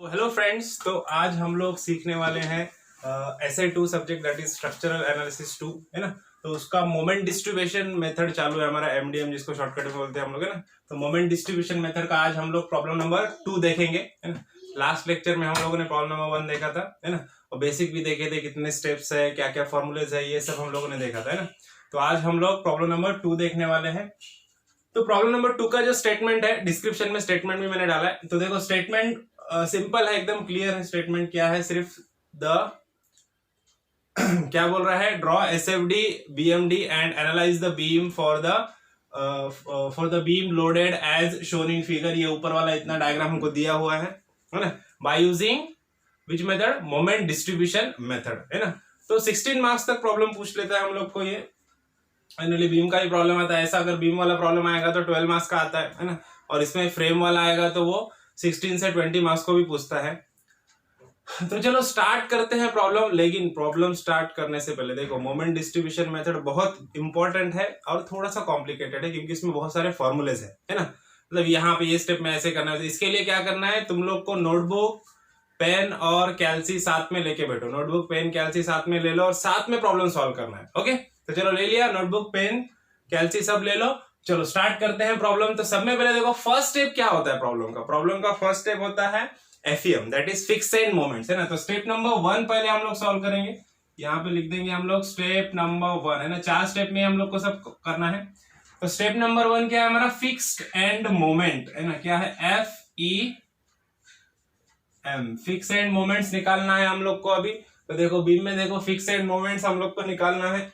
तो hello friends, तो आज हम लोग सीखने वाले हैं SA2 subject that is structural analysis 2, है ना। तो उसका मोमेंट डिस्ट्रीब्यूशन मेथड चालू है हमारा MDM, जिसको शॉर्टकट में बोलते हैं हम लोग, है ना। तो मोमेंट डिस्ट्रीब्यूशन मेथड का आज हम लोग प्रॉब्लम नंबर 2 देखेंगे, है ना। लास्ट लेक्चर में हम लोगों ने प्रॉब्लम नंबर 1 देखा था, है ना, और बेसिक भी देखे थे, कितने स्टेप्स है, क्या क्या फॉर्मूलेज है, ये सब हम लोगों ने देखा था, है ना। तो आज हम लोग प्रॉब्लम नंबर 2 देखने वाले हैं। तो प्रॉब्लम नंबर 2 का जो स्टेटमेंट है, डिस्क्रिप्शन में स्टेटमेंट भी मैंने डाला है। तो देखो स्टेटमेंट सिंपल है, एकदम क्लियर है। स्टेटमेंट क्या है, सिर्फ क्या बोल रहा है, draw SFD BMD and analyze the beam for the beam loaded as shown in figure. ये ऊपर वाला इतना डायग्राम हमको दिया हुआ है ना, by using which method, moment distribution method, है ना। तो 16 मार्क्स तक प्रॉब्लम पूछ लेता है हम लोग को। ये फाइनली बीम का ही प्रॉब्लम आता है। ऐसा अगर बीम वाला प्रॉब्लम आएगा तो 12 मार्क्स का आता है ना। और इसमें फ्रेम वाला आएगा तो वो 16 से 20 मार्क्स को भी पूछता है। तो चलो स्टार्ट करते हैं प्रॉब्लम। लेकिन प्रॉब्लम स्टार्ट करने से पहले देखो, मोमेंट डिस्ट्रीब्यूशन मेथड बहुत इंपॉर्टेंट है और थोड़ा सा कॉम्प्लिकेटेड है, क्योंकि इसमें बहुत सारे फॉर्मूलेज है ना। मतलब यहाँ पे ये स्टेप में ऐसे करना है। इसके लिए क्या करना है, तुम लोग को नोटबुक, पेन और कैल्सी साथ में लेके बैठो। नोटबुक, पेन, कैल्सी साथ में ले लो और साथ में प्रॉब्लम सॉल्व करना है। ओके, तो चलो ले लिया, नोटबुक, पेन, कैल्सी सब ले लो। चलो स्टार्ट करते हैं प्रॉब्लम। तो सब में पहले देखो फर्स्ट स्टेप क्या होता है प्रॉब्लम का फर्स्ट स्टेप होता है FEM, that is fix and moments, है ना। तो स्टेप नंबर 1 पहले हम लोग सॉल्व करेंगे। यहाँ पे लिख देंगे हम लोग स्टेप नंबर 1, है ना। 4 स्टेप में हम लोग को सब करना है। तो स्टेप नंबर 1 क्या है हमारा, फिक्स्ड एंड मोमेंट, है ना। क्या है, FEM, फिक्स एंड मोमेंट्स निकालना है हम लोग को अभी। तो देखो बीम में देखो फिक्स एंड मोमेंट्स हम लोग को निकालना है।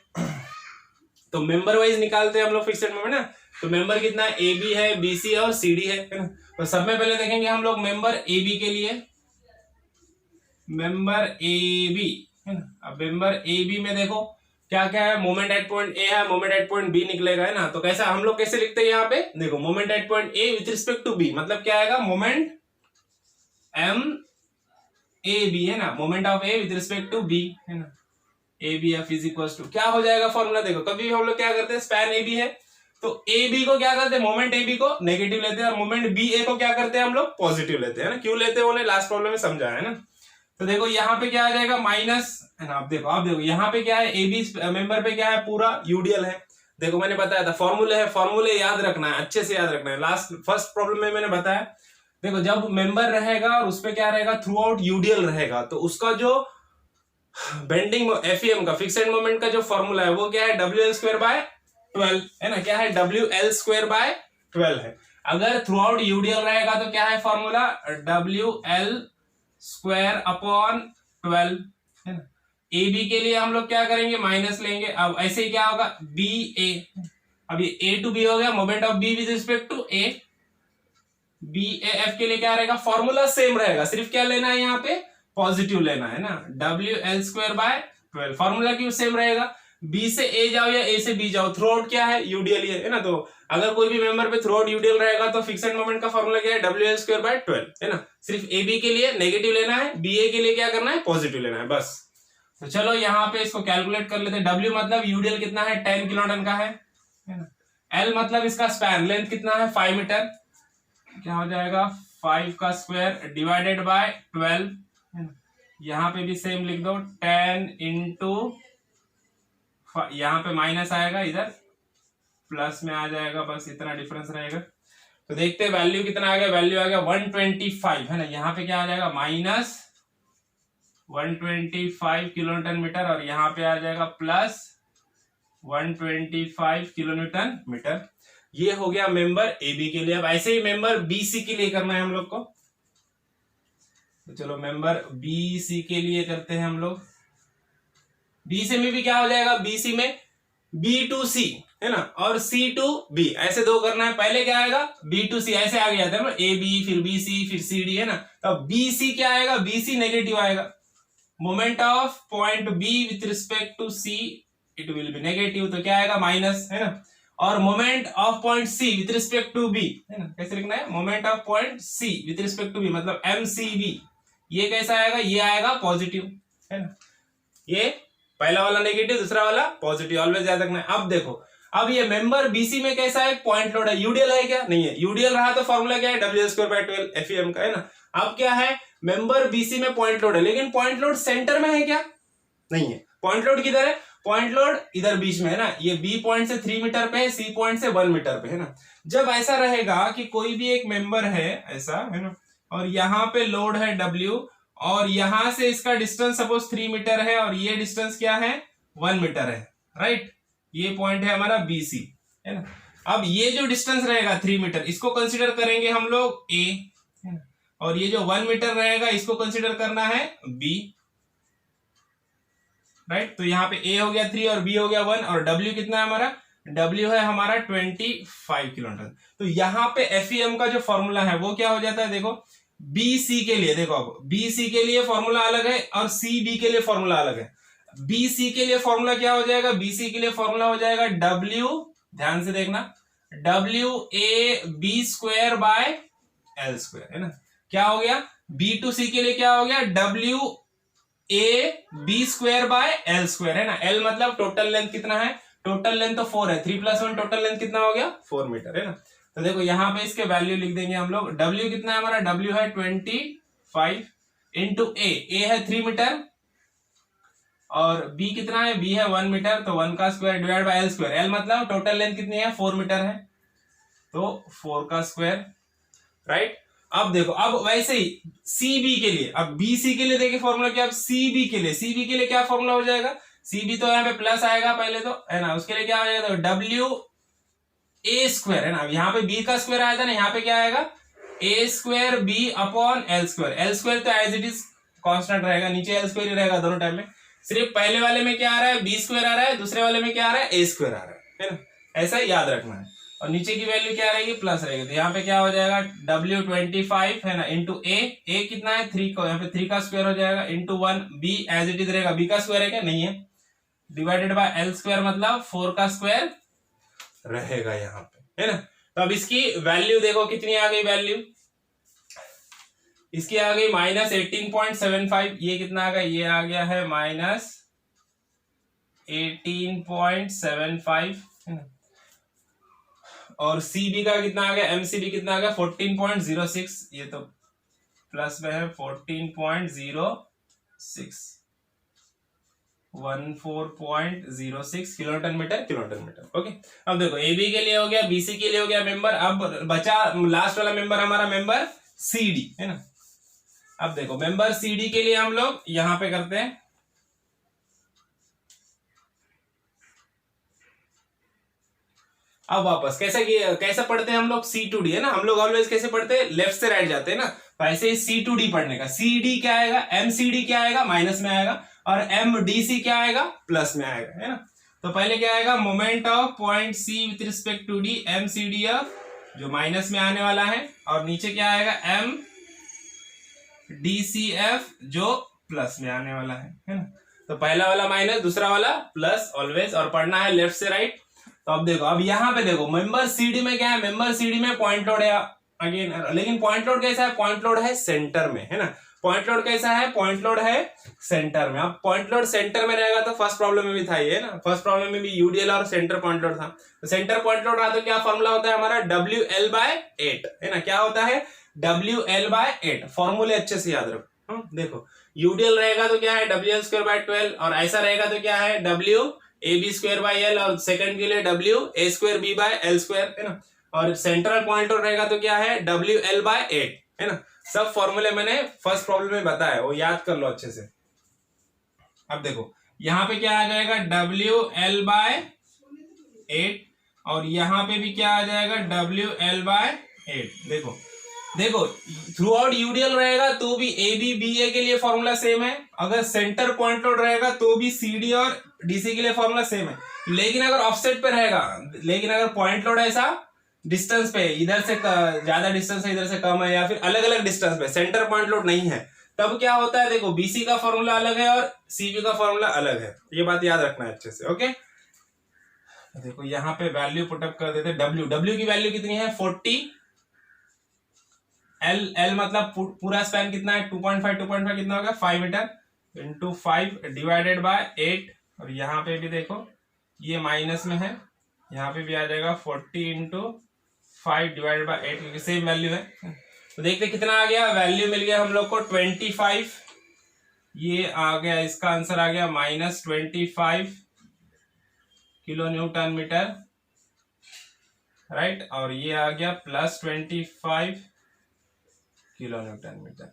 तो मेंबर वाइज निकालते हैं हम लोग फिक्स एंड मोमेंट ना। तो मेंबर कितना है, AB है, BC और CD है ना। तो सब में पहले देखेंगे हम लोग मेंबर AB के लिए, मेंबर AB, है ना। अब मेंबर AB में देखो क्या क्या है, मोमेंट एट पॉइंट A है, मोमेंट एट पॉइंट B निकलेगा, है ना। तो कैसा हम लोग कैसे लिखते हैं यहाँ पे, देखो moment at point A with respect to B, मतलब क्या आएगा, मोमेंट MAB, है ना। Moment of A with respect to B, है ना। ABF इज इक्वल टू क्या हो जाएगा फॉर्मूला, देखो कभी हम लोग क्या करते हैं, स्पैन AB है तो AB को क्या करते हैं, मोमेंट AB को नेगेटिव लेते हैं और मोमेंट BA को क्या करते हैं हम लोग, पॉजिटिव लेते हैं ना। क्यों लेते हैं उन्हें लास्ट प्रॉब्लम में समझा है ना। तो देखो यहाँ पे क्या आ जाएगा, माइनस, है ना। आप देखो यहाँ पे क्या है, AB मेंबर पे क्या है, पूरा UDL है। देखो मैंने बताया था फॉर्मूले है, फॉर्मूले याद रखना है, अच्छे से याद रखना है। लास्ट फर्स्ट प्रॉब्लम में मैंने बताया, देखो जब मेंबर रहेगा और उस पर क्या रहेगा, थ्रू आउट UDL रहेगा, तो उसका जो बेंडिंग FEM का फिक्स एंड मोमेंट का जो फॉर्मूला है वो क्या है, WL²/12, है ना। क्या है, WL²/12 है। अगर थ्रू आउट UDL रहेगा तो क्या है फॉर्मूला, WL²/12, है ना। AB के लिए हम लोग क्या करेंगे, माइनस लेंगे। अब ऐसे ही क्या होगा, BA, अब ये A to B हो गया, moment of B with respect to A। BAF के लिए क्या रहेगा, फॉर्मूला सेम रहेगा, सिर्फ क्या लेना है यहाँ पे, पॉजिटिव लेना है ना। WL²/12 फॉर्मूला क्यों सेम रहेगा, B से A जाओ या A से B जाओ, थ्रू आउट क्या है, UDL है ना। तो अगर कोई भी मेंबर पे थ्रू आउट UDL रहेगा तो फिक्स एंड मोमेंट का फॉर्मूला क्या है, WL²/12, है ना। सिर्फ AB के लिए नेगेटिव लेना है, BA के लिए क्या करना है, पॉजिटिव लेना है, बस। तो चलो यहाँ पे इसको कैलकुलेट कर लेते हैं। W मतलब UDL कितना है, 10 किलोटन का है ना। L मतलब इसका स्पैन लेंथ कितना है, 5 मीटर, क्या हो जाएगा 5 का स्क्वायर डिवाइडेड बाय 12, है ना। यहाँ पे भी सेम लिख दो, 10 इंटू, यहाँ पे माइनस आएगा, इधर प्लस में आ जाएगा, बस इतना डिफरेंस रहेगा। तो देखते हैं वैल्यू कितना आ गया, वैल्यू आ गया 125, है ना। यहाँ पे क्या आ जाएगा, माइनस 125 किलोन्यूटन मीटर और यहाँ पे आ जाएगा प्लस 125 किलोन्यूटन मीटर। ये हो गया मेंबर AB के लिए। अब ऐसे ही मेंबर BC के लिए करना है हम लोग को। तो चलो मेंबर BC के लिए करते हैं हम लोग। BC में भी क्या हो जाएगा, BC में B to C, है ना, और C to B, ऐसे दो करना है। पहले क्या आएगा, B to C, ऐसे आगे जाता है ना, AB फिर BC फिर CD, है ना। तो BC क्या आएगा, BC नेगेटिव आएगा। Moment of point B with respect to C it will be negative, तो क्या आएगा, माइनस, है ना। और moment of point C with respect to B, है ना, कैसे लिखना है, moment of point C with respect to B, मतलब MCB, ये कैसा आएगा, ये आएगा पॉजिटिव, है ना। ये पहला वाला नेगेटिव, दूसरा वाला पॉजिटिव, ऑलवेज याद रखना है। अब देखो, अब ये मेंबर BC में कैसा है, पॉइंट लोड है, UDL है क्या, नहीं है। UDL रहा तो फॉर्मूला क्या है, WL²/12 FEM का, है ना। अब क्या है, मेंबर बीसी में पॉइंट लोड है, लेकिन पॉइंट लोड सेंटर में है क्या? नहीं है। पॉइंट लोड किधर है? पॉइंट लोड इधर बीच में है ना, ये बी पॉइंट से 3 मीटर पे है, सी पॉइंट से 1 मीटर पे है ना। जब ऐसा रहेगा कि कोई भी एक मेंबर है ऐसा है ना, और यहाँ पे लोड है डब्ल्यू, और यहां से इसका डिस्टेंस सपोज 3 मीटर है, और ये डिस्टेंस क्या है? 1 मीटर है, राइट। ये पॉइंट है हमारा बी सी, है ना। अब ये जो डिस्टेंस रहेगा 3 मीटर, इसको कंसिडर करेंगे हम लोग ए, है ना, और ये जो 1 मीटर रहेगा इसको कंसिडर करना है बी, राइट। तो यहाँ पे ए हो गया 3 और बी हो गया 1, और डब्ल्यू कितना है हमारा? डब्ल्यू है हमारा 25 किलोन्यूटन। तो यहाँ पे एफईएम का जो फॉर्मूला है वो क्या हो जाता है? देखो बी सी के लिए, देखो अब बी सी के लिए फॉर्मूला अलग है और सी बी के लिए फॉर्मूला अलग है। बी सी के लिए फॉर्मूला क्या हो जाएगा? बी सी के लिए फॉर्मूला हो जाएगा डब्ल्यू, ध्यान से देखना, W A B square by L square, है ना। क्या हो गया? बी टू सी के लिए क्या हो गया? W A B square by L square, है ना। एल मतलब टोटल लेंथ कितना है? टोटल लेंथ तो 4 है, 3 + 1 टोटल लेंथ कितना हो गया? 4 मीटर, है ना। तो देखो यहाँ पे इसके वैल्यू लिख देंगे हम लोग। डब्ल्यू कितना है हमारा? डब्ल्यू है 25 इंटू ए है 3 मीटर, और बी कितना है? बी है 1 मीटर, तो 1 का square divide by L square. L मतलब टोटल लेंथ कितनी है? 4 मीटर है, तो 4 का स्क्वायर, राइट। अब देखो, अब वैसे ही सीबी के लिए, अब बीसी के लिए देखिए फॉर्मूला क्या? अब सीबी के लिए क्या फॉर्मूला हो जाएगा? सीबी तो यहाँ पे प्लस आएगा पहले तो, है ना। उसके लिए क्या हो जाएगा? तो डब्ल्यू ए स्क्वायर, है ना। यहाँ पे बी का स्क्वायर आया था ना, यहाँ पे क्या आएगा? A square B upon L square. L square तो एज इट इज कांस्टेंट रहेगा, नीचे एल स्क्वायर ही रहेगा दोनों टाइम में। सिर्फ पहले वाले में क्या आ रहा है? बी स्क्वायर आ रहा है, दूसरे वाले में क्या आ रहा है? ए स्क्वायर आ रहा है ना। ऐसा याद रखना है। और नीचे की वैल्यू क्या रहेगी? प्लस रहेगी। तो यहाँ पे क्या हो जाएगा? डब्ल्यू 25, है ना, इंटू ए कितना है? 3 को, यहाँ पे 3 का स्क्वायर हो जाएगा, into 1, B as it is रहेगा, बी का स्क्वायर है क्या? नहीं है, डिवाइडेड बाय एल स्क्वायर मतलब 4 का स्क्वायर रहेगा यहाँ पे, है ना। तो अब इसकी वैल्यू देखो कितनी आ गई वैल्यू, इसकी आ गई -18.75। ये कितना आ गया? ये आ गया है -18.75, है ना। और सीबी का कितना आ गया? एमसीबी कितना आ गया? 14.06। ये तो प्लस में है, 14.06, 14.06 किलोन्यूटन मीटर। ओके। अब देखो एबी के लिए हो गया, बीसी के लिए हो गया मेंबर। अब बचा लास्ट वाला मेंबर हमारा मेंबर सीडी, है ना। अब देखो मेंबर सीडी के लिए हम लोग यहां पे करते हैं। अब वापस कैसे पढ़ते हैं हम लोग? सी टू डी, है ना। हम लोग ऑलवेज कैसे पढ़ते हैं? लेफ्ट से राइट जाते हैं ना। तो ऐसे ही सी टू डी पढ़ने का। सी डी क्या आएगा? एम सी डी क्या आएगा? माइनस में आएगा, और एम डी सी क्या आएगा? प्लस में आएगा, है ना। तो पहले क्या आएगा? Moment of point C with respect to D, M C D F, जो माइनस में आने वाला है, और नीचे क्या आएगा? एम डी सी एफ, जो प्लस में आने वाला है ना। तो पहला वाला माइनस, दूसरा वाला प्लस ऑलवेज, और पढ़ना है लेफ्ट से राइट। तो अब देखो, अब यहाँ पे देखो मेंबर सीडी में क्या है? मेंबर सीडी में पॉइंट लोड है अगेन, लेकिन पॉइंट लोड कैसा है? पॉइंट लोड है सेंटर में, है ना। पॉइंट लोड कैसा है? पॉइंट लोड है सेंटर में। अब पॉइंट लोड सेंटर में रहेगा, तो फर्स्ट प्रॉब्लम में भी था ये ना, फर्स्ट प्रॉब्लम में भी यूडीएल और सेंटर पॉइंट लोड था। तो सेंटर पॉइंट लोड रहा तो क्या फॉर्मूला होता है हमारा? WL/8, है ना। क्या होता है? WL/8। फॉर्मूले अच्छे से याद रखो। देखो यूडीएल रहेगा तो क्या है? WL²/12, और ऐसा रहेगा तो क्या है? WAB²/L, और सेकंड के लिए WA²B/L², है ना। और सेंट्रल पॉइंट लोड रहेगा तो क्या है? WL/8, है ना। सब फॉर्मूले मैंने फर्स्ट प्रॉब्लम में बताया, वो याद कर लो अच्छे से। अब देखो यहाँ पे क्या आ जाएगा? WL/8, और यहाँ पे भी क्या आ जाएगा? WL/8। देखो थ्रू आउट यूडीएल रहेगा तो भी AB BA के लिए फॉर्मूला सेम है, अगर सेंटर पॉइंट लोड रहेगा तो भी CD और DC के लिए फॉर्मूला सेम है। लेकिन अगर ऑफसेट पे रहेगा, लेकिन अगर पॉइंट लोड ऐसा डिस्टेंस पे, इधर से ज्यादा डिस्टेंस है, इधर से कम है, या फिर अलग अलग डिस्टेंस पे, सेंटर पॉइंट लोड नहीं है, तब क्या होता है? देखो BC का फॉर्मूला अलग है और CB का फॉर्मूला अलग है, ये बात याद रखना है अच्छे से। ओके, देखो यहाँ पे वैल्यू पुटअप कर देते। W की वैल्यू कितनी है? 40। L मतलब पूरा स्पैन कितना है? 2.5 कितना होगा? 5 मीटर, इंटू 5 डिवाइडेड बाय 8, और यहाँ पे भी देखो ये माइनस में है, यहाँ पे भी आ जाएगा 40 इंटू 5 डिवाइडेड बाय 8, क्योंकि सेम वैल्यू है। तो देखते कितना आ गया, वैल्यू मिल गया हम लोग को 25, ये आ गया, इसका आंसर आ गया -25 किलो न्यूटन मीटर, राइट, और ये आ गया +25 किलो न्यूटन मीटर,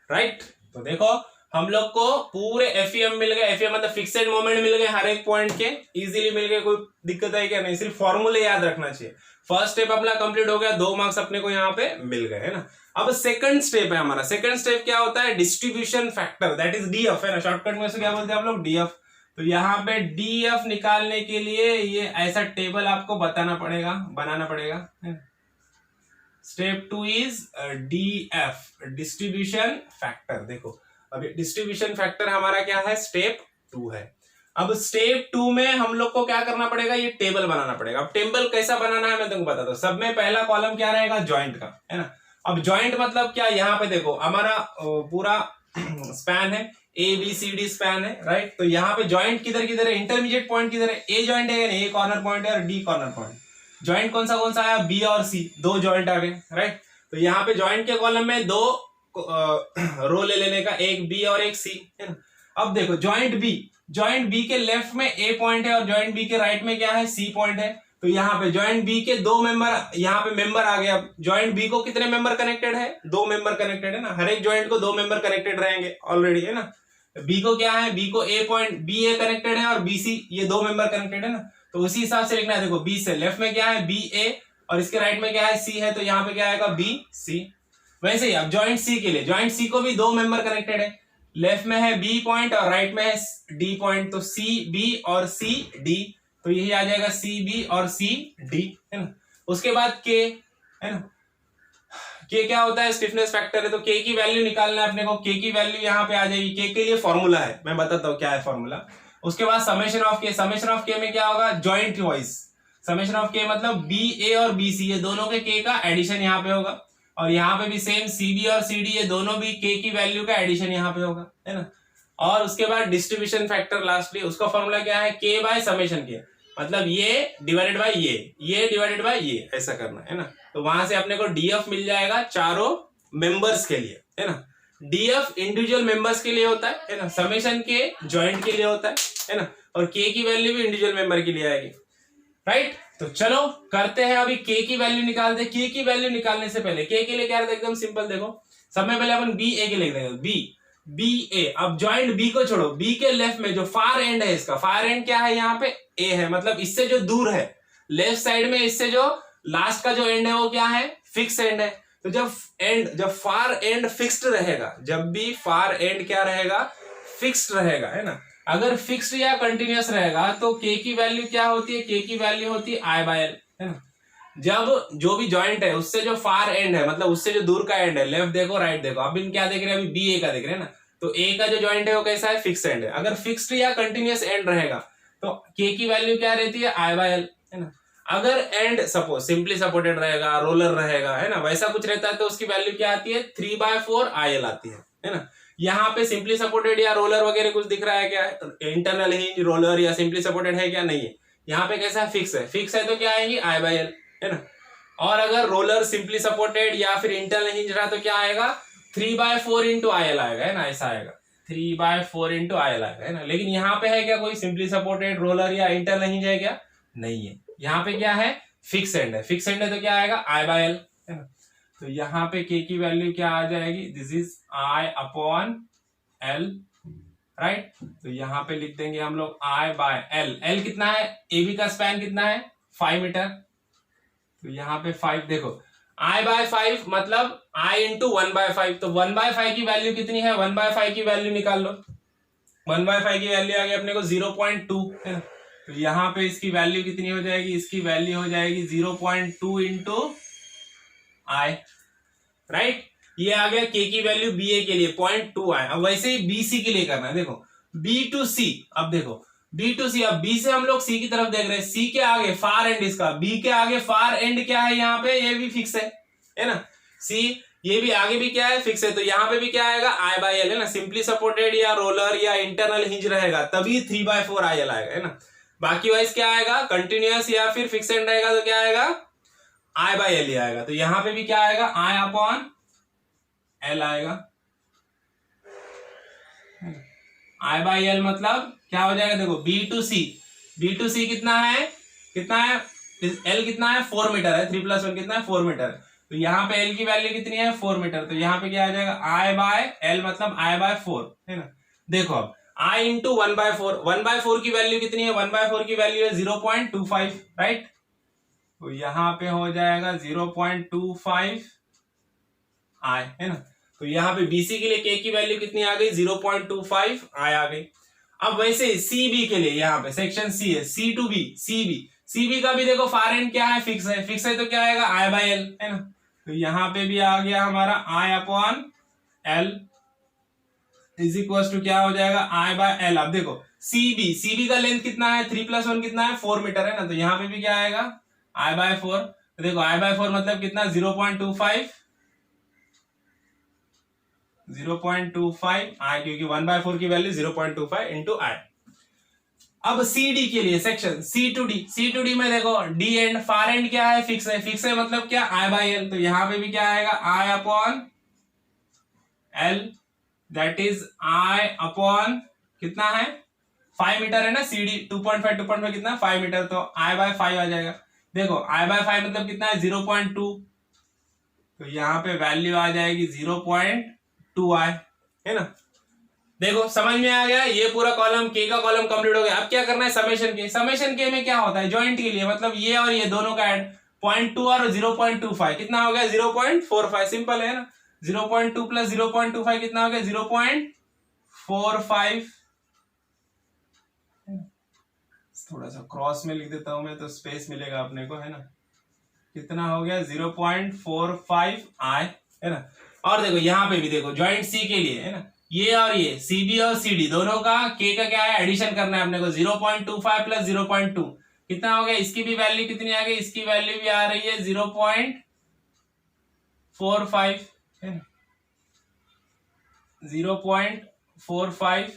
राइट। तो देखो हम लोग को पूरे एफईएम मिल गए, एफईएम मतलब फिक्सेड मोमेंट मिल गए हर एक पॉइंट के, इजीली मिल गए, कोई दिक्कत है क्या, नहीं, सिर्फ फॉर्मूले याद रखना चाहिए। फर्स्ट स्टेप अपना कंप्लीट हो गया, 2 मार्क्स अपने को यहाँ पे मिल गए, है ना। अब सेकंड स्टेप है हमारा, सेकंड स्टेप क्या होता है, distribution factor, that is DF, है ना, शॉर्टकट में से क्या बोलते हैं हम लोग, डीएफ। तो यहाँ पे डीएफ निकालने के लिए ये ऐसा टेबल आपको बनाना पड़ेगा, है ना। Step 2 is DF, distribution factor. देखो अभी डिस्ट्रीब्यूशन फैक्टर हमारा क्या है, स्टेप 2 है। अब स्टेप 2 में हम लोग को क्या करना पड़ेगा, ये टेबल बनाना पड़ेगा। अब टेबल कैसा बनाना है मैं तुमको बताता हूं। सब में पहला कॉलम क्या रहेगा, जॉइंट का, है ना। अब जॉइंट मतलब क्या, यहाँ पे देखो हमारा पूरा स्पैन है, ABCD स्पैन है, राइट। तो यहाँ पे जॉइंट किधर किधर है, इंटरमीडिएट पॉइंट किधर है, ए जॉइंट है, ए कॉर्नर पॉइंट है और डी कॉर्नर पॉइंट। जॉइंट कौन सा आया, बी और सी, 2 जॉइंट आ गए, राइट। तो यहाँ पे जॉइंट के कॉलम में 2 रो ले लेने का, एक बी और एक सी, है ना। अब देखो जॉइंट बी के लेफ्ट में ए पॉइंट है और जॉइंट बी के राइट में क्या है, सी पॉइंट है। तो यहाँ पे जॉइंट बी के 2 मेंबर, यहाँ पे मेंबर आ गया। जॉइंट बी को कितने मेंबर कनेक्टेड है, 2 मेंबर कनेक्टेड है ना, हर एक जॉइंट को 2 मेंबर कनेक्टेड रहेंगे ऑलरेडी, है ना। बी को क्या है, बी को ए पॉइंट, बी ए कनेक्टेड है और बी सी, ये 2 मेंबर कनेक्टेड है ना। तो उसी हिसाब से लिखना है। देखो बी से लेफ्ट में क्या है, बी ए, और इसके राइट में क्या है, सी है। तो यहाँ पे क्या आएगा, बी सी। वैसे ही अब जॉइंट सी के लिए, जॉइंट सी को भी 2 मेंबर कनेक्टेड है, लेफ्ट में है बी पॉइंट और राइट में है डी पॉइंट। तो सी बी और सी डी, तो यही आ जाएगा सी बी और सी डी, है ना। उसके बाद के, है ना, के क्या होता है, स्टिफनेस फैक्टर है। तो के की वैल्यू निकालना है अपने को, के की वैल्यू यहाँ पे आ जाएगी। के लिए फॉर्मूला है, मैं बताता हूँ क्या है फॉर्मूला। उसके बाद समेशन ऑफ के, समेशन ऑफ के में क्या होगा, जॉइंट वाइज समेशन ऑफ के मतलब बी ए और बी सी, ये दोनों के का एडिशन यहाँ पे होगा। और यहाँ पे भी सेम सी बी और सी डी, ये दोनों भी के की वैल्यू का एडिशन यहाँ पे होगा, है ना। और उसके बाद डिस्ट्रीब्यूशन फैक्टर लास्टली, उसका फॉर्मूला क्या है, के बाय समेशन के, मतलब ये डिवाइडेड बाय ये डिवाइडेड बाय ये, ऐसा करना है ना। तो वहां से अपने को डीएफ मिल जाएगा चारों मेंबर्स के लिए, है ना। डीएफ इंडिविजुअल मेंबर्स के लिए होता है ना। समेशन के जॉइंट के लिए होता है ना। और के की वैल्यू भी इंडिविजुअल मेंबर के लिए आएगी, राइट। तो चलो करते हैं अभी के की वैल्यू निकालते हैं। के की वैल्यू निकालने से पहले के लिए क्या रहता है, एकदम सिंपल। देखो सब में पहले अपन बी ए के लिख देंगे, बी ए। अब जॉइंट बी को छोड़ो, बी के लेफ्ट में जो फार एंड है, इसका फार एंड क्या है, यहाँ पे ए है, मतलब इससे जो दूर है लेफ्ट साइड में, इससे जो लास्ट का जो एंड है वो क्या है, फिक्स एंड है। तो जब फार एंड फिक्स्ड रहेगा, जब भी फार एंड क्या रहेगा, फिक्स्ड रहेगा, है ना। अगर फिक्स्ड या कंटिन्यूअस रहेगा तो के की वैल्यू क्या होती है, के की वैल्यू होती है I/L, है ना। जब जो भी जॉइंट है उससे जो फार एंड है, मतलब उससे जो दूर का एंड है, लेफ्ट देखो राइट देखो, अब इन क्या देख रहे हैं, अभी बी ए का देख रहे हैं ना। तो ए का जो जॉइंट है वो कैसा है, फिक्स एंड है। अगर फिक्स्ड या कंटिन्यूअस एंड रहेगा तो के की वैल्यू क्या रहती है, I/L, है ना। अगर एंड सपोज सिंपली सपोर्टेड रहेगा, रोलर रहेगा, है ना, वैसा कुछ रहता है तो उसकी वैल्यू क्या आती है, 3/4 IL आती है ना। यहाँ पे सिंपली सपोर्टेड या रोलर वगैरह कुछ दिख रहा है क्या, इंटरनल हिंज, रोलर या सिंपली सपोर्टेड है क्या, नहीं है। यहाँ पे कैसा है, फिक्स है तो क्या आएगी, I/L, है ना। और अगर रोलर सिंपली सपोर्टेड या फिर इंटरनल हिंज रहा तो क्या आएगा, 3/4 इंटू IL आएगा, है ना, ऐसा आएगा 3/4 इंटू IL आएगा, है ना। लेकिन यहाँ पे है क्या कोई सिंपली सपोर्टेड, रोलर या इंटरनल हिंज है क्या, नहीं है। यहाँ पे क्या है, फिक्स एंड है तो क्या आएगा, I/L, है ना। तो यहाँ पे के की वैल्यू क्या आ जाएगी, दिस इज I/L, राइट। तो यहाँ पे लिख देंगे हम लोग I/L। L कितना है, AB का स्पैन कितना है, 5 मीटर। तो यहाँ पे 5 देखो, I/5 मतलब I इंटू 1/5। तो 1/5 की वैल्यू कितनी है, 1/5 की वैल्यू निकाल लो। 1/5 की वैल्यू आ गई अपने को 0.2, है ना। तो यहाँ पे इसकी वैल्यू कितनी हो जाएगी, इसकी वैल्यू हो जाएगी 0.2 इंटू I, राइट। ये आ गया के की वैल्यू बी ए के लिए 0.2 I। अब वैसे ही बी सी के लिए करना है। देखो बी टू सी, अब देखो बी टू सी, अब बी से हम लोग सी की तरफ देख रहे हैं, सी के आगे फार एंड इसका, बी के आगे फार एंड क्या है, यहाँ पे ये भी फिक्स है ना। सी ये भी आगे भी क्या है, फिक्स है। तो यहाँ पे भी क्या आएगा, I/L, है ना। सिंपली सपोर्टेड या रोलर या इंटरनल हिंज रहेगा तभी 3/4 IL आएगा, है ना। बाकी वाइज क्या आएगा, कंटिन्यूअस या फिर फिक्स एंड रहेगा तो क्या आएगा, आई बाई एल ही आएगा। तो यहां पे भी क्या आएगा, आई अपॉन एल आएगा। आई बाई एल मतलब क्या हो जाएगा, देखो बी टू सी कितना है, एल कितना है 4 मीटर है, 3 + 1 कितना है 4 मीटर। तो यहाँ पे एल की वैल्यू कितनी है 4 मीटर। तो यहाँ पे क्या आ जाएगा, आई बाय एल मतलब आई बाय 4 है ना। देखो अब आई इंटू 1/4, 1/4 की वैल्यू कितनी है, 1/4 की वैल्यू है 0.25 राइट। तो यहाँ पे हो जाएगा 0.25 आई है ना। तो यहाँ पे बीसी के लिए के की वैल्यू कितनी आ गई 0.25 आई आ गई। अब वैसे सीबी के लिए यहाँ पे सेक्शन सी है, सी टू बी, सीबी का भी देखो फार एंड क्या है, फिक्स है तो क्या आएगा आई बाय एल है ना। तो यहाँ पे भी आ गया हमारा I upon L is equal to क्या हो जाएगा आई बाय एल। अब देखो सीबी का लेंथ कितना है 3 + 1 कितना है 4 मीटर है ना। तो यहाँ पे भी क्या आएगा आई बाय 4। तो देखो आई बाय 4 मतलब कितना 0.25 आई, क्योंकि 1/4 की वैल्यू 0.25 इंटू आई। अब सी डी के लिए सेक्शन सी टू डी में देखो डी एंड फार एंड क्या है, फिक्स है मतलब क्या आई बाय एल। तो यहां पे भी क्या आएगा I upon L that is I upon कितना है 5 मीटर है ना, सी डी 2.5 कितना 5 मीटर। तो आई बाय 5 आ जाएगा। देखो आई बाय 5 मतलब कितना है 0.2। तो यहाँ पे वैल्यू आ जाएगी 0.2 आई है ना। देखो समझ में आ गया, ये पूरा कॉलम के का कॉलम कंप्लीट हो गया। अब क्या करना है समेशन के में क्या होता है जॉइंट के लिए, मतलब ये और ये दोनों का ऐड 0.2 और 0.25 कितना हो गया 0.45 सिंपल है ना। 0.2 + 0.25 कितना हो गया 0.45। थोड़ा सा क्रॉस में लिख देता हूं मैं तो स्पेस मिलेगा अपने को है ना। कितना हो गया 0.45 आई है ना। और देखो यहाँ पे भी देखो जॉइंट सी के लिए है ना, ये और ये सीबी और सीडी दोनों का के का क्या है एडिशन करना है अपने को 0.25 + 0.2 कितना हो गया। इसकी भी वैल्यू कितनी आ गई, इसकी वैल्यू भी आ रही है 0.45 है ना, 0.45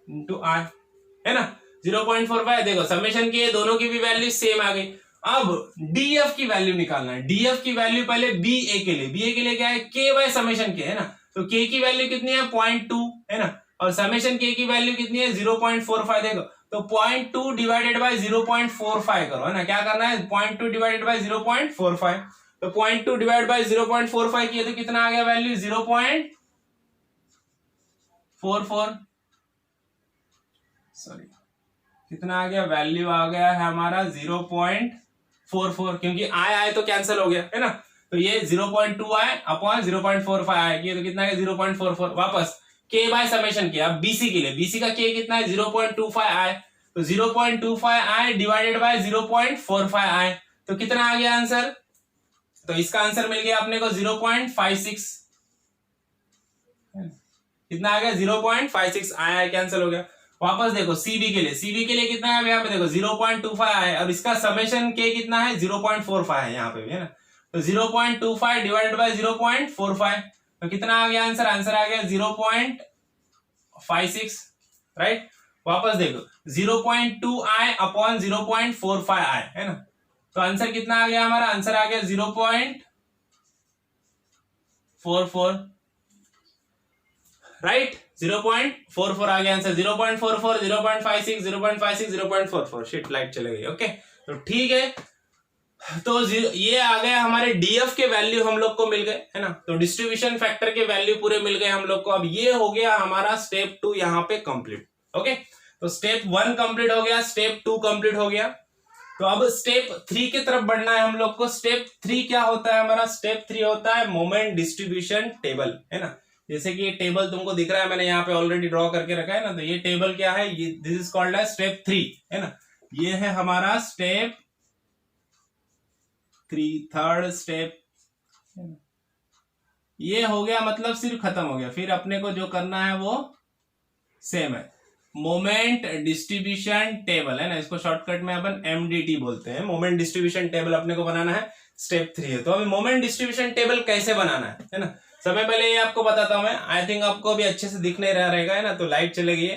इंटू आई है ना 0.45। देखो समेशन के दोनों की भी वैल्यू सेम आ गई। अब डीएफ की वैल्यू निकालना है। डीएफ की वैल्यू पहले बी ए के लिए क्या है के बाय समेशन के है ना। तो के की वैल्यू कितनी है 0.2 है ना, और समेशन के की वैल्यू कितनी है 0.45। देखो तो 0.2 डिवाइडेड बाय 0.45 करो है ना। क्या करना है 0.2 डिवाइडेड बाय 0.45। तो 0.2 डिवाइड बाय 0.45 किया तो कितना आ गया वैल्यू 0.44 सॉरी कितना आ गया वैल्यू आ गया है हमारा 0.44 क्योंकि आए तो कैंसिल हो गया है ना। तो ये 0.2 आए अपॉन 0.45 आए तो कितना है 0.44 वापस के बाय समेशन के। अब बीसी के लिए बीसी का के कितना है 0.25 आए तो 0.25 आए डिवाइडेड बाय 0.45 आए तो कितना आ गया आंसर। तो इसका आंसर मिल गया अपने को 0.56 कितना आ गया 0.56 आया कैंसिल हो गया। वापस देखो सीबी के लिए कितना है यहाँ पे देखो 0.25 है और इसका समेशन के कितना है 0.45 है यहाँ पे भी है ना। तो 0.25 डिवाइडेड बाय 0.45 तो कितना आ गया आंसर आ गया 0.56 राइट। वापस देखो 0.2 आए अपॉन 0.45 आए है ना। तो आंसर कितना आ गया हमारा आंसर आ गया 0.44 राइट 0.44 आ गया आंसर 0.44 0.56 0.56 0.44 शिट लाइट चले गई ओके। तो ठीक है तो ये आ गया हमारे डीएफ के वैल्यू हम लोग को मिल गए है ना। तो डिस्ट्रीब्यूशन फैक्टर के वैल्यू पूरे मिल गए हम लोग को। अब ये हो गया हमारा स्टेप 2 यहाँ पे कंप्लीट ओके। तो स्टेप 1 कंप्लीट हो गया, स्टेप 2 कंप्लीट हो गया। तो अब स्टेप 3 की तरफ बढ़ना है हम लोग को। स्टेप 3 क्या होता है हमारा, स्टेप 3 होता है मोमेंट डिस्ट्रीब्यूशन टेबल है ना। जैसे कि ये टेबल तुमको दिख रहा है मैंने यहाँ पे ऑलरेडी ड्रॉ करके रखा है ना। तो ये टेबल क्या है, ये दिस इज कॉल्ड है स्टेप 3 है ना। ये है हमारा स्टेप 3 थर्ड स्टेप। ये हो गया मतलब सिर्फ खत्म हो गया। फिर अपने को जो करना है वो सेम है, मोमेंट डिस्ट्रीब्यूशन टेबल है ना। इसको शॉर्टकट में अपन एमडीटी बोलते हैं। मोमेंट डिस्ट्रीब्यूशन टेबल अपने को बनाना है, स्टेप 3 है। तो अभी मोमेंट डिस्ट्रीब्यूशन टेबल कैसे बनाना है ना। समय पहले ये आपको बताता हूं मैं, आई थिंक आपको अभी अच्छे से दिख नहीं रहा रहेगा है ना। तो लाइट चले गई है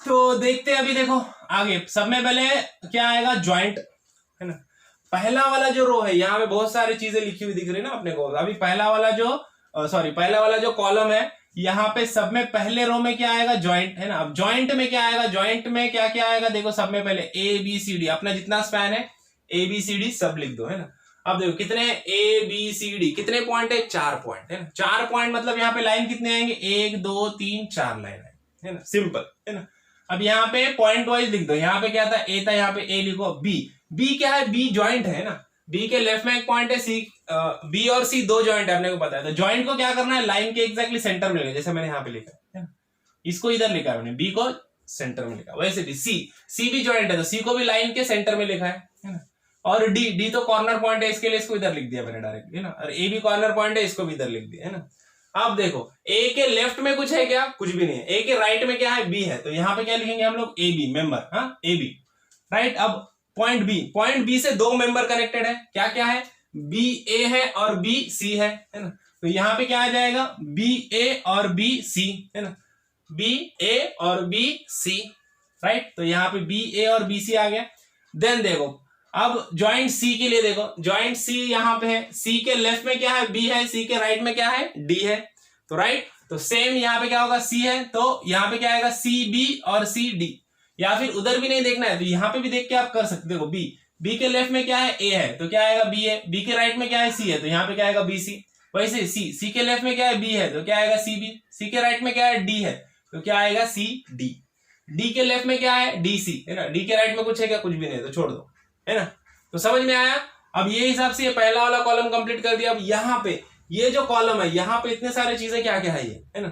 तो देखते हैं अभी। देखो आगे सब में पहले क्या आएगा, ज्वाइंट है ना। पहला वाला जो रो है, यहाँ पे बहुत सारी चीजें लिखी हुई दिख रही है ना अपने को। अभी पहला वाला जो कॉलम है, यहाँ पे सब में पहले रो में क्या आएगा, ज्वाइंट है ना। अब ज्वाइंट में क्या आएगा, ज्वाइंट में क्या क्या आएगा देखो, सब में पहले ए बी सी डी, अपना जितना स्पैन है ए बी सी डी सब लिख दो, है ना। अब देखो कितने ए बी सी डी, कितने पॉइंट है, 4 पॉइंट है ना। 4 पॉइंट मतलब यहाँ पे लाइन कितने आएंगे, 1 2 3 4 लाइन है ना, सिंपल है ना। अब यहाँ पे पॉइंट वाइज लिख दो, यहाँ पे क्या था, ए था, यहाँ पे ए लिखो। बी क्या है, बी ज्वाइंट है ना। बी के लेफ्ट में एक पॉइंट है, सी बी और सी दो ज्वाइंट है, अपने को पता है। तो ज्वाइंट को क्या करना है, लाइन के एग्जैक्टली सेंटर में लेना, जैसे मैंने यहाँ पे लिखा है ना, इसको इधर लिखा है मैंने, बी को सेंटर में लिखा। वैसे भी सी भी ज्वाइंट है, तो सी को भी लाइन के सेंटर में लिखा है ना। और डी तो कॉर्नर पॉइंट है, इसके लिए इसको इधर लिख दिया मैंने डायरेक्टली, है ना। और ए भी कॉर्नर पॉइंट है, इसको भी इधर लिख दिया, है ना। अब देखो ए के लेफ्ट में कुछ है क्या, कुछ भी नहीं है। ए के राइट में क्या है, बी है, तो यहाँ पे क्या लिखेंगे हम लोग, ए बी मेंबर, हाँ ए बी, राइट। अब पॉइंट बी से दो मेंबर कनेक्टेड है, क्या क्या है, बी ए है और बी सी है ना। तो यहाँ पे क्या आ जाएगा, बी ए और बी सी, है ना, बी ए और बी सी, राइट। तो यहाँ पे बी ए और बी सी आ गया। देन देखो अब ज्वाइंट सी के लिए देखो, ज्वाइंट सी यहाँ पे है, सी के लेफ्ट में क्या है, बी है, सी के राइट में क्या है, डी है, तो राइट। तो सेम यहाँ पे क्या होगा, सी है, तो यहाँ पे क्या आएगा, सी बी और सी डी। या फिर उधर भी नहीं देखना है तो यहाँ पे भी देख के आप कर सकते हो। बी के लेफ्ट में क्या है, ए है, तो क्या आएगा, बी है। बी के राइट में क्या है, सी है, तो यहाँ पे क्या आएगा, बी सी। वैसे सी के लेफ्ट में क्या है, बी है, तो क्या आएगा, सी बी। सी के राइट में क्या है, डी है, तो क्या आएगा, सी डी। डी के लेफ्ट में क्या है, डी सी, है ना। डी के राइट में कुछ है क्या, कुछ भी नहीं, तो छोड़ दो, है ना। तो समझ में आया। अब ये हिसाब से ये पहला वाला कॉलम कंप्लीट कर दिया। अब यहाँ पे ये जो कॉलम है, यहाँ पे इतने सारे चीजें क्या क्या है ये, है ना।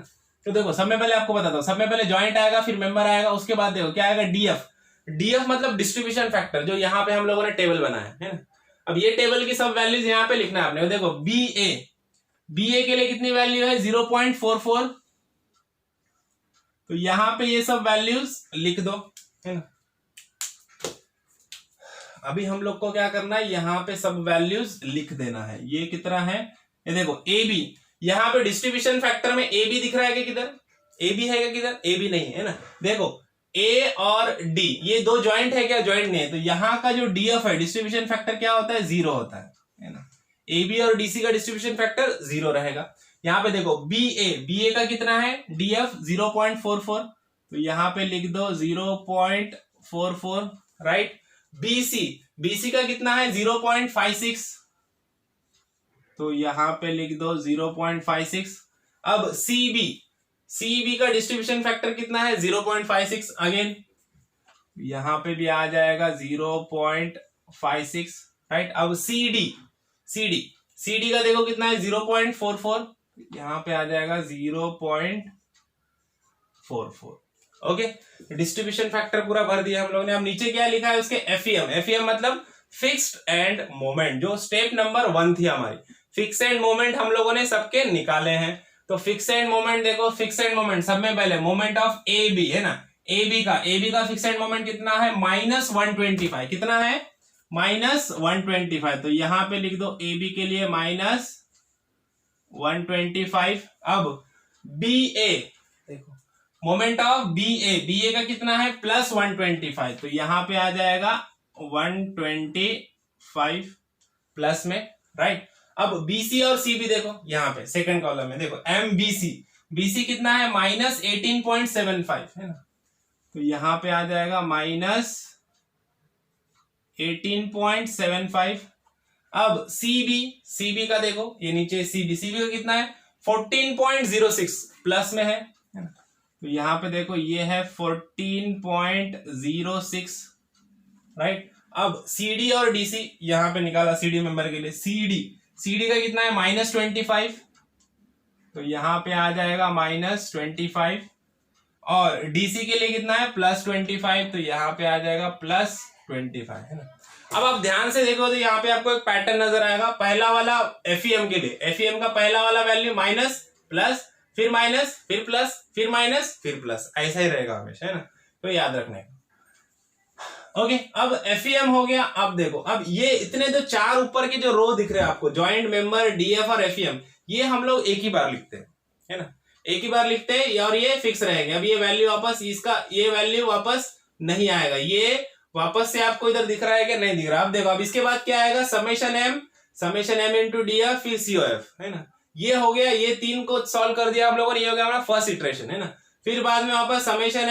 तो देखो सब में पहले आपको बताता हूँ, सब में पहले ज्वाइंट आएगा, फिर मेंबर आएगा, उसके बाद देखो क्या आएगा, डीएफ। डीएफ मतलब डिस्ट्रीब्यूशन फैक्टर, जो यहाँ पे हम लोगों ने टेबल बनाया है ना। अब ये टेबल की सब वैल्यूज यहाँ पे लिखना है आपने। देखो बी ए के लिए कितनी वैल्यू है, 0.44, तो यहाँ पे ये सब वैल्यूज लिख दो, है ना। अभी हम लोग को क्या करना है, यहाँ पे सब वैल्यूज लिख देना है। ये कितना है, ये देखो ए बी, यहाँ पे डिस्ट्रीब्यूशन फैक्टर में ए बी दिख रहा है क्या, किधर ए बी है क्या, किधर ए बी नहीं है ना। देखो ए और डी ये दो ज्वाइंट है क्या, ज्वाइंट नहीं है, तो यहाँ का जो डीएफ है, डिस्ट्रीब्यूशन फैक्टर क्या होता है, 0 होता है ना। ए बी और डीसी का डिस्ट्रीब्यूशन फैक्टर 0 रहेगा। यहाँ पे देखो बी ए का कितना है, डीएफ 0.44, तो यहाँ पे लिख दो 0.44, राइट। बीसी का कितना है, 0.56, तो यहां पे लिख दो 0.56। अब सीबी का डिस्ट्रीब्यूशन फैक्टर कितना है, 0.56, अगेन यहां पे भी आ जाएगा 0.56, राइट। अब सीडी का देखो कितना है, 0.44, यहां पे आ जाएगा 0.44, ओके। डिस्ट्रीब्यूशन फैक्टर पूरा भर दिया हम लोगों ने। अब नीचे क्या लिखा है उसके, एफईएम मतलब फिक्स्ड एंड मोमेंट, जो स्टेप नंबर 1 थी हमारी। फिक्स एंड मोमेंट हम लोगों ने सबके निकाले हैं। तो फिक्स एंड मोमेंट देखो, फिक्स एंड मोमेंट सब में पहले मोमेंट ऑफ ए बी, है ना। ए बी का फिक्स एंड मोमेंट कितना है, -125, कितना है, -125, तो यहां पे लिख दो ए बी के लिए -125। अब बी ए देखो, मोमेंट ऑफ बी ए का कितना है, +125, तो यहां पे आ जाएगा 125 प्लस में, राइट। अब बीसी और सी भी देखो, यहाँ पे सेकंड कॉलम में देखो, बीसी कितना है, -18.75, है ना, तो यहां पे आ जाएगा -18.75। अब सीबी का देखो, ये नीचे सीबी का कितना है, 14.06 प्लस में है ना, तो यहां पे देखो ये है 14.06, राइट। अब सीडी और डीसी यहां पे निकाला, सीडी मेंबर के लिए, सीडी का कितना है, -25, तो यहां पे आ जाएगा -25, और डीसी के लिए कितना है, +25, तो यहां पे आ जाएगा +25, है ना। अब आप ध्यान से देखो तो यहाँ पे आपको एक पैटर्न नजर आएगा। पहला वाला एफईएम के लिए, एफईएम का पहला वाला वैल्यू माइनस, प्लस, फिर माइनस, फिर प्लस, फिर माइनस, फिर प्लस, ऐसा ही रहेगा हमेशा, है ना, तो याद रखने का। ओके, अब एफईएम हो गया। अब देखो, अब ये इतने जो 4 ऊपर के जो रो दिख रहे हैं आपको, ज्वाइंट मेंबर, डीएफ और एफईएम, ये हम लोग एक ही बार लिखते हैं, है ना, एक ही बार लिखते हैं, और ये फिक्स रहेंगे। अब ये वैल्यू वापस, इसका ये वैल्यू वापस नहीं आएगा, ये वापस से आपको इधर दिख रहा है कि नहीं दिख रहा? अब देखो, अब इसके बाद क्या आएगा, summation M into D F फिर सी ओ एफ, है ना। ये हो गया, ये तीन को सॉल्व कर दिया हम लोगों ने, ये हो गया हमारा फर्स्ट इटरेशन, है ना। फिर बाद में वापस summation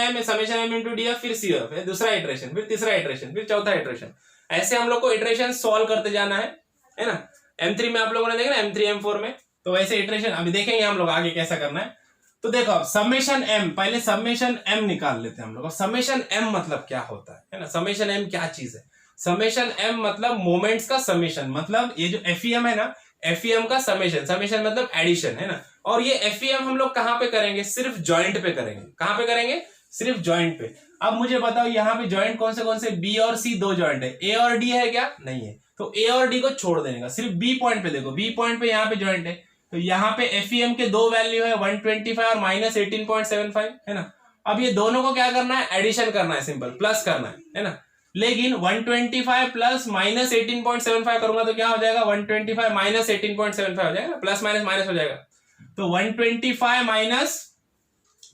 M into D F फिर सी ओ एफ है दूसरा इटरेशन, फिर तीसरा इटरेशन, फिर चौथा इटरेशन। ऐसे हम लोग को इटरेशन सॉल्व करते जाना है ना। M3 में आप लोगों ने देखा ना, M3 M4 में, तो वैसे इटरेशन अभी देखेंगे हम लोग आगे कैसा करना है। तो देखो अब समेशन एम, पहले समेशन एम निकाल लेते हैं हम लोग। अब समेशन एम मतलब क्या होता है ना, समेशन एम क्या चीज है? समेशन एम मतलब मोमेंट्स का समेशन, मतलब ये जो एफईएम है ना, एफईएम का समेशन, समेशन मतलब एडिशन, है ना। और ये एफईएम हम लोग कहां पे करेंगे? सिर्फ जॉइंट पे करेंगे। कहां पे करेंगे? सिर्फ जॉइंट पे। अब मुझे बताओ यहाँ पे जॉइंट कौन से? बी और सी दो जॉइंट है, ए और डी है क्या? नहीं है। तो ए और डी को छोड़ देने का, सिर्फ बी पॉइंट पे देखो, बी पॉइंट पे यहाँ पे जॉइंट है। तो यहाँ पे एफईएम के दो वैल्यू है, 125 और माइनस 18.75, है ना। अब ये दोनों को क्या करना है? एडिशन करना है, सिंपल प्लस करना है ना। लेकिन 125 प्लस माइनस 18.75 करूंगा तो क्या हो जाएगा? 125 माइनस 18.75 हो जाएगा, प्लस माइनस माइनस हो जाएगा। तो 125 माइनस,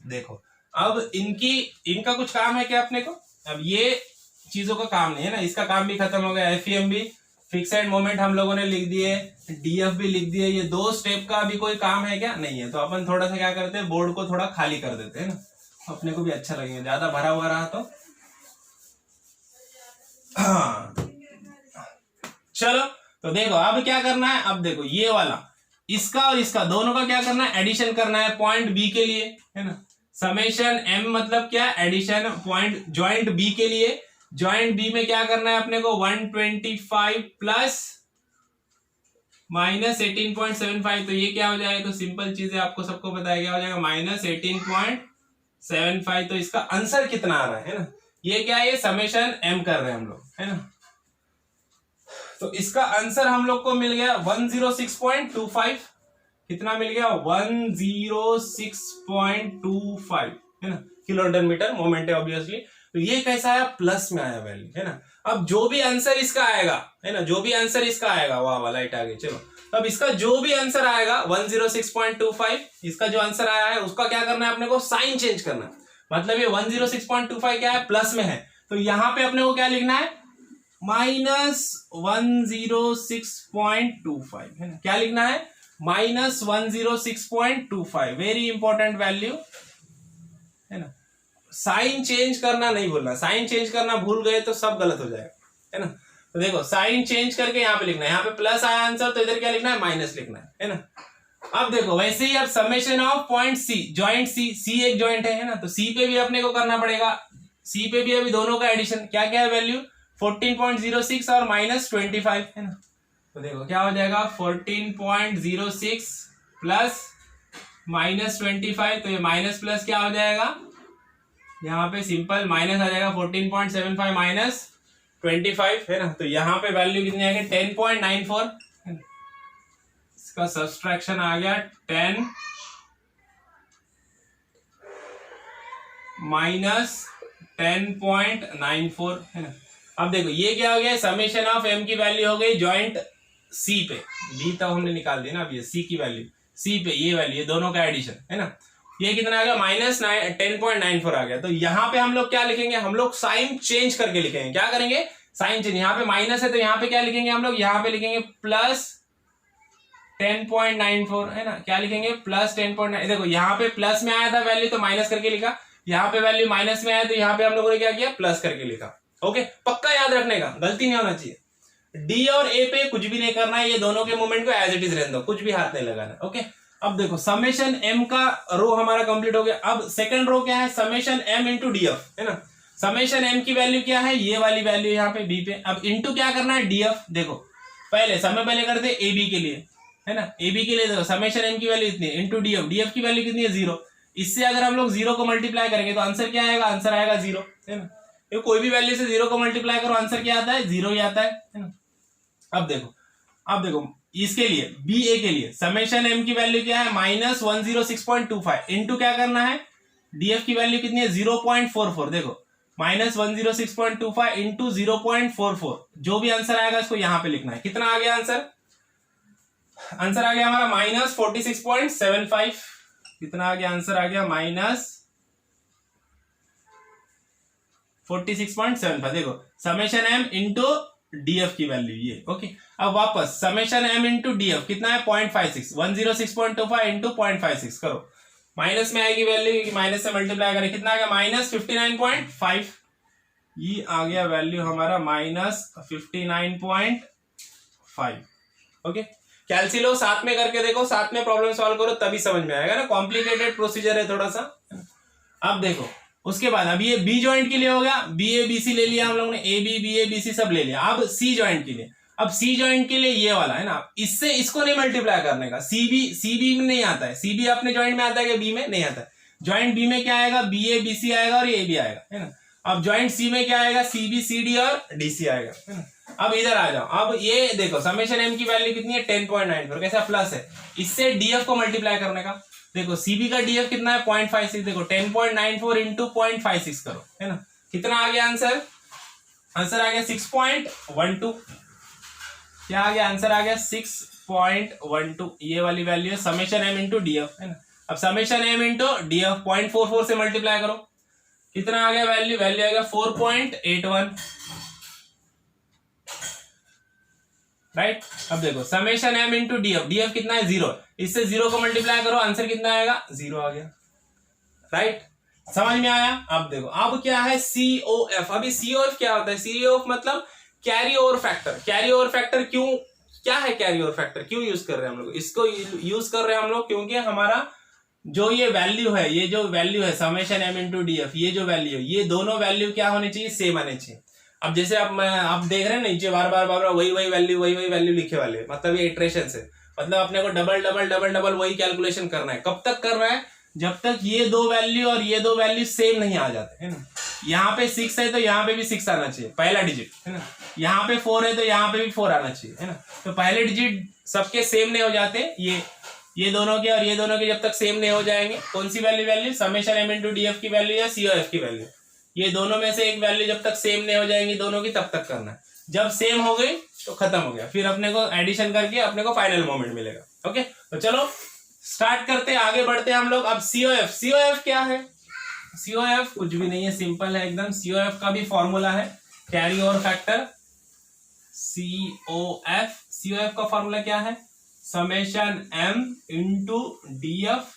देखो अब इनका कुछ काम है क्या अपने को? अब ये चीजों का काम नहीं है ना, इसका काम भी खत्म हो गया। एफईएम भी, फिक्सेड मोमेंट हम लोगों ने लिख दिए, डीएफ भी लिख दिए। ये दो स्टेप का भी कोई काम है क्या? नहीं है। तो अपन थोड़ा सा क्या करते हैं, बोर्ड को थोड़ा खाली कर देते हैं ना, अपने को भी अच्छा लगेगा। ज्यादा भरा हुआ रहा तो हाँ। चलो तो देखो अब क्या करना है। अब देखो ये वाला, इसका और इसका दोनों का क्या करना है? एडिशन करना है पॉइंट बी के लिए, है ना। समेशन एम मतलब क्या? एडिशन पॉइंट जॉइंट बी के लिए। जॉइंट बी में क्या करना है अपने को? 125 प्लस माइनस 18.75। तो ये क्या हो जाएगा? तो सिंपल चीज है, आपको सबको पता है क्या हो जाएगा? माइनस 18.75। तो इसका आंसर कितना आ रहा है ना। ये क्या है? ये समेशन एम कर रहे हैं हम लोग, है ना। तो इसका आंसर हम लोग को मिल गया 106.25। कितना मिल गया? 106.25, है ना, किलो न्यूटन मीटर मोमेंट है ऑब्वियसली। तो ये कैसा आया? प्लस में आया वैल्यू, है ना। अब जो भी आंसर इसका आएगा, है ना, जो भी आंसर इसका आएगा, वाह लाइट आ गई, चलो। अब इसका जो भी आंसर आएगा 106.25, इसका जो आंसर आया है उसका क्या करना है अपने को? साइन चेंज करना। मतलब ये 106.25 क्या है? प्लस में है। तो यहां पे अपने को क्या लिखना है? माइनस 106.25, है ना। क्या लिखना है? माइनस 106.25। वेरी इंपॉर्टेंट वैल्यू, है ना। साइन चेंज करना नहीं भूलना, साइन चेंज करना भूल गए तो सब गलत हो जाएगा, है ना। तो देखो साइन चेंज करके यहाँ पे लिखना है, यहाँ पे प्लस आया आंसर, तो इधर क्या लिखना है? माइनस लिखना है ना। अब देखो वैसे ही अब summation of point C, joint C एक जॉइंट है ना, तो सी पे भी अपने को करना पड़ेगा। सी पे भी अभी दोनों का एडिशन, क्या क्या है वैल्यू? 14.06 और माइनस 25, है ना। तो देखो क्या हो जाएगा? 14.06 प्लस माइनस 25। तो ये माइनस प्लस क्या हो जाएगा? यहाँ पे सिंपल माइनस आ जाएगा, 14.75 माइनस 25, है ना। तो यहाँ पे वैल्यू कितनी आ गई? 10.94। इसका सब्सट्रैक्शन आ गया 10 माइनस 10.94, है ना। अब देखो ये क्या हो गया? समेशन ऑफ एम की वैल्यू हो गई जॉइंट सी पे, बी तक हमने निकाल दिया ना। अब ये सी की वैल्यू, सी पे ये वैल्यू, ये दोनों का एडिशन, है ना। ये कितना आ गया? माइनस 10.94 आ गया। तो यहाँ पे हम लोग क्या लिखेंगे? हम लोग साइन चेंज करके लिखेंगे। क्या करेंगे? Sign change. यहाँ पे माइनस है तो यहाँ पे क्या लिखेंगे हम लोग? यहाँ पे लिखेंगे प्लस 10.94, है ना। क्या लिखेंगे? प्लस 10.9। देखो यहाँ पे प्लस में आया था वैल्यू तो माइनस करके लिखा, यहाँ पे वैल्यू माइनस में आया तो यहाँ पे हम लोगों ने क्या किया? प्लस करके लिखा। ओके, पक्का याद रखने का, गलती नहीं होना चाहिए। डी और ए पे कुछ भी नहीं करना है, ये दोनों के मूवमेंट को एज इट इज रहने दो, कुछ भी हाथ नहीं लगाना। ओके, अब देखो समेशन एम का रो हमारा कंप्लीट हो गया। अब सेकंड रो क्या है? समेशन एम इंटू डीएफ, है ना। समेशन एम की वैल्यू क्या है? ये वाली वैल्यू यहाँ पे बी पे। अब इंटू क्या करना है? डीएफ। देखो पहले करते ए बी के लिए, है ना। ए बी के लिए देखो समेशन एम की वैल्यू इतनी है इंटू डीएफ, डीएफ की वैल्यू कितनी है? 0। इससे अगर हम लोग 0 को मल्टीप्लाई करेंगे तो आंसर क्या आएगा? आंसर आएगा 0, है ना। ये कोई भी वैल्यू से 0 को मल्टीप्लाई करो आंसर क्या आता है? 0 ही आता है ना। अब देखो इसके लिए बी ए के लिए समेशन एम की वैल्यू क्या है? माइनस 106.25 इंटू क्या करना है? डीएफ की वैल्यू कितनी है? 0.44। देखो माइनस 106.25 इंटू 0.44, जो भी आंसर आएगा इसको यहां पे लिखना है। कितना आ गया आंसर? आंसर आ गया हमारा माइनस 46.75। कितना आ गया आंसर? आ गया माइनस 46.75। देखो समेशन m इंटू df की वैल्यू ये, ओके। अब वापस समेशन m इंटू df कितना है 0.56, 106.25 इंटू 0.56 करो, माइनस में आएगी वैल्यू, माइनस से मल्टीप्लाई करें कितना आ गया -59.5, ये आ गया वैल्यू हमारा -59.5, ओके। कैलकुलो साथ में करके देखो, साथ में प्रॉब्लम सॉल्व करो तभी समझ में आएगा ना, कॉम्प्लिकेटेड प्रोसीजर है थोड़ा सा। अब देखो उसके बाद अब ये बी जॉइंट के लिए हो गया, बी ए बी सी ले लिया हम लोग ने, A B B A B C सब ले लिया। अब सी जॉइंट के लिए, अब सी जॉइंट के लिए ये वाला है ना, इससे इसको नहीं मल्टीप्लाई करने का, सी बी में नहीं आता है, सी बी अपने जॉइंट में आता है कि बी में नहीं आता है। जॉइंट बी में क्या आएगा, बी ए बी सी आएगा और ए बी आएगा, है ना। अब जॉइंट सी में क्या आएगा, सी बी सी डी और डी सी आएगा, है ना। अब इधर आ जाओ, अब ये देखो समेशन एम की वैल्यू कितनी है 10.94, कैसा प्लस है, इससे डीएफ को मल्टीप्लाई करने का। देखो सीबी का डीएफ कितना है 0.56, देखो 10.94 इंटू 0.56 करो, है ना, कितना आ गया आंसर, आंसर आ गया 6.12, क्या आ गया आंसर, आ गया 6.12, ये वाली वैल्यू है समेशन एम इंटू डीएफ, है ना। अब समेशन एम इंटू डीएफ 0.44 से मल्टीप्लाई करो, कितना आ गया वैल्यू, वैल्यू आ गया 4.81, राइट। अब देखो summation M into DF, DF कितना है 0, इससे 0 को मल्टीप्लाई करो, आंसर कितना आएगा 0 आ गया, राइट। समझ में आया। अब देखो अब क्या है सीओएफ, अभी सीओएफ क्या होता है, सीओएफ मतलब carry over factor. Carry over factor क्यों, क्या है कैरी ओवर फैक्टर, क्यों यूज कर रहे हैं हम लोग इसको, यूज कर रहे हैं हम लोग क्योंकि हमारा जो ये वैल्यू है, ये जो वैल्यू है समेशन एम इंटू डीएफ, ये जो वैल्यू है, ये दोनों वैल्यू क्या होनी चाहिए, सेम आने चाहिए। अब जैसे आप देख रहे हैं नीचे बार बार वही वैल्यू लिखे वाले, मतलब ये इटरेशन से, मतलब अपने को डबल डबल डबल डबल वही कैलकुलेशन करना है। कब तक करना है, जब तक ये दो वैल्यू और ये दो वैल्यू सेम नहीं आ जाते, है ना। यहाँ पे 6 है तो यहाँ पे भी 6 आना चाहिए, पहला डिजिट, है ना। यहाँ पे 4 है तो यहाँ पे भी 4 आना चाहिए, है ना। तो पहले डिजिट सबके सेम नहीं हो जाते, ये दोनों के और ये दोनों के जब तक सेम नहीं हो जाएंगे, कौन सी value summation M into DF की वैल्यू या सीओएफ की वैल्यू, ये दोनों में से एक वैल्यू जब तक सेम नहीं हो जाएंगी दोनों की, तब तक करना है। जब सेम हो गई तो खत्म हो गया, फिर अपने को एडिशन करके अपने को फाइनल मोमेंट मिलेगा। ओके, तो चलो स्टार्ट करते, आगे बढ़ते हैं हम लोग। अब सीओएफ, सीओएफ क्या है, सीओएफ कुछ भी नहीं है, सिंपल है एकदम। सीओएफ का भी फॉर्मूला है carry over factor, COF, COF का फॉर्मूला क्या है, summation M into DF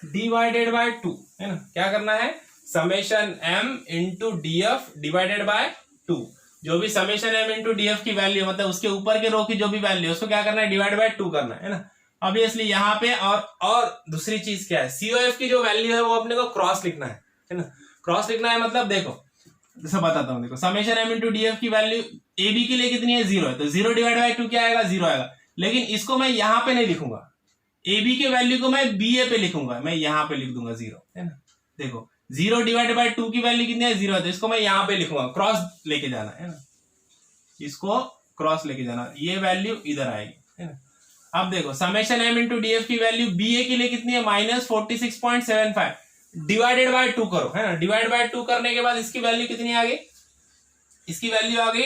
divided by 2, है ना। क्या करना है, summation M into DF divided by 2, जो भी समेशन एम इंटू डीएफ की वैल्यू मतलब उसके ऊपर के रो की जो भी वैल्यू उसको क्या करना है, डिवाइड बाय 2 करना है ना। ऑब्वियसली यहाँ पे और दूसरी चीज क्या है, सीओएफ की जो वैल्यू है वो अपने को क्रॉस लिखना है ना। क्रॉस लिखना है मतलब देखो जैसा बताता हूँ, देखो समेशन एम इंटू डीएफ की वैल्यू ए बी के लिए कितनी है 0 है, तो 0 डिवाइड बाय 2 क्या आएगा 0 आएगा। लेकिन इसको मैं यहाँ पे नहीं लिखूंगा, ए बी के वैल्यू को मैं बी ए पे लिखूंगा, मैं यहाँ पे लिख दूंगा 0, है ना। देखो 0 डिवाइड बाय 2 की वैल्यू कितनी है 0 है, तो इसको मैं यहाँ पे लिखूंगा, क्रॉस लेके जाना है ना, इसको क्रॉस लेके जाना, ये वैल्यू इधर आएगी, है ना। अब देखो समेशन एम इंटू डीएफ की वैल्यू बी ए के लिए कितनी है -46.75 डिवाइडेड बाय 2 करो, है ना। डिवाइड बाय 2 करने के बाद इसकी वैल्यू कितनी आ गई, इसकी वैल्यू आ गई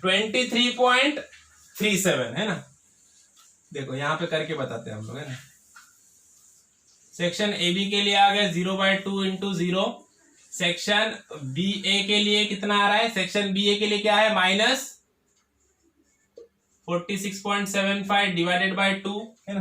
23.37, है ना। देखो यहां पे करके बताते हैं हम लोग, है ना। सेक्शन ए बी के लिए आ गया 0/2 इंटू 0, सेक्शन बी ए के लिए कितना आ रहा है, सेक्शन बी ए के लिए क्या है -46.75 डिवाइडेड बाय 2, है ना।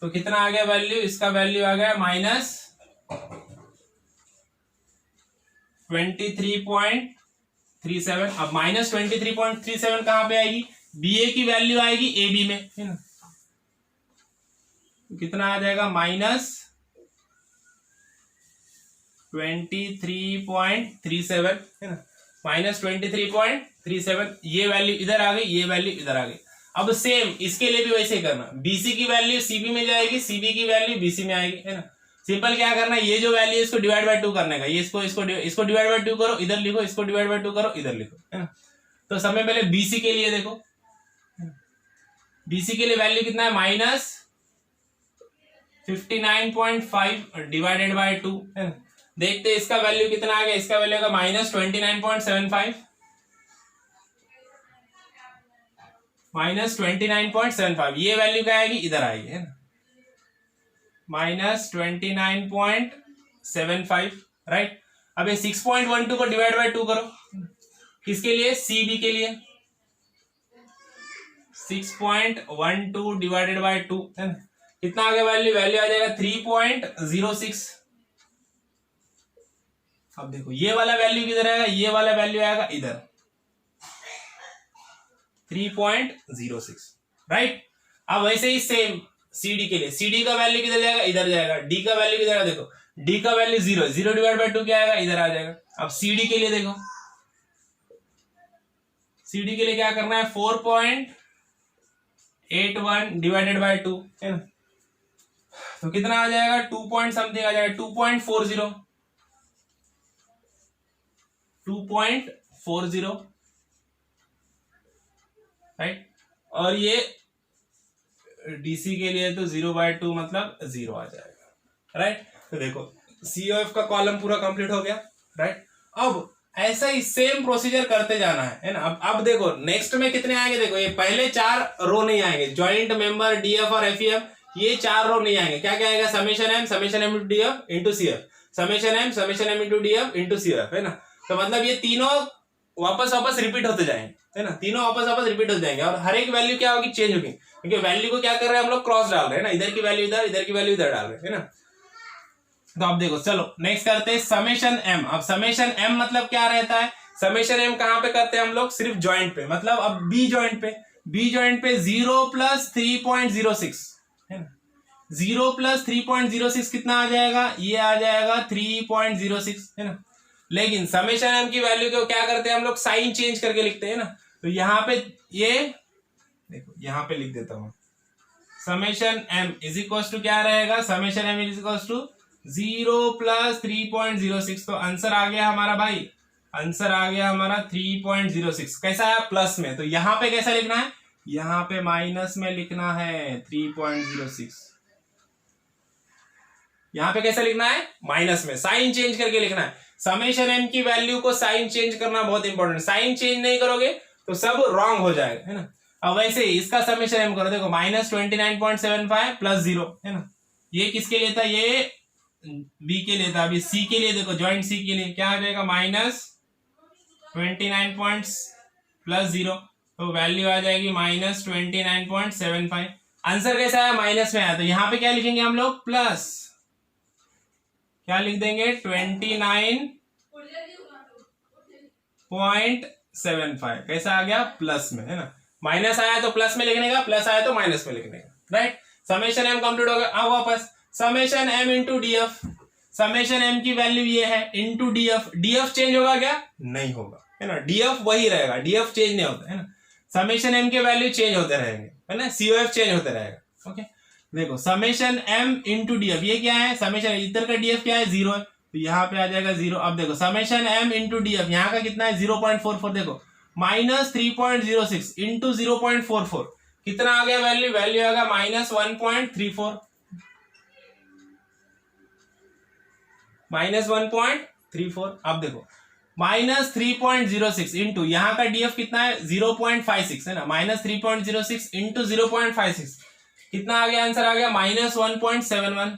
तो कितना आ गया वैल्यू, इसका वैल्यू आ गया -23.37। अब -23.37 कहां पे आएगी, बी ए की वैल्यू आएगी ए बी में, है ना। तो कितना आ जाएगा -23.37, है ना, -23.37, ये वैल्यू इधर आ गई, ये वैल्यू इधर आ गई। अब सेम इसके लिए भी वैसे ही करना, बीसी की वैल्यू सीबी में जाएगी, सीबी की वैल्यू बीसी में आएगी, है ना। सिंपल क्या करना है, ये जो वैल्यू है इसको डिवाइड बाय 2 करने का, ये इसको डिवाइड बाय 2 करो, इधर लिखो, इसको डिवाइड बाय 2 करो, इधर लिखो, है ना। तो सबसे पहले बीसी के लिए देखो, बीसी के लिए वैल्यू कितना है -59.5 डिवाइडेड बाय 2, है ना। देखते इसका वैल्यू कितना आ गया, इसका वैल्यू आएगा -29.75, -29.75, ये वैल्यू क्या आएगी, इधर आएगी, है ना, -29.75, राइट। अब ये 6.12 को डिवाइड बाय 2 करो, किसके लिए, सी बी के लिए, 6.12 डिवाइडेड बाय 2 है ना, कितना आ गया वैल्यू, वैल्यू आ जाएगा 3.06। अब देखो ये वाला वैल्यू किधर आएगा, ये वाला वैल्यू आएगा इधर 3.06, राइट। अब वैसे ही सेम CD के लिए, CD का वैल्यू किधर जाएगा, इधर जाएगा, D का वैल्यू किधर आएगा, देखो D का वैल्यू 0 है, 0 डिवाइड बाय 2 क्या आएगा, इधर आ जाएगा। अब CD के लिए देखो, CD के लिए क्या करना है, 4.81 डिवाइडेड बाय 2 है ना, तो कितना आ जाएगा, 2 पॉइंट समथिंग आ जाएगा, 2.40, 2.40, राइट। और ये DC के लिए तो 0/2 मतलब 0 आ जाएगा, राइट। तो देखो COF का कॉलम पूरा कंप्लीट हो गया, राइट। अब ऐसा ही सेम प्रोसीजर करते जाना है ना। अब देखो नेक्स्ट में कितने आएंगे, देखो ये पहले 4 रो नहीं आएंगे, ज्वाइंट मेंबर, DF और FEF, ये 4 रो नहीं आएंगे। क्या क्या आएगा, summation M into DF into CF, summation M into DF into CF, है ना। तो मतलब ये तीनों वापस रिपीट होते जाएंगे, है ना, तीनों वापस रिपीट हो जाएंगे, और हर एक वैल्यू क्या होगी, चेंज होगी, क्योंकि वैल्यू को क्या कर रहे हैं हम लोग, क्रॉस डाल रहे हैं ना, इधर की वैल्यू इधर, इधर की वैल्यू इधर डाल रहे हैं, है ना। तो आप देखो, चलो नेक्स्ट करते हैं समेशन M। अब समेशन M मतलब क्या रहता है, समेशन M कहां पे करते हैं हम लोग, सिर्फ ज्वाइंट पे, मतलब अब बी ज्वाइंट पे 0 प्लस 3.06 है ना, 0 प्लस 3.06 कितना आ जाएगा, ये आ जाएगा 3.06 है ना। लेकिन समेशन M की वैल्यू को क्या करते हैं हम लोग, साइन चेंज करके लिखते हैं ना। तो यहाँ पे ये देखो, यहाँ पे लिख देता हूं, summation M is equal to क्या रहेगा, summation M is equal to 0 plus 3.06। तो आंसर आ गया हमारा भाई, आंसर आ गया हमारा 3.06। कैसा है, प्लस में। तो यहाँ पे कैसा लिखना है, यहाँ पे माइनस में लिखना है 3.06। यहाँ पे कैसा लिखना है, माइनस में, साइन चेंज करके लिखना है। समेशन M की वैल्यू को साइन चेंज करना बहुत इंपॉर्टेंट, साइन चेंज नहीं करोगे तो सब रॉन्ग हो जाएगा, है ना। अब वैसे ही इसका समेशन M करो, देखो -29.75 प्लस 0 है ना, ये किसके लिए था, ये B के लिए था। अभी C के लिए देखो, ज्वाइंट C के लिए क्या आ जाएगा, -29 प्लस 0, तो वैल्यू आ जाएगी -29.75। आंसर कैसा है, माइनस में आया, तो यहाँ पे क्या लिखेंगे हम लोग, प्लस, क्या लिख देंगे, 29.75। कैसा आ गया, प्लस में, है ना। माइनस आया तो प्लस में लिखने का, प्लस आया तो माइनस में लिखने का, राइट। समेशन M कंप्लीट हो गया। अब वापस summation M into DF, summation M की वैल्यू ये है, इंटू DF, DF चेंज होगा क्या, नहीं होगा, है ना, DF वही रहेगा, DF चेंज नहीं होता है ना। समेशन M के वैल्यू चेंज होते रहेंगे, है ना, COF चेंज होते रहेगा। ओके, देखो समेशन M इंटू DF, ये क्या है, समेशन इधर का DF क्या है, 0 है, तो यहाँ पे आ जाएगा 0। अब देखो समेशन M इंटू DF, यहाँ का कितना है, 0.44, देखो -3.06 इंटू 0.44, कितना आ गया वैल्यू, वैल्यू आ गया -1.34, -1.34। अब देखो -3.06 इंटू यहाँ का DF कितना है, 0.56 है ना, -3.06 इंटू 0.56 कितना आ गया, आंसर आ गया -1.71,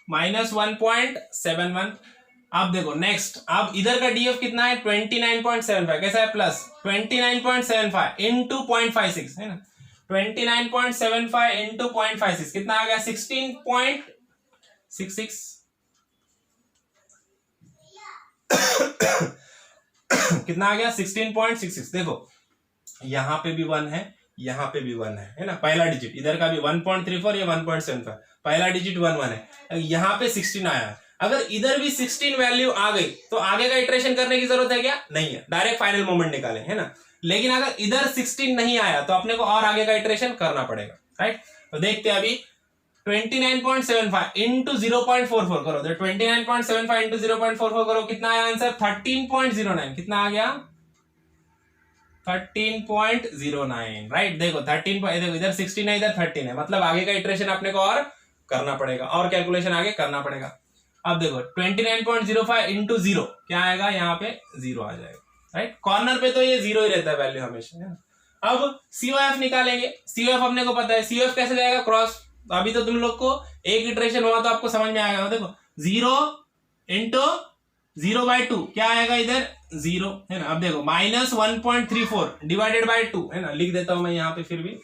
-1.71। अब देखो नेक्स्ट, अब इधर का DF कितना है, 29.75, कैसा है, प्लस 29.75 इंटू 0.56 है ना, 29.75 इंटू 0.56 कितना आ गया, 16.66 कितना आ गया, 16.66। देखो यहाँ पे भी 1 है, यहाँ पे भी 1 है ना, पहला डिजिट, इधर का भी 1.34, ये 1.75, पहला डिजिट 1 1 है, यहाँ पे 16 आया है। अगर इधर भी 16 वैल्यू आ गई तो आगे का इटरेशन करने की जरूरत है क्या, नहीं है, डायरेक्ट फाइनल मोमेंट निकाले, है ना। लेकिन अगर इधर 16 नहीं आया तो अपने को और आगे का इटरेशन करना पड़ेगा, राइट। तो देखते हैं अभी 29.75 इंटू 0.44 करो, तो 29.75 इंटू 0.44 करो, कितना आया आंसर, 13.09, कितना आ गया, 13.09, राइट। देखो 13, देखो इधर 16 है, इधर 13 है, मतलब आगे का इटरेशन अपने को और करना पड़ेगा, और कैलकुलेशन आगे करना पड़ेगा। अब देखो 29.05 इंटू 0 क्या आएगा, यहाँ पे 0 आ जाएगा, राइट। कॉर्नर पे तो ये 0 ही रहता है वैल्यू हमेशा, है ना। अब COF निकालेंगे, COF अपने को पता है, COF कैसे जाएगा, क्रॉस। तो अभी तो तुम लोग को एक इटरेशन हुआ तो आपको समझ में आएगा, देखो 0 इंटू 0/2 क्या आएगा इधर 0 है ना। अब देखो -1.34 डिवाइडेड बाय 2 है ना, लिख देता हूं मैं यहां पे फिर भी।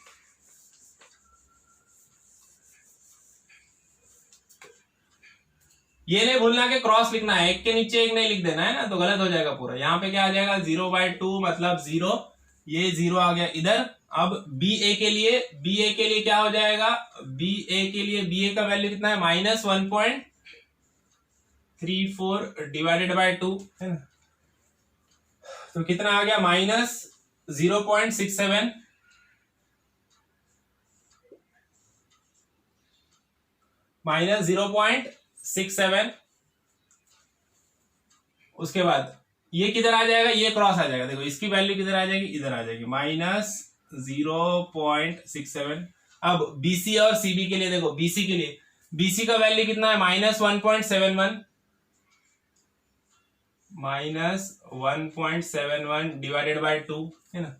ये नहीं भूलना कि क्रॉस लिखना है, एक के नीचे एक नहीं लिख देना है ना, तो गलत हो जाएगा पूरा। यहाँ पे क्या आ जाएगा 0/2 मतलब 0, ये 0 आ गया इधर। अब बी ए के लिए क्या हो जाएगा, बी ए के लिए बी ए का वैल्यू कितना है -1.34 डिवाइडेड बाय 2 है ना, तो कितना आ गया -0.67 -0.67। उसके बाद ये किधर आ जाएगा, ये क्रॉस आ जाएगा। देखो इसकी वैल्यू किधर आ जाएगी, इधर आ जाएगी -0.67। अब बीसी और सीबी के लिए देखो, बीसी के लिए बीसी का वैल्यू कितना है -1.71 -1.71 डिवाइडेड बाय 2 है ना।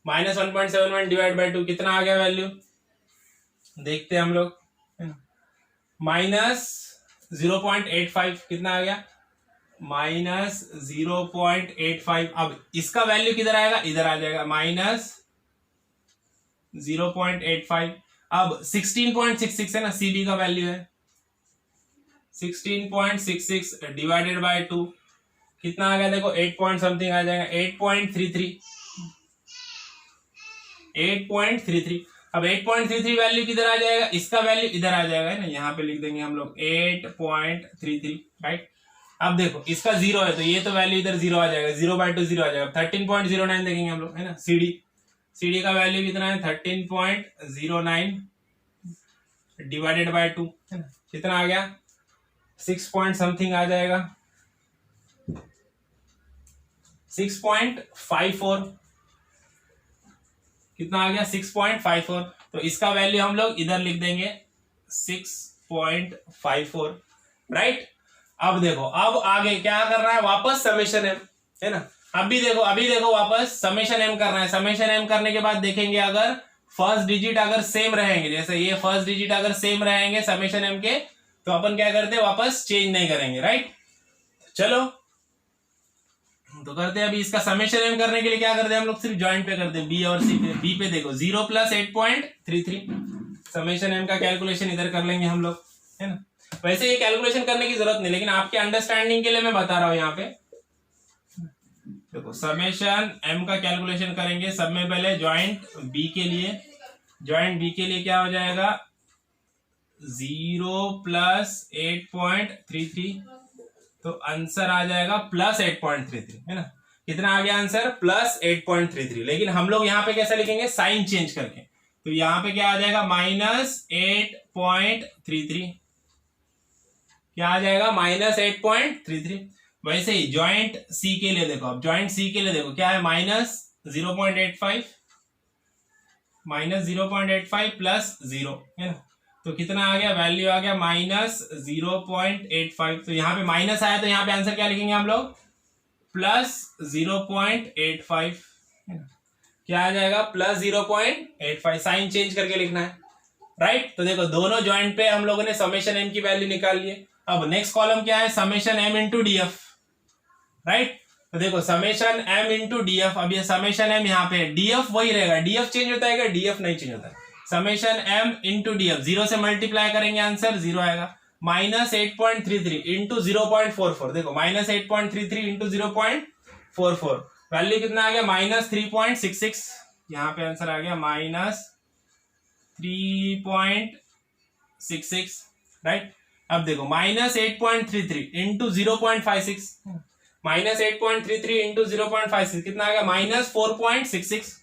-1.71 डिवाइड बाय 2 कितना आ गया वैल्यू, देखते हैं हम लोग है ना। -0.85 कितना आ गया -0.85। अब इसका वैल्यू किधर आएगा, इधर आ जाएगा -0.85। अब 16.66 है ना, सीबी का वैल्यू है 16.66 डिवाइडेड बाय 2 कितना आ गया, देखो 8 पॉइंट समथिंग आ जाएगा 8.33। अब 8.33 वैल्यू किधर आ जाएगा, इसका वैल्यू इधर आ जाएगा है ना, यहाँ पे लिख देंगे हम लोग 8.33 राइट। अब देखो इसका 0 है तो ये तो वैल्यू इधर 0 आ जाएगा, 0/2 0 आ जाएगा। 13.09 देखेंगे हम लोग है ना। सीडी का वैल्यू कितना है 13.09 डिवाइडेड बाय 2 है ना, कितना आ गया 6 पॉइंट समथिंग आ जाएगा 6.54 कितना आ गया 6.54। तो इसका वैल्यू हम लोग इधर लिख देंगे 6.54 राइट। अब देखो अब आगे क्या करना है, वापस समेशन एम है ना। अभी देखो वापस समेशन एम करना है। समेशन एम करने के बाद देखेंगे अगर फर्स्ट डिजिट अगर सेम रहेंगे, जैसे ये फर्स्ट डिजिट अगर सेम रहेंगे समेशन एम के, तो अपन क्या करते हैं वापस चेंज नहीं करेंगे राइट। चलो तो करते हैं। अभी इसका समेशन एम करने के लिए क्या करते हैं हम लोग, सिर्फ ज्वाइंट पे करते हैं बी और सी पे। बी पे देखो 0 + 8.33 समेशन एम का कैलकुलेशन इधर कर लेंगे हम लोग है ना। वैसे ये कैलकुलेशन करने की जरूरत नहीं, लेकिन आपके अंडरस्टैंडिंग के लिए मैं बता रहा हूं यहाँ पे। देखो समेशन एम का कैलकुलेशन करेंगे, सब में पहले ज्वाइंट बी के लिए क्या हो जाएगा 0 + 8.33, तो आंसर आ जाएगा +8.33 है ना। कितना आ गया आंसर +8.33। लेकिन हम लोग यहाँ पे कैसे लिखेंगे, साइन चेंज करके। तो यहाँ पे क्या आ जाएगा -8.33 क्या आ जाएगा -8.33। वैसे ही ज्वाइंट सी के लिए देखो, अब ज्वाइंट सी के लिए देखो क्या है -0.85 + 0 है ना, तो कितना आ गया वैल्यू आ गया -0.85। तो यहाँ पे माइनस आया तो यहाँ पे आंसर क्या लिखेंगे हम लोग +0.85 क्या आ जाएगा +0.85। साइन चेंज करके लिखना है राइट। तो देखो दोनों ज्वाइंट पे हम लोगों ने समेशन एम की वैल्यू निकाल ली है। अब नेक्स्ट कॉलम क्या है summation M into DF right. तो देखो समेशन एम इंटू डीएफ, अब ये समेशन एम यहाँ पे डीएफ वही रहेगा, डीएफ चेंज होता है क्या, डीएफ नहीं चेंज होता है। समेशन एम इंटू डीएफ 0 से मल्टीप्लाई करेंगे आंसर 0 आएगा। -8.33 इंटू 0.44 देखो -8.33 इंटू 0.44 वैल्यू कितना आ गया -3.66। यहाँ पे आंसर आ गया -3.66 राइट। अब देखो -8.33 इंटू 0.56 -8.33 इंटू 0.56 कितना आ गया -4.66।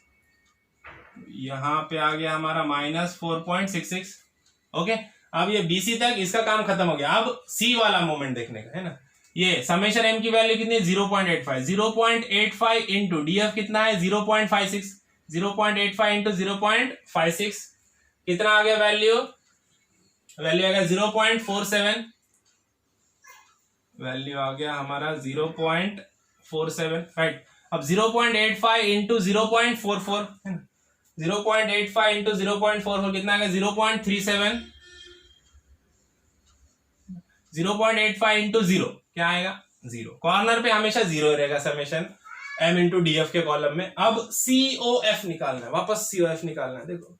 यहां पे आ गया हमारा -4.66 ओके। अब ये बीसी तक इसका काम खत्म हो गया। अब सी वाला मोमेंट देखने का है ना। ये समेशन एम की वैल्यू कितनी 0.85 इंटू डीएफ कितना है 0.56 0.85 इंटू 0.56 कितना आ गया वैल्यू आ गया 0.47 वैल्यू आ गया हमारा 0.47 राइट। अब 0.85 इंटू 0.44 है ना, 0.85 इंटू 0.44 कितना आ गया 0.37 0.85 इंटू 0 क्या आएगा 0। कॉर्नर पे हमेशा 0 रहेगा summation m into D F के कॉलम में। अब COF निकालना है, वापस COF निकालना है। देखो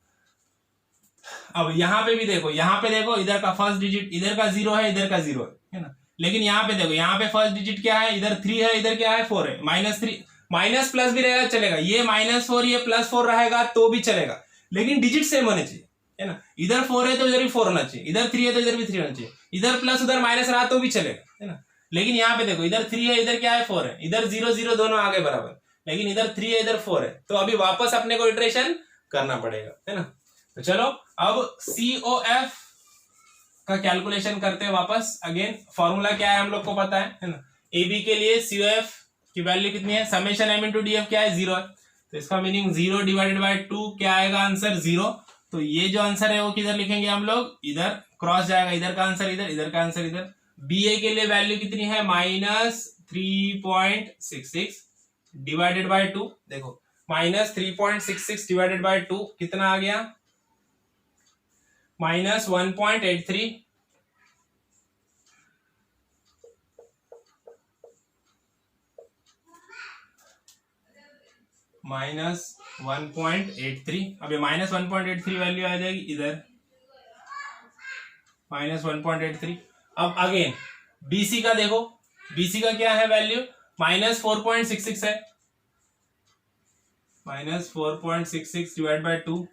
अब यहाँ पे भी देखो, यहाँ पे देखो इधर का फर्स्ट डिजिट, इधर का 0 है, इधर का 0 है ना, लेकिन यहाँ पे देखो, यहाँ पे फर्स्ट डिजिट क्या है, इधर 3 है, इधर क्या है 4 है, -3, माइनस प्लस भी रहेगा चलेगा, ये -4 ये +4 रहेगा तो भी चलेगा, लेकिन डिजिट सेम होने चाहिए, है ना। इधर 4 है तो इधर भी 4 होना चाहिए, इधर 3 है तो इधर भी 3 होना चाहिए, इधर प्लस उधर माइनस रहा तो भी चलेगा, है ना। लेकिन यहाँ पे देखो इधर 3 है, इधर क्या है 4 है, इधर 0 0 दोनों आगे बराबर, लेकिन इधर 3 है, इधर 4 है, तो अभी वापस अपने को इटरेशन करना पड़ेगा, है ना। तो चलो अब COF का कैलकुलेशन करते हैं वापस। अगेन फॉर्मूला क्या है हम लोग को पता है ना। AB के लिए COF की वैल्यू कितनी है, समेशन m इंटू DF क्या है 0 है, तो इसका मीनिंग 0 डिवाइडेड बाय 2 क्या आएगा आंसर 0। तो ये जो आंसर है वो किधर लिखेंगे हम लोग, इधर क्रॉस जाएगा, इधर का आंसर इधर, इधर का आंसर इधर। BA के लिए वैल्यू कितनी है -3.66 डिवाइडेड बाय 2, देखो -3.66 डिवाइडेड बाय 2 कितना आ गया, -1.83, -1.83। अब ये -1.83 वैल्यू आ जाएगी इधर, -1.83। अब अगेन BC का देखो, BC का क्या है वैल्यू, -4.66 है, -4.66 डिवाइड बाय 2,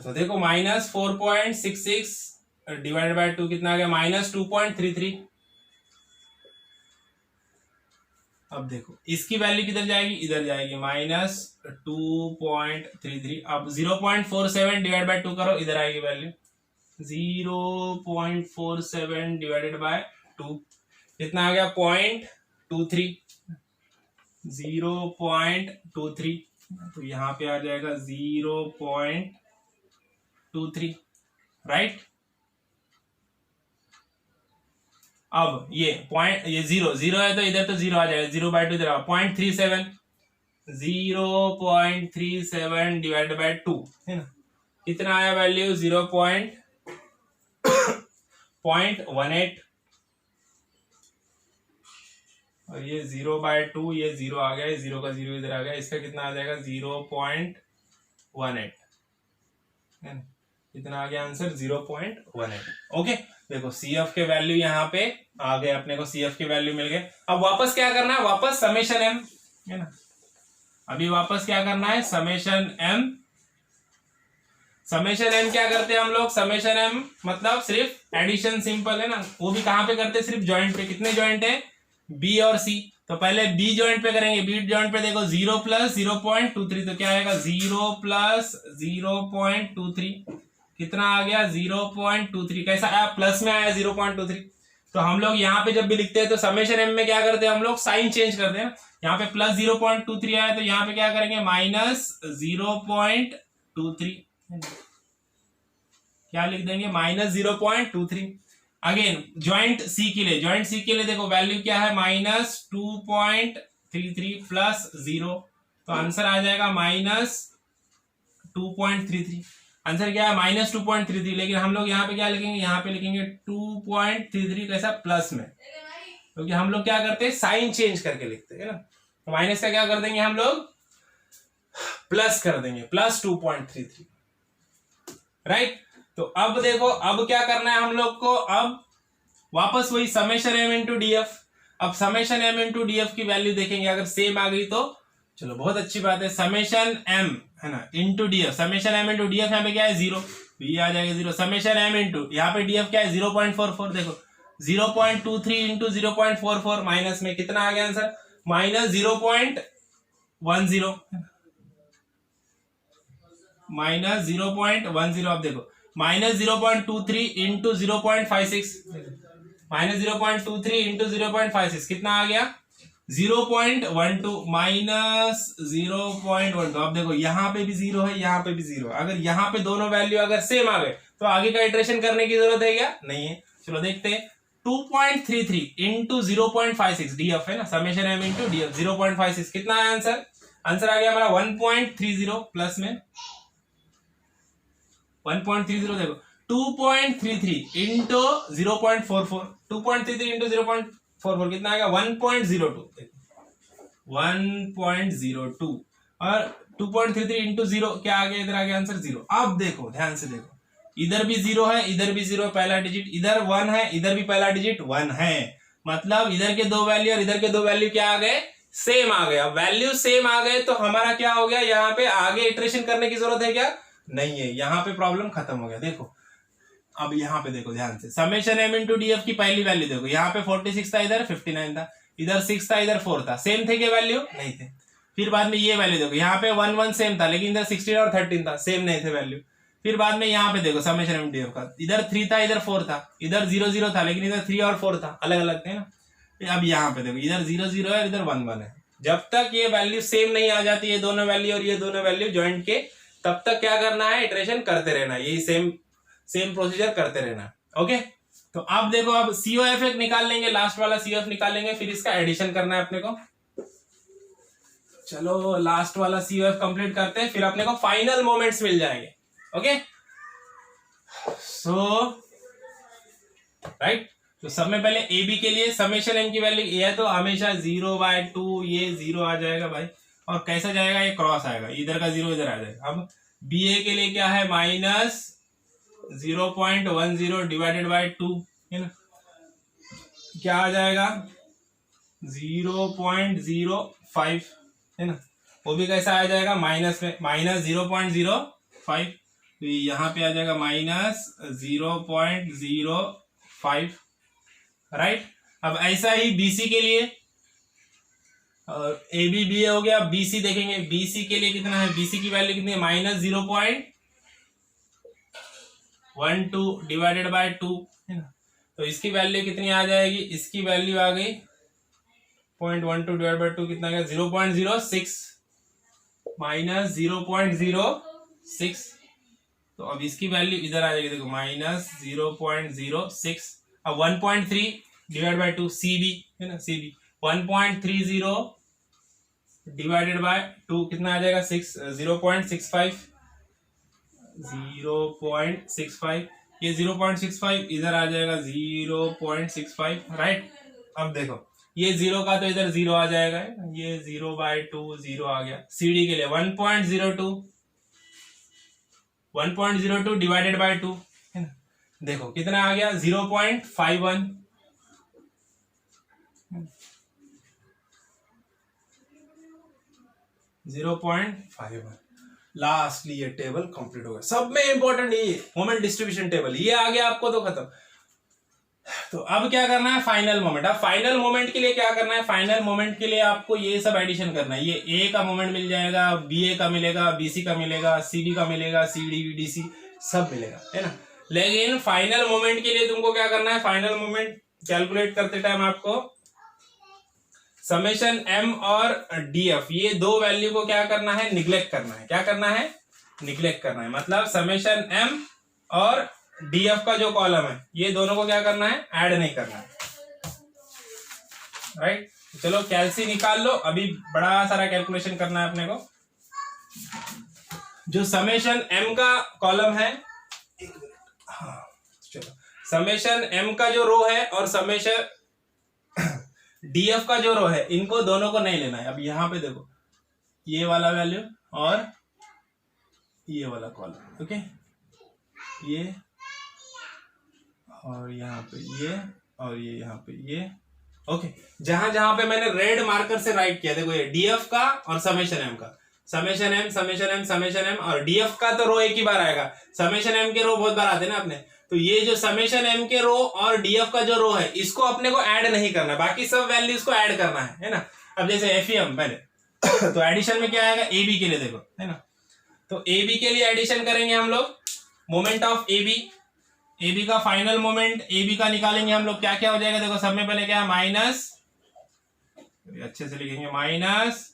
तो देखो -4.66 डिवाइडेड बाय 2 कितना आ गया, -2.33। अब देखो इसकी वैल्यू किधर जाएगी, इधर जाएगी, -2.33। अब 0.47 डिवाइड बाय 2 करो, इधर आएगी वैल्यू 0.47 डिवाइडेड बाय 2 कितना आ गया 0.23, 0.23, तो यहाँ पे आ जाएगा 0.23, राइट। अब ये पॉइंट, ये 0 है तो इधर तो 0 आ जाएगा, 0/2 इधर 0.37, 0.37 डिवाइडेड बाय 2 है ना, कितना आया वैल्यू 0.18, और ये 0/2, ये 0 आ गया, 0 का 0 इधर आ गया, इसका कितना आ जाएगा 0.18 है ना, कितना आ गया आंसर 0.18। ओके देखो CF के वैल्यू यहाँ पे आ गए, अपने को CF के वैल्यू मिल गए। अब वापस क्या करना है, वापस समेशन m है ना, अभी वापस क्या करना है समेशन m। समेशन m क्या करते हैं हम लोग, समेशन m मतलब सिर्फ एडिशन सिंपल है ना, वो भी कहाँ पे करते हैं, सिर्फ जॉइंट पे। कितने जॉइंट है, B और C, तो पहले B जॉइंट पे करेंगे। B जॉइंट पे देखो 0 + 0.23, तो क्या आएगा 0 + 0.23, कितना आ गया 0.23, कैसा आया, प्लस में आया 0.23। तो हम लोग यहाँ पे जब भी लिखते हैं तो समेशन m में क्या करते हैं हम लोग, साइन चेंज करते हैं। यहाँ पे प्लस 0.23 आया तो यहाँ पे क्या करेंगे -0.23, क्या लिख देंगे -0.23। अगेन जॉइंट C के लिए, जॉइंट C के लिए देखो वैल्यू क्या है -2.33 प्लस 0, तो आंसर आ जाएगा -2.33। आंसर क्या है -2.33, लेकिन हम लोग यहाँ पे क्या लिखेंगे, यहाँ पे लिखेंगे 2.33 कैसा प्लस में, क्योंकि हम लोग क्या करते हैं साइन चेंज करके लिखते हैं ना, तो माइनस का क्या कर देंगे हम लोग प्लस कर देंगे, +2.33, राइट। तो अब देखो अब क्या करना है हम लोग को, अब वापस वही समेशन m इंटू DF। अब समेशन m इंटू DF की वैल्यू देखेंगे, अगर सेम आ गई तो चलो बहुत अच्छी बात है, समेशन m है ना into DF, summation m into DF यहाँ पे क्या है 0, तो ये आ जाएगा 0, समेशन m इंटू यहाँ पे DF क्या है 0.44, देखो 0.23 इंटू 0.44 माइनस में कितना आ गया आंसर -0.10, -0.10। अब देखो -0.23 इंटू 0.56, -0.23 इंटू 0.56 कितना आ गया 0.12, -0.12। अब देखो यहाँ पे भी 0 है, यहाँ पे भी 0 है, अगर यहाँ पे दोनों वैल्यू अगर सेम आ गए तो आगे का इटरेशन करने की जरूरत है क्या, नहीं है। चलो देखते हैं 2.33 इंटू 0.56 DF है ना, समेशन m इंटू DF 0.56 कितना है आंसर, आंसर आ गया हमारा 1.30 प्लस में 1.30। देखो 2.33 इंटू 0.44, 2.33 इंटू 0.44 कितना आएगा 1.02, 1.02 और 2.33 इंटू 0 क्या आ गया, इधर आ गया आंसर 0। अब देखो ध्यान से देखो, इधर भी 0 है, इधर भी 0 है, पहला डिजिट, इधर 1 है, इधर भी पहला डिजिट 1 है, मतलब इधर के दो वैल्यू और इधर के दो वैल्यू क्या आ गए, सेम आ गया। वैल्यू सेम आ गए तो हमारा क्या हो गया, यहाँ पे आगे इटरेशन करने की जरूरत है क्या, नहीं है, यहाँ पे प्रॉब्लम खत्म हो गया। देखो अब यहाँ पे देखो ध्यान से, summation M into D F की पहली वैल्यू देखो, यहाँ पे 46 था, इधर 59 था, इधर 6 था, इधर 4 था, सेम थे क्या वैल्यू, नहीं थे। फिर बाद में ये वैल्यू देखो, यहाँ पे 1 1 सेम था, लेकिन इधर 16 और 13 था, सेम नहीं थे वैल्यू। फिर बाद में यहाँ पे देखो समेशन एम डी एफ का, इधर 3 था, इधर 4 था, इधर 0 0 था, लेकिन इधर 3 और 4 था, अलग अलग थे ना। अब यहाँ पे देखो, इधर 0 0 है, इधर 1 1 है। जब तक ये वैल्यू सेम नहीं आ जाती, ये दोनों वैल्यू और ये दोनों वैल्यू ज्वाइंट के, तब तक क्या करना है, इटरेशन करते रहना, यही सेम प्रोसीजर करते रहना। ओके, तो अब देखो, अब COF निकाल लेंगे, लास्ट वाला COF निकाल लेंगे, फिर इसका एडिशन करना है अपने को। चलो लास्ट वाला COF कंप्लीट करते हैं, फिर अपने को फाइनल मोमेंट्स मिल जाएंगे। ओके, सो राइट, तो सब में पहले AB के लिए समेशन M की वैल्यू ये है, तो हमेशा 0/2 ये 0 आ जाएगा भाई, और कैसा जाएगा, ये क्रॉस आएगा, इधर का 0 इधर आ जाएगा। अब BA के लिए क्या है, माइनस 0.10 डिवाइडेड बाय 2 है ना, क्या आ जाएगा 0.05 है ना, वो भी कैसा आ जाएगा, माइनस में, माइनस 0.05, तो यहाँ पे आ जाएगा माइनस 0.05 राइट। अब ऐसा ही BC के लिए, और AB BA हो गया, BC देखेंगे, BC के लिए कितना है, BC की वैल्यू कितनी है, माइनस 0.12 डिवाइडेड बाय 2 है ना, तो इसकी वैल्यू कितनी आ जाएगी, इसकी वैल्यू आ गई 0.12 डिवाइड बाय 2 कितना गया, 0.06 माइनस 0.06, तो अब इसकी वैल्यू इधर आ जाएगी, देखो माइनस 0.06। अब 1.3 डिवाइड बाय 2 CB है ना, CB 1.30 डिवाइडेड बाय 2 कितना आ जाएगा 0.65, 0.65, ये 0.65 इधर आ जाएगा 0.65 राइट। अब देखो ये 0 का तो इधर 0 आ जाएगा, ये 0/2 0 आ गया। CD के लिए 1.02 डिवाइडेड बाय 2 है ना, देखो कितना आ गया 0.51, 0.51। लास्टली ये टेबल कंप्लीट हो गया। सब में इंपॉर्टेंट ये मोमेंट डिस्ट्रीब्यूशन टेबल, ये आ गया आपको तो खत्म। तो अब क्या करना है, फाइनल मोमेंट। अब फाइनल मोमेंट के लिए क्या करना है, फाइनल मोमेंट के लिए आपको ये सब एडिशन करना है। ये A का मोमेंट मिल जाएगा, BA का मिलेगा, BC का मिलेगा, CB का मिलेगा, CD DC सब मिलेगा है ना। लेकिन फाइनल मोमेंट के लिए तुमको क्या करना है, फाइनल मोमेंट कैलकुलेट करते टाइम आपको समेशन M और DF ये दो वैल्यू को क्या करना है, निग्लेक्ट करना है। क्या करना है, निग्लेक्ट करना है। मतलब समेशन M और DF का जो कॉलम है ये दोनों को क्या करना है, ऐड नहीं करना है राइट। चलो कैलसी निकाल लो, अभी बड़ा सारा कैलकुलेशन करना है अपने को। जो समेशन M का कॉलम है, हाँ चलो, समेशन M का जो रो है और समेशन DF का जो रो है, इनको दोनों को नहीं लेना है। अब यहां पे देखो ये वाला वैल्यू और ये वाला कॉलम, ओके, ये और यहाँ पे ये और ये यहाँ पे ये, ओके। जहां जहां पे मैंने रेड मार्कर से राइट किया, देखो ये DF का और समेशन M का, summation M summation M summation M, और DF का तो रो एक ही बार आएगा, समेशन M के रो बहुत बार आते हैं ना अपने। तो ये जो समेशन M के रो और DF का जो रो है, इसको अपने को ऐड नहीं करना, बाकी सब वैल्यूज को ऐड करना है ना। अब जैसे FEM पहले तो एडिशन में क्या आएगा, AB के लिए देखो है ना, तो AB के लिए एडिशन करेंगे हम लोग, मोमेंट ऑफ AB का फाइनल मोमेंट AB का निकालेंगे हम लोग। क्या क्या हो जाएगा, देखो सब में पहले क्या है, माइनस, अच्छे से लिखेंगे, minus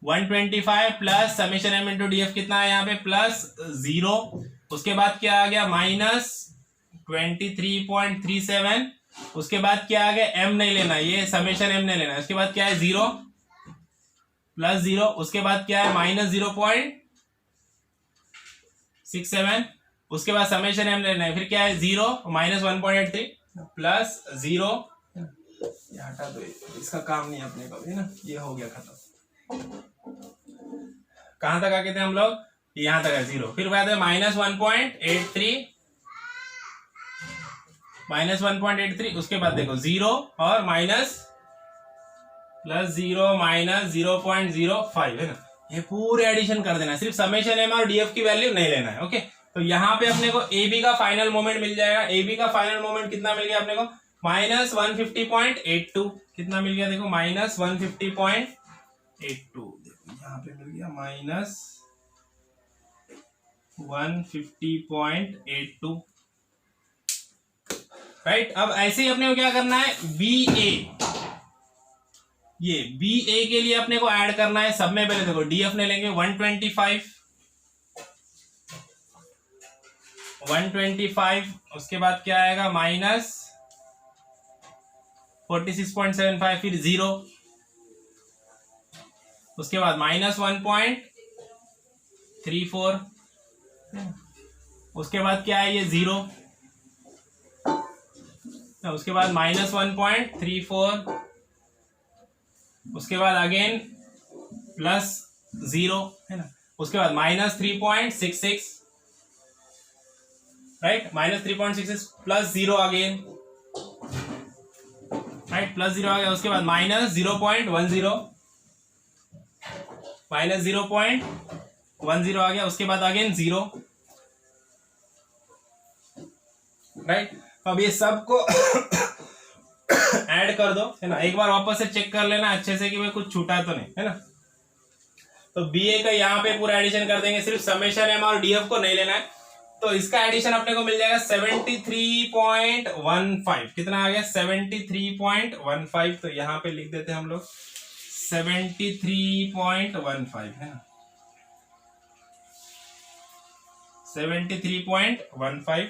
125 plus summation M into DF कितना है यहाँ पे, प्लस 0। उसके बाद क्या आ गया, माइनस 23.37। उसके बाद क्या आ गया, M नहीं लेना, ये समेशन M नहीं लेना। उसके बाद क्या है, 0 प्लस 0। उसके बाद क्या है, माइनस 0.67। उसके बाद समेशन एम लेना है, फिर क्या है 0 माइनस 1.83 प्लस 0, ये हटा दो, इसका काम नहीं अपने को है ना, ये हो गया खत्म। कहां तक आके थे हम लोग, यहां तक है 0, फिर बाद में माइनस 1.83, उसके बाद देखो 0 और माइनस प्लस 0 माइनस 0.05 है ना, ये पूरे एडिशन कर देना, सिर्फ समेशन एम और डीएफ की वैल्यू नहीं लेना है। ओके, तो यहाँ पे अपने को ए बी का फाइनल मोमेंट मिल जाएगा। ए बी का फाइनल मोमेंट कितना मिल गया अपने को, माइनस 150.82, कितना मिल गया देखो, माइनस 150.82, देखो यहाँ पे मिल गया माइनस 150.82, राइट। अब ऐसे ही अपने को क्या करना है, बी ए, ये बी ए के लिए अपने को ऐड करना है। सब में पहले देखो डीएफ ने लेंगे 125, उसके बाद क्या आएगा माइनस 46.75, फिर 0, उसके बाद माइनस 1.34, उसके बाद क्या है ये 0, उसके बाद माइनस 1.34, उसके बाद अगेन प्लस 0 है ना, उसके बाद minus 3.66, right, minus 3.66 plus 0 again, right, plus 0 आ गया, उसके बाद माइनस 0.10, माइनस 0.10 आ गया, उसके बाद अगेन 0, राइट। अब ये सबको ऐड कर दो है ना, एक बार वापस से चेक कर लेना अच्छे से कि भाई कुछ छूटा तो नहीं है ना। तो बी ए का यहाँ पे पूरा एडिशन कर देंगे, सिर्फ समेशन एम और डीएफ को नहीं लेना है। तो इसका एडिशन अपने को मिल जाएगा 73.15, कितना आ गया 73.15, तो यहाँ पे लिख देते हैं हम लोग 73.15 है ना, 73.15।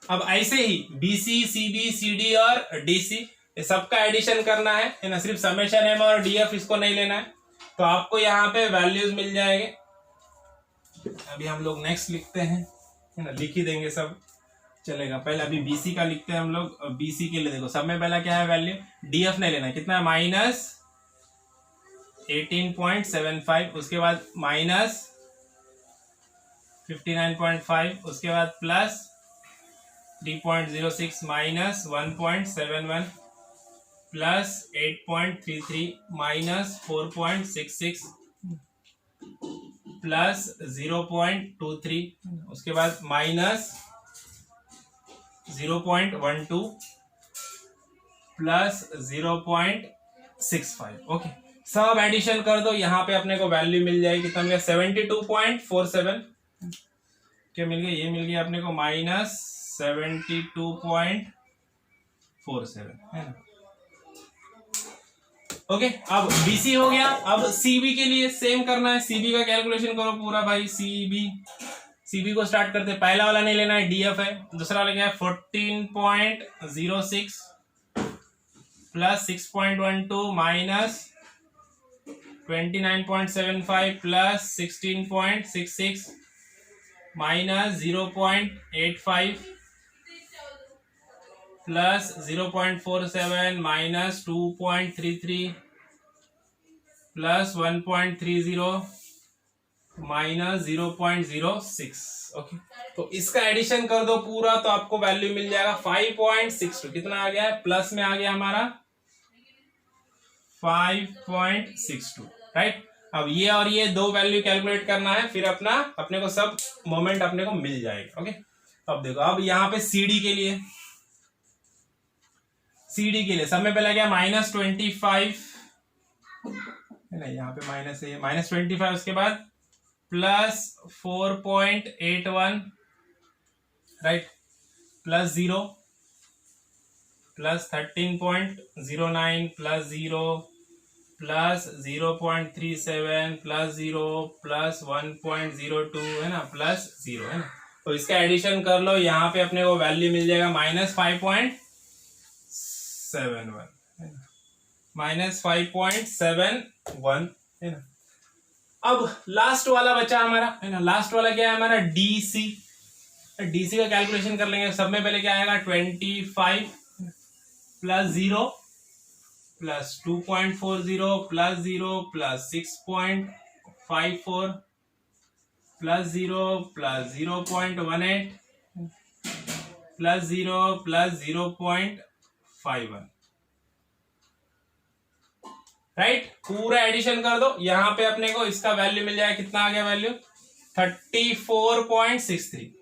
अब ऐसे ही बीसी, सीबी, सीडी और डीसी, ये सबका एडिशन करना है ना, सिर्फ समेशन एम और डीएफ इसको नहीं लेना है। तो आपको यहाँ पे वैल्यूज मिल जाएंगे। अभी हम लोग नेक्स्ट लिखते हैं है ना, लिख ही देंगे सब चलेगा। पहले अभी बीसी का लिखते हैं हम लोग। बीसी के लिए देखो सब में पहला क्या है वैल्यू, डीएफ नहीं लेना है, कितना है माइनस 18.75, उसके बाद माइनस 59.5, उसके बाद plus 3.06, minus 1.71, plus 8.33, minus 4.66, plus 0.23, उसके बाद माइनस 0.12, प्लस 0.65। ओके, सब एडिशन कर दो, यहाँ पे अपने को वैल्यू मिल जाएगी, कितना मिल गया 72.47, क्या मिल गया, ये मिल गया अपने को माइनस 72.47 है ना। ओके, अब बीसी हो गया। अब सीबी के लिए सेम करना है, सीबी का कैलकुलेशन करो पूरा भाई। सीबी को स्टार्ट करते, पहला वाला नहीं लेना है, डीएफ है। दूसरा वाला क्या है 14.06 plus 6.12 minus 29.75 plus 16.66 minus 0.85 plus 0.47 minus 2.33 plus 1.30 minus 0.06। Okay, तो इसका एडिशन कर दो पूरा, तो आपको वैल्यू मिल जाएगा 5.62। कितना आ गया है, प्लस में आ गया हमारा 5.62, राइट। अब ये और ये दो वैल्यू कैलकुलेट करना है, फिर अपने को सब मोमेंट अपने को मिल जाएगा। ओके, अब देखो, अब यहाँ पे सीडी के लिए सब में पहले क्या माइनस 25 है ना, यहाँ पे माइनस है, माइनस 25, उसके बाद plus 4.81, right, plus 0 plus 13.09 plus 0 plus 0.37 plus 0 plus 1.02 है ना, प्लस 0 है ना। तो इसका एडिशन कर लो, यहाँ पे अपने को वैल्यू मिल जाएगा माइनस 5.71 है ना, माइनस 5.71 है ना। अब लास्ट वाला बचा हमारा है ना, लास्ट वाला क्या है हमारा डीसी। डीसी का कैलकुलेशन कर लेंगे। सब में पहले क्या आएगा 25 plus 0 plus 2.40 plus 0 plus 6.54 plus 0 plus 0.18 plus 0 plus 0.51, right. पूरा एडिशन कर दो, यहां पे अपने को इसका वैल्यू मिल जाएगा, कितना आ गया वैल्यू 34.63।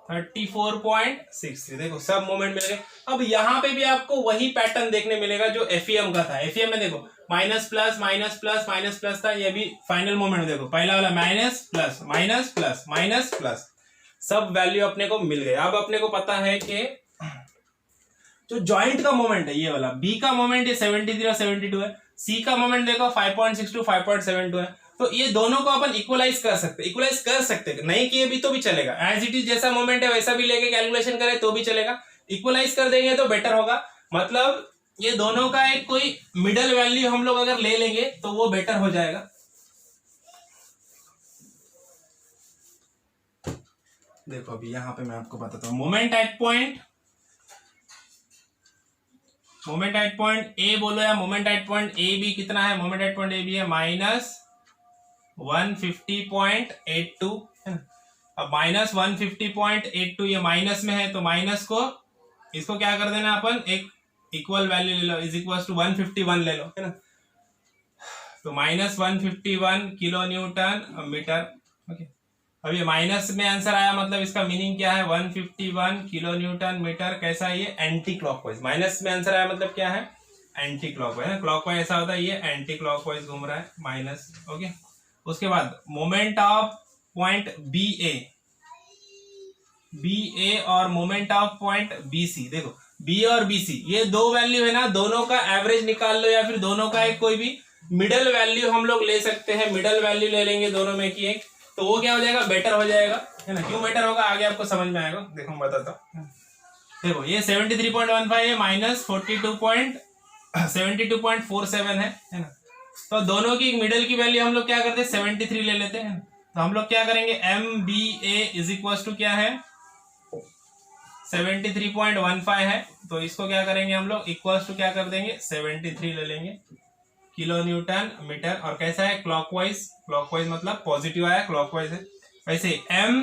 34.63 देखो सब मोमेंट मिल गए। अब यहां पे भी आपको वही पैटर्न देखने मिलेगा जो एफईएम का था। एफईएम में देखो minus plus minus plus minus plus था, ये भी फाइनल मोमेंट देखो पहला वाला minus plus minus plus minus plus, सब वैल्यू अपने को मिल गए। अब अपने को पता है कि जो जॉइंट का मोमेंट है ये वाला, बी का मोमेंट ये 73 और 72 है, सी का मोमेंट देखो 5.62 5.72 है, तो ये दोनों को अपन इक्वलाइज कर सकते नहीं किए भी तो भी चलेगा। एज इट इज जैसा मोमेंट है वैसा भी लेके कैलकुलेशन करें तो भी चलेगा, इक्वलाइज कर देंगे तो बेटर होगा। मतलब ये दोनों का एक कोई मिडल वैल्यू हम लोग अगर ले लेंगे तो वो बेटर हो जाएगा। देखो अभी यहां पे मैं आपको बताता हूं, मोमेंट एट पॉइंट ए बोलो या moment at point A B कितना है, moment at point A B है माइनस 150.82 है ना। अब माइनस 150.82 ये माइनस में है तो माइनस को इसको क्या कर देना अपन एक इक्वल वैल्यू ले लो, इज इक्वल टू 151 ले लो, है ना। तो minus 151 kilo newton metre. Okay, अब ये माइनस में आंसर आया, मतलब इसका मीनिंग क्या है 151 किलो न्यूटन मीटर। कैसा है ये एंटी क्लॉकवाइज, माइनस में आंसर आया मतलब क्या है एंटी क्लॉकवाइज। क्लॉकवाइज ऐसा होता है, ये एंटी क्लॉकवाइज घूम रहा है माइनस। ओके, उसके बाद moment of point B A और moment of point B C, देखो बी और बी सी ये दो वैल्यू है ना, दोनों का एवरेज निकाल लो या फिर दोनों का एक कोई भी मिडल वैल्यू हम लोग ले सकते हैं। मिडल वैल्यू ले लेंगे दोनों में की एक, तो वो क्या हो जाएगा बेटर हो जाएगा, है ना। क्यों बेटर होगा आगे आपको समझ में आएगा, देखो मैं बताता हूँ। देखो ये 73.15 है माइनस 72.47 है ना। तो दोनों की मिडल की वैल्यू हम लोग क्या करते हैं 73 ले लेते हैं। तो हम लोग क्या करेंगे M B A is equal to क्या है 73.15 है, तो इसको क्या करेंगे हम लोग इक्वल्स टू क्या कर देंगे 73 ले लेंगे किलो न्यूटन मीटर। और कैसा है क्लॉकवाइज, क्लॉकवाइज मतलब पॉजिटिव आया, क्लॉकवाइज है। वैसे एम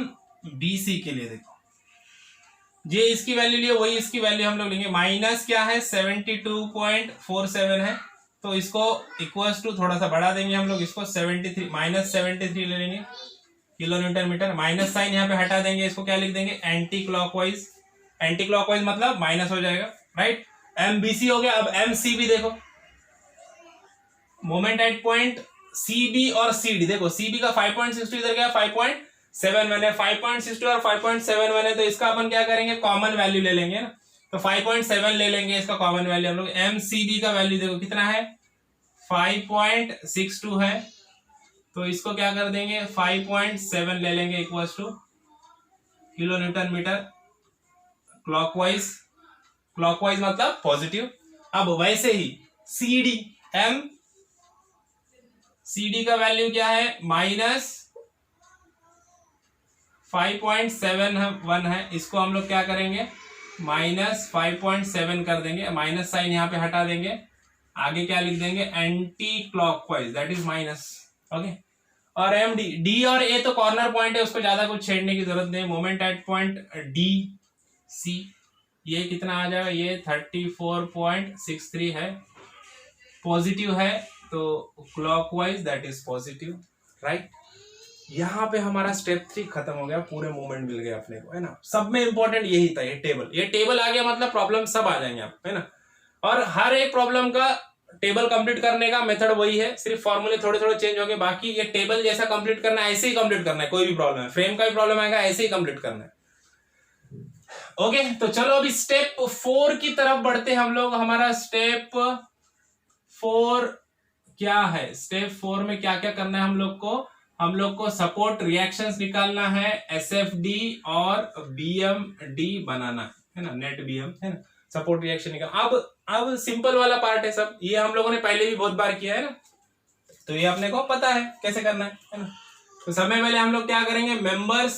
बी सी के लिए देखो जे इसकी वैल्यू लिए वही इसकी वैल्यू हम लोग लेंगे, माइनस क्या है 72.47 है, तो इसको इक्वल्स टू थोड़ा सा बढ़ा देंगे हम लोग, इसको 73 माइनस 73 ले लेंगे kilo newton metre. Minus sign यहाँ पे हटा देंगे, इसको क्या लिख देंगे एंटी क्लॉकवाइज। एंटी क्लॉकवाइज मतलब माइनस हो जाएगा, राइट। एम बी सी हो गया। अब एम सी बी देखो moment at point C B और सी डी, देखो सी बी का 5.62 इधर गया 5.71 है, 5.62 और 5.71 है, तो इसका अपन क्या करेंगे कॉमन वैल्यू ले लेंगे ना, तो 5.7 ले लेंगे इसका कॉमन वैल्यू हम लोग। एम सी बी का वैल्यू देखो कितना है 5.62 है, तो इसको क्या कर देंगे 5.7 ले लेंगे equals to kilo newton metre clockwise. Clockwise मतलब पॉजिटिव। अब वैसे ही C D, M C D का वैल्यू क्या है माइनस 5.71 है, इसको हम लोग क्या करेंगे माइनस 5.7 कर देंगे, माइनस साइन यहाँ पे हटा देंगे, आगे क्या लिख देंगे anti clockwise that is minus. Okay, और एम डी, डी और ए तो कॉर्नर पॉइंट है, उसको ज्यादा कुछ छेड़ने की जरूरत नहीं। Moment at point D C ये कितना आ जाएगा, ये 34.63 है, पॉजिटिव है, तो clockwise that is positive, right. यहाँ पे हमारा स्टेप 3 खत्म हो गया, पूरे मूवमेंट मिल गए अपने को, है ना। सब में इंपॉर्टेंट यही था, ये टेबल आ गया मतलब प्रॉब्लम सब आ जाएंगे आप, है ना। और हर एक प्रॉब्लम का टेबल कंप्लीट करने का मेथड वही है, सिर्फ फॉर्मूले थोड़े थोड़े चेंज हो गए, बाकी ये टेबल जैसा कंप्लीट करना है ऐसे ही कंप्लीट करना है। कोई भी प्रॉब्लम है, फ्रेम का भी प्रॉब्लम आएगा ऐसे ही कंप्लीट करना है। ओके, तो चलो अभी स्टेप 4 की तरफ बढ़ते हैं हम लोग। हमारा स्टेप 4 क्या है, स्टेप 4 में क्या क्या करना है हम लोग को सपोर्ट रिएक्शंस निकालना है, एसएफडी और बीएमडी बनाना है ना, नेट बीएम है ना, सपोर्ट रिएक्शन निकाल। अब सिंपल वाला पार्ट है सब, ये हम लोगों ने पहले भी बहुत बार किया है ना, तो ये अपने को पता है कैसे करना है ना। तो सबसे पहले हम लोग क्या करेंगे, मेंबर्स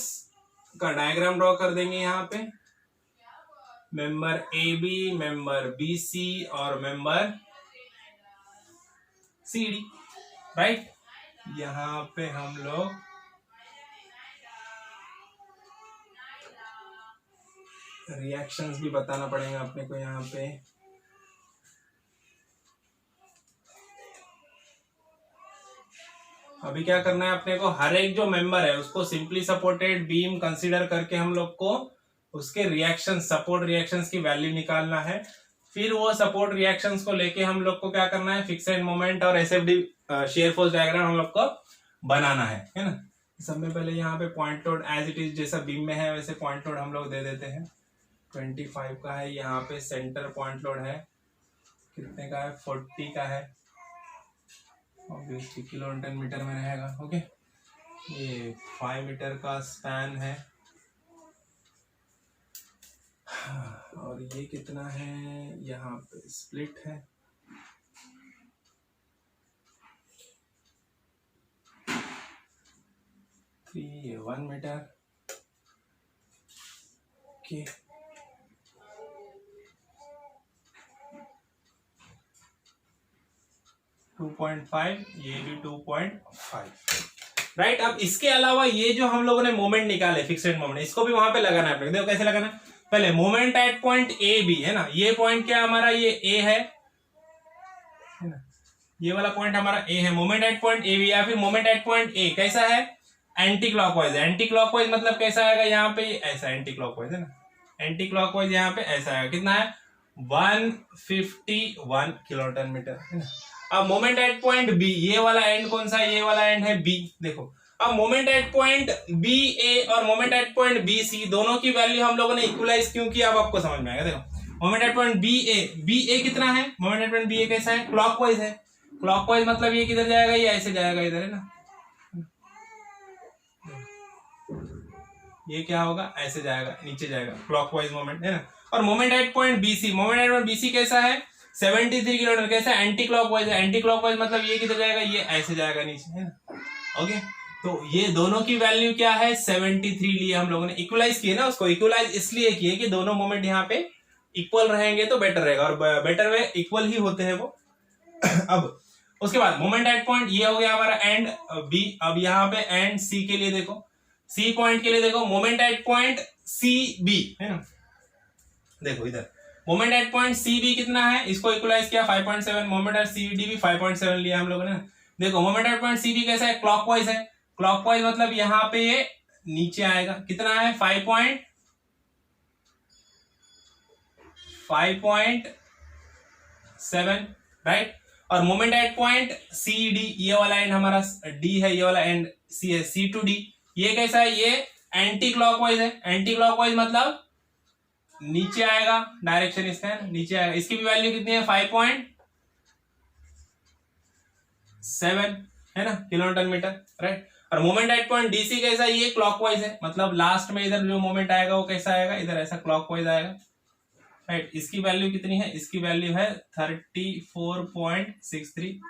का डायग्राम ड्रॉ कर देंगे। यहाँ पे member A B, member B C और मेंबर सी डी, राइट। यहाँ पे हम लोग रिएक्शंस भी बताना पड़ेगा अपने को। यहाँ पे अभी क्या करना है अपने को, हर एक जो मेंबर है उसको सिंपली सपोर्टेड बीम कंसीडर करके हम लोग को उसके रिएक्शन, सपोर्ट रिएक्शंस की वैल्यू निकालना है। फिर वो सपोर्ट रिएक्शंस को लेके हम लोग को क्या करना है, फिक्स्ड मोमेंट और एसएफडी शेयर फोर्स डायग्राम हम लोग को बनाना है ना। सबसे पहले यहाँ पे point load as it is जैसा बीम में है वैसे पॉइंट लोड हम लोग दे देते हैं। 25 का है। यहाँ पे सेंटर पॉइंट लोड है कितने का है, 40 का है। ऑब्वियसली किलो न्यूटन मीटर में रहेगा। ओके, ये 5 मीटर का स्पैन है और ये कितना है, यहाँ पे स्प्लिट है। ये 1 मीटर। ओके, टू 2.5, ये भी 2.5, राइट। अब इसके अलावा ये जो हम लोगों ने मोमेंट निकाले, फिक्स्ड मोमेंट, इसको भी वहां पे लगाना है अपने। देखो कैसे लगाना है, पहले moment at point A B है ना। ये पॉइंट क्या हमारा, ये ए है ना, ये वाला पॉइंट हमारा ए है। Moment at point A B या फिर मोमेंट एट पॉइंट ए कैसा है, एंटी क्लॉकवाइज। एंटी क्लॉकवाइज मतलब कैसा आएगा, यहाँ पे ऐसा एंटी क्लॉकवाइज है ना, एंटी क्लॉकवाइज यहाँ पे ऐसा आएगा। कितना है, 151 किलोन्यूटन मीटर है ना। अब मोमेंट एट पॉइंट बी, ये वाला एंड कौन सा है, ये वाला एंड है बी। देखो अब moment at point B A और moment at point B C दोनों की वैल्यू हम लोगों ने इक्वलाइज क्यों किया, अब आपको समझ में आएगा। देखो मोमेंट एट पॉइंट बी ए कितना है, मोमेंट एट पॉइंट बी ए कैसा है, क्लॉकवाइज है। क्लॉकवाइज मतलब ये किधर जाएगा, ये ऐसे जाएगा इधर है ना, ये क्या होगा, ऐसे जाएगा, नीचे जाएगा, क्लॉकवाइज मोमेंट है ना। और moment at point BC, moment at point BC कैसा है, 73 किलोमीटर, कैसा एंटी क्लॉकवाइज है। एंटी क्लॉकवाइज मतलब ये किधर जाएगा, ये ऐसे जाएगा नीचे है ना। ओके, तो ये दोनों की वैल्यू क्या है, 73 लिए हम लोगों ने इक्वलाइज किए ना। उसको इक्वलाइज इसलिए किए कि दोनों मोमेंट यहाँ पे इक्वल रहेंगे तो बेटर रहेगा, और बेटर वे इक्वल ही होते हैं वो। अब उसके बाद मोमेंट एट पॉइंट ये हो गया हमारा एंड बी। अब यहाँ पे एंड सी के लिए देखो, सी पॉइंट के लिए देखो, moment at point C B है ना। देखो इधर moment at point C B कितना है, इसको इक्वलाइज किया 5.7। मोमेंट एट सी डी भी 5.7 लिया हम लोगों ने। देखो moment at point C B कैसा है, क्लॉकवाइज है। क्लॉकवाइज मतलब यहाँ पे ये नीचे आएगा, कितना है 5.7, राइट। और moment at point C D, ये वाला एंड हमारा डी है, ये वाला एंड सी है, सी टू डी, ये कैसा है, ये एंटी क्लॉकवाइज है। एंटी क्लॉकवाइज मतलब नीचे आएगा, डायरेक्शन इसका है नीचे आएगा। इसकी भी वैल्यू कितनी है, 5.7 है ना, किलोमीटर मीटर, राइट। और मोमेंट एट पॉइंट डीसी कैसा, ये क्लॉकवाइज है, मतलब लास्ट में इधर जो मोमेंट आएगा वो कैसा आएगा, इधर ऐसा क्लॉकवाइज आएगा, राइट। इसकी वैल्यू कितनी है, इसकी वैल्यू है 34.63,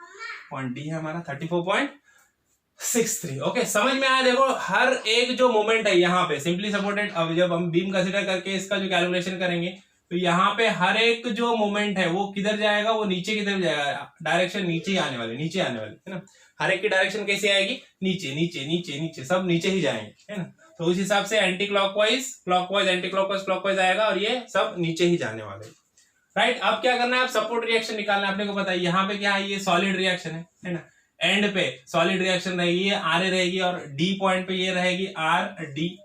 पॉइंट डी है हमारा 34.63। ओके, समझ में आया। देखो हर एक जो मोमेंट है यहाँ पे सिंपली सपोर्टेड, अब जब हम बीम कंसीडर करके इसका जो कैलकुलेशन करेंगे तो यहाँ पे हर एक जो मोमेंट है वो किधर जाएगा, वो नीचे की तरफ जाएगा, डायरेक्शन नीचे ही आने वाली, नीचे आने वाली है ना। हर एक की डायरेक्शन कैसे आएगी, नीचे नीचे नीचे नीचे, सब नीचे ही जाएंगे है ना। तो उस हिसाब से anti clockwise, clockwise, anti clockwise, clockwise आएगा और ये सब नीचे ही जाने वाले, राइट। अब क्या करना है, अब सपोर्ट रिएक्शन निकालना है। अपने को पता है यहाँ पे क्या है, ये सॉलिड रिएक्शन है ना। एंड पे सॉलिड रिएक्शन रहेगी, ये आर ए रहेगी, और डी पॉइंट पे ये रहेगी आर डी।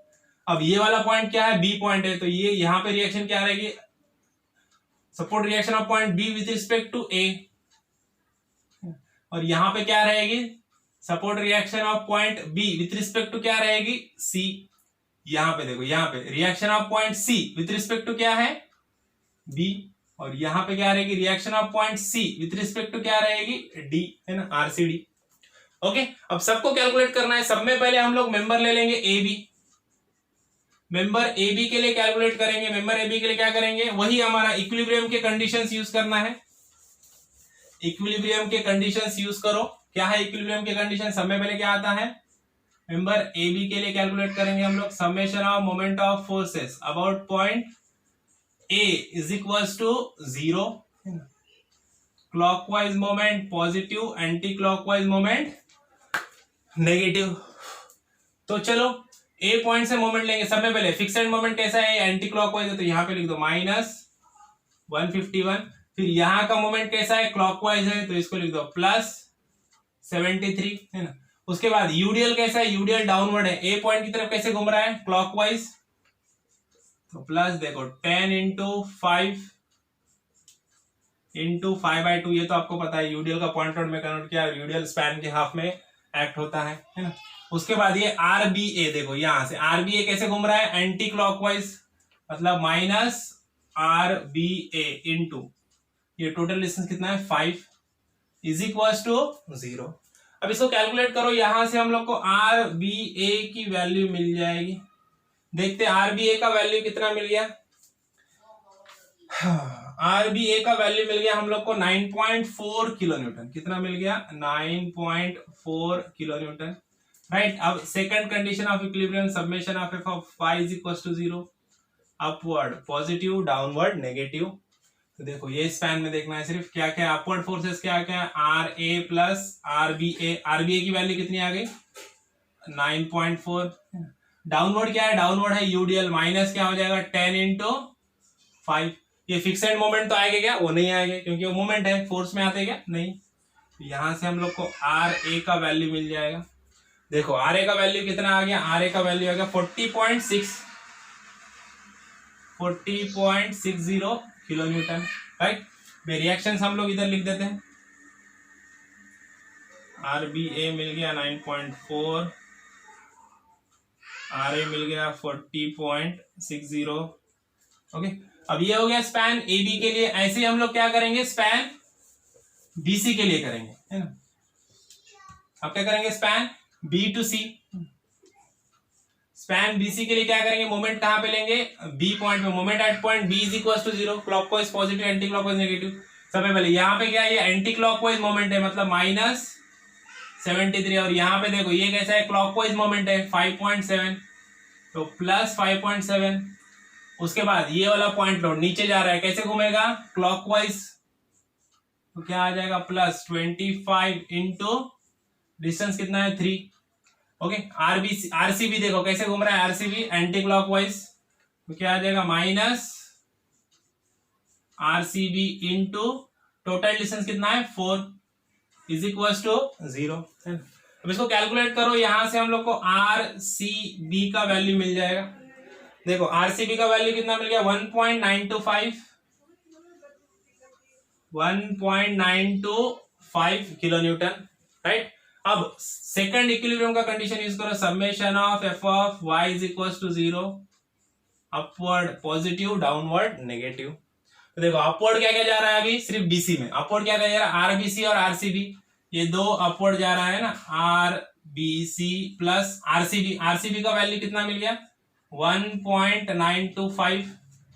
अब ये वाला पॉइंट क्या है, बी पॉइंट है, तो ये यहाँ पे रिएक्शन क्या रहेगी, support reaction of point B with respect to A. और यहाँ पे क्या रहेगी, support reaction of point B with respect to क्या रहेगी, सी। यहाँ पे देखो, यहाँ पे reaction of point C with respect to क्या है, बी। और यहाँ पे क्या रहेगी, reaction of point C with respect to क्या रहेगी, डी है ना, आरसीडी। ओके, अब सबको कैलकुलेट करना है। सब में पहले हम लोग मेंबर ले लेंगे A B. Member A B के लिए कैलकुलेट करेंगे। मेंबर ए बी के लिए क्या करेंगे, वही हमारा इक्विलिब्रियम के कंडीशंस यूज करना है। इक्विलिब्रियम के कंडीशंस यूज करो। क्या है इक्विलिब्रियम के कंडीशन, सब में पहले क्या आता है, मेंबर ए बी के लिए कैलकुलेट करेंगे हम लोग summation of moment of forces about point A is equals to 0, clockwise moment positive, anti clockwise moment negative. तो चलो ए पॉइंट से मोमेंट लेंगे, सब में पहले फिक्सेड मोमेंट कैसा है, एंटी क्लॉकवाइज है, तो यहां पे लिख दो -151। फिर यहां का मोमेंट कैसा है, क्लॉकवाइज है, तो इसको लिख दो +73, है ना। उसके बाद यूडीएल कैसा है, यूडीएल डाउनवर्ड है, ए पॉइंट की तरफ कैसे घूम रहा है, क्लॉकवाइज, तो प्लस देखो 10 × 5 × 5/2, ये तो आपको पता है, यूडीएल का पॉइंट आउट में कन्वर्ट किया, यूडीएल स्पैन के हाफ में एक्ट होता है ना। उसके बाद ये आरबीए, देखो यहां से आरबीए कैसे घूम रहा है, एंटी क्लॉकवाइज, मतलब -RBA इंटू ये टोटल डिस्टेंस कितना है 5 इज इक्वल टू 0। अब इसको कैलकुलेट करो, यहां से हम लोग को RBA की वैल्यू मिल जाएगी। देखते RBA का वैल्यू कितना मिल गया, RBA का वैल्यू मिल गया हम लोग को 9.4 किलो न्यूटन। कितना मिल गया, 9.4 किलो न्यूटन, राइट। अब second condition of equilibrium, summation of F of phi is equal to 0, upward positive, downward negative. तो देखो ये स्पैन में देखना है सिर्फ क्या क्या अपवर्ड फोर्सेस, क्या क्या RA प्लस RBA, RBA की वैल्यू कितनी आ गई 9.4। डाउनवर्ड क्या है, डाउनवर्ड है यूडीएल, माइनस क्या हो जाएगा 10 × 5। ये फिक्सेड मोमेंट तो आएगा क्या, वो नहीं आएगा क्योंकि वो मोमेंट है, फोर्स में आते क्या नहीं। तो यहां से हम लोग को RA का वैल्यू मिल जाएगा। देखो RA का वैल्यू कितना आ गया, RA का वैल्यू आ गया 40.60 किलो न्यूटन, राइट। रिएक्शंस हम लोग इधर लिख देते हैं, RBA मिल गया 9.4, RA मिल गया 40.60, ओके। अब ये हो गया स्पैन AB के लिए। ऐसे ही हम लोग क्या करेंगे, स्पैन BC के लिए करेंगे, है ना। अब क्या करेंगे, span B to C, span BC के लिए क्या करेंगे, मोमेंट कहां पे लेंगे, B पॉइंट पे, moment at point B is equal to 0, clockwise positive, anti clockwise negative. सबसे पहले यहाँ पे क्या है, ये एंटी क्लॉकवाइज मोमेंट है, मतलब -73, और यहाँ पे देखो ये कैसा है, क्लॉकवाइज मोमेंट है 5.7, तो +5.7। उसके बाद ये वाला पॉइंट लो, नीचे जा रहा है, कैसे घूमेगा, क्लॉकवाइज, तो क्या आ जाएगा +25 इंटू डिस्टेंस कितना है 3, ओके। RCB देखो कैसे घूम रहा है, RCB एंटी क्लॉकवाइज, तो क्या आ जाएगा -RCB इंटू टोटल डिस्टेंस कितना है 4 इज इक्वल टू 0। अब इसको कैलकुलेट करो, यहां से हम लोग को RCB का वैल्यू मिल जाएगा। देखो RCB का वैल्यू कितना मिल गया 1.925 किलो न्यूटन, राइट। अब सेकंड इक्विलिब्रियम का कंडीशन यूज करो, summation of F of Y is equal to 0, upward positive, downward negative. तो देखो अपवर्ड क्या क्या जा रहा है, अभी सिर्फ BC में अपवर्ड क्या क्या जा रहा है, RBC और RCB, ये दो अपवर्ड जा रहा है ना, RBC प्लस RCB का वैल्यू कितना मिल गया 1.925,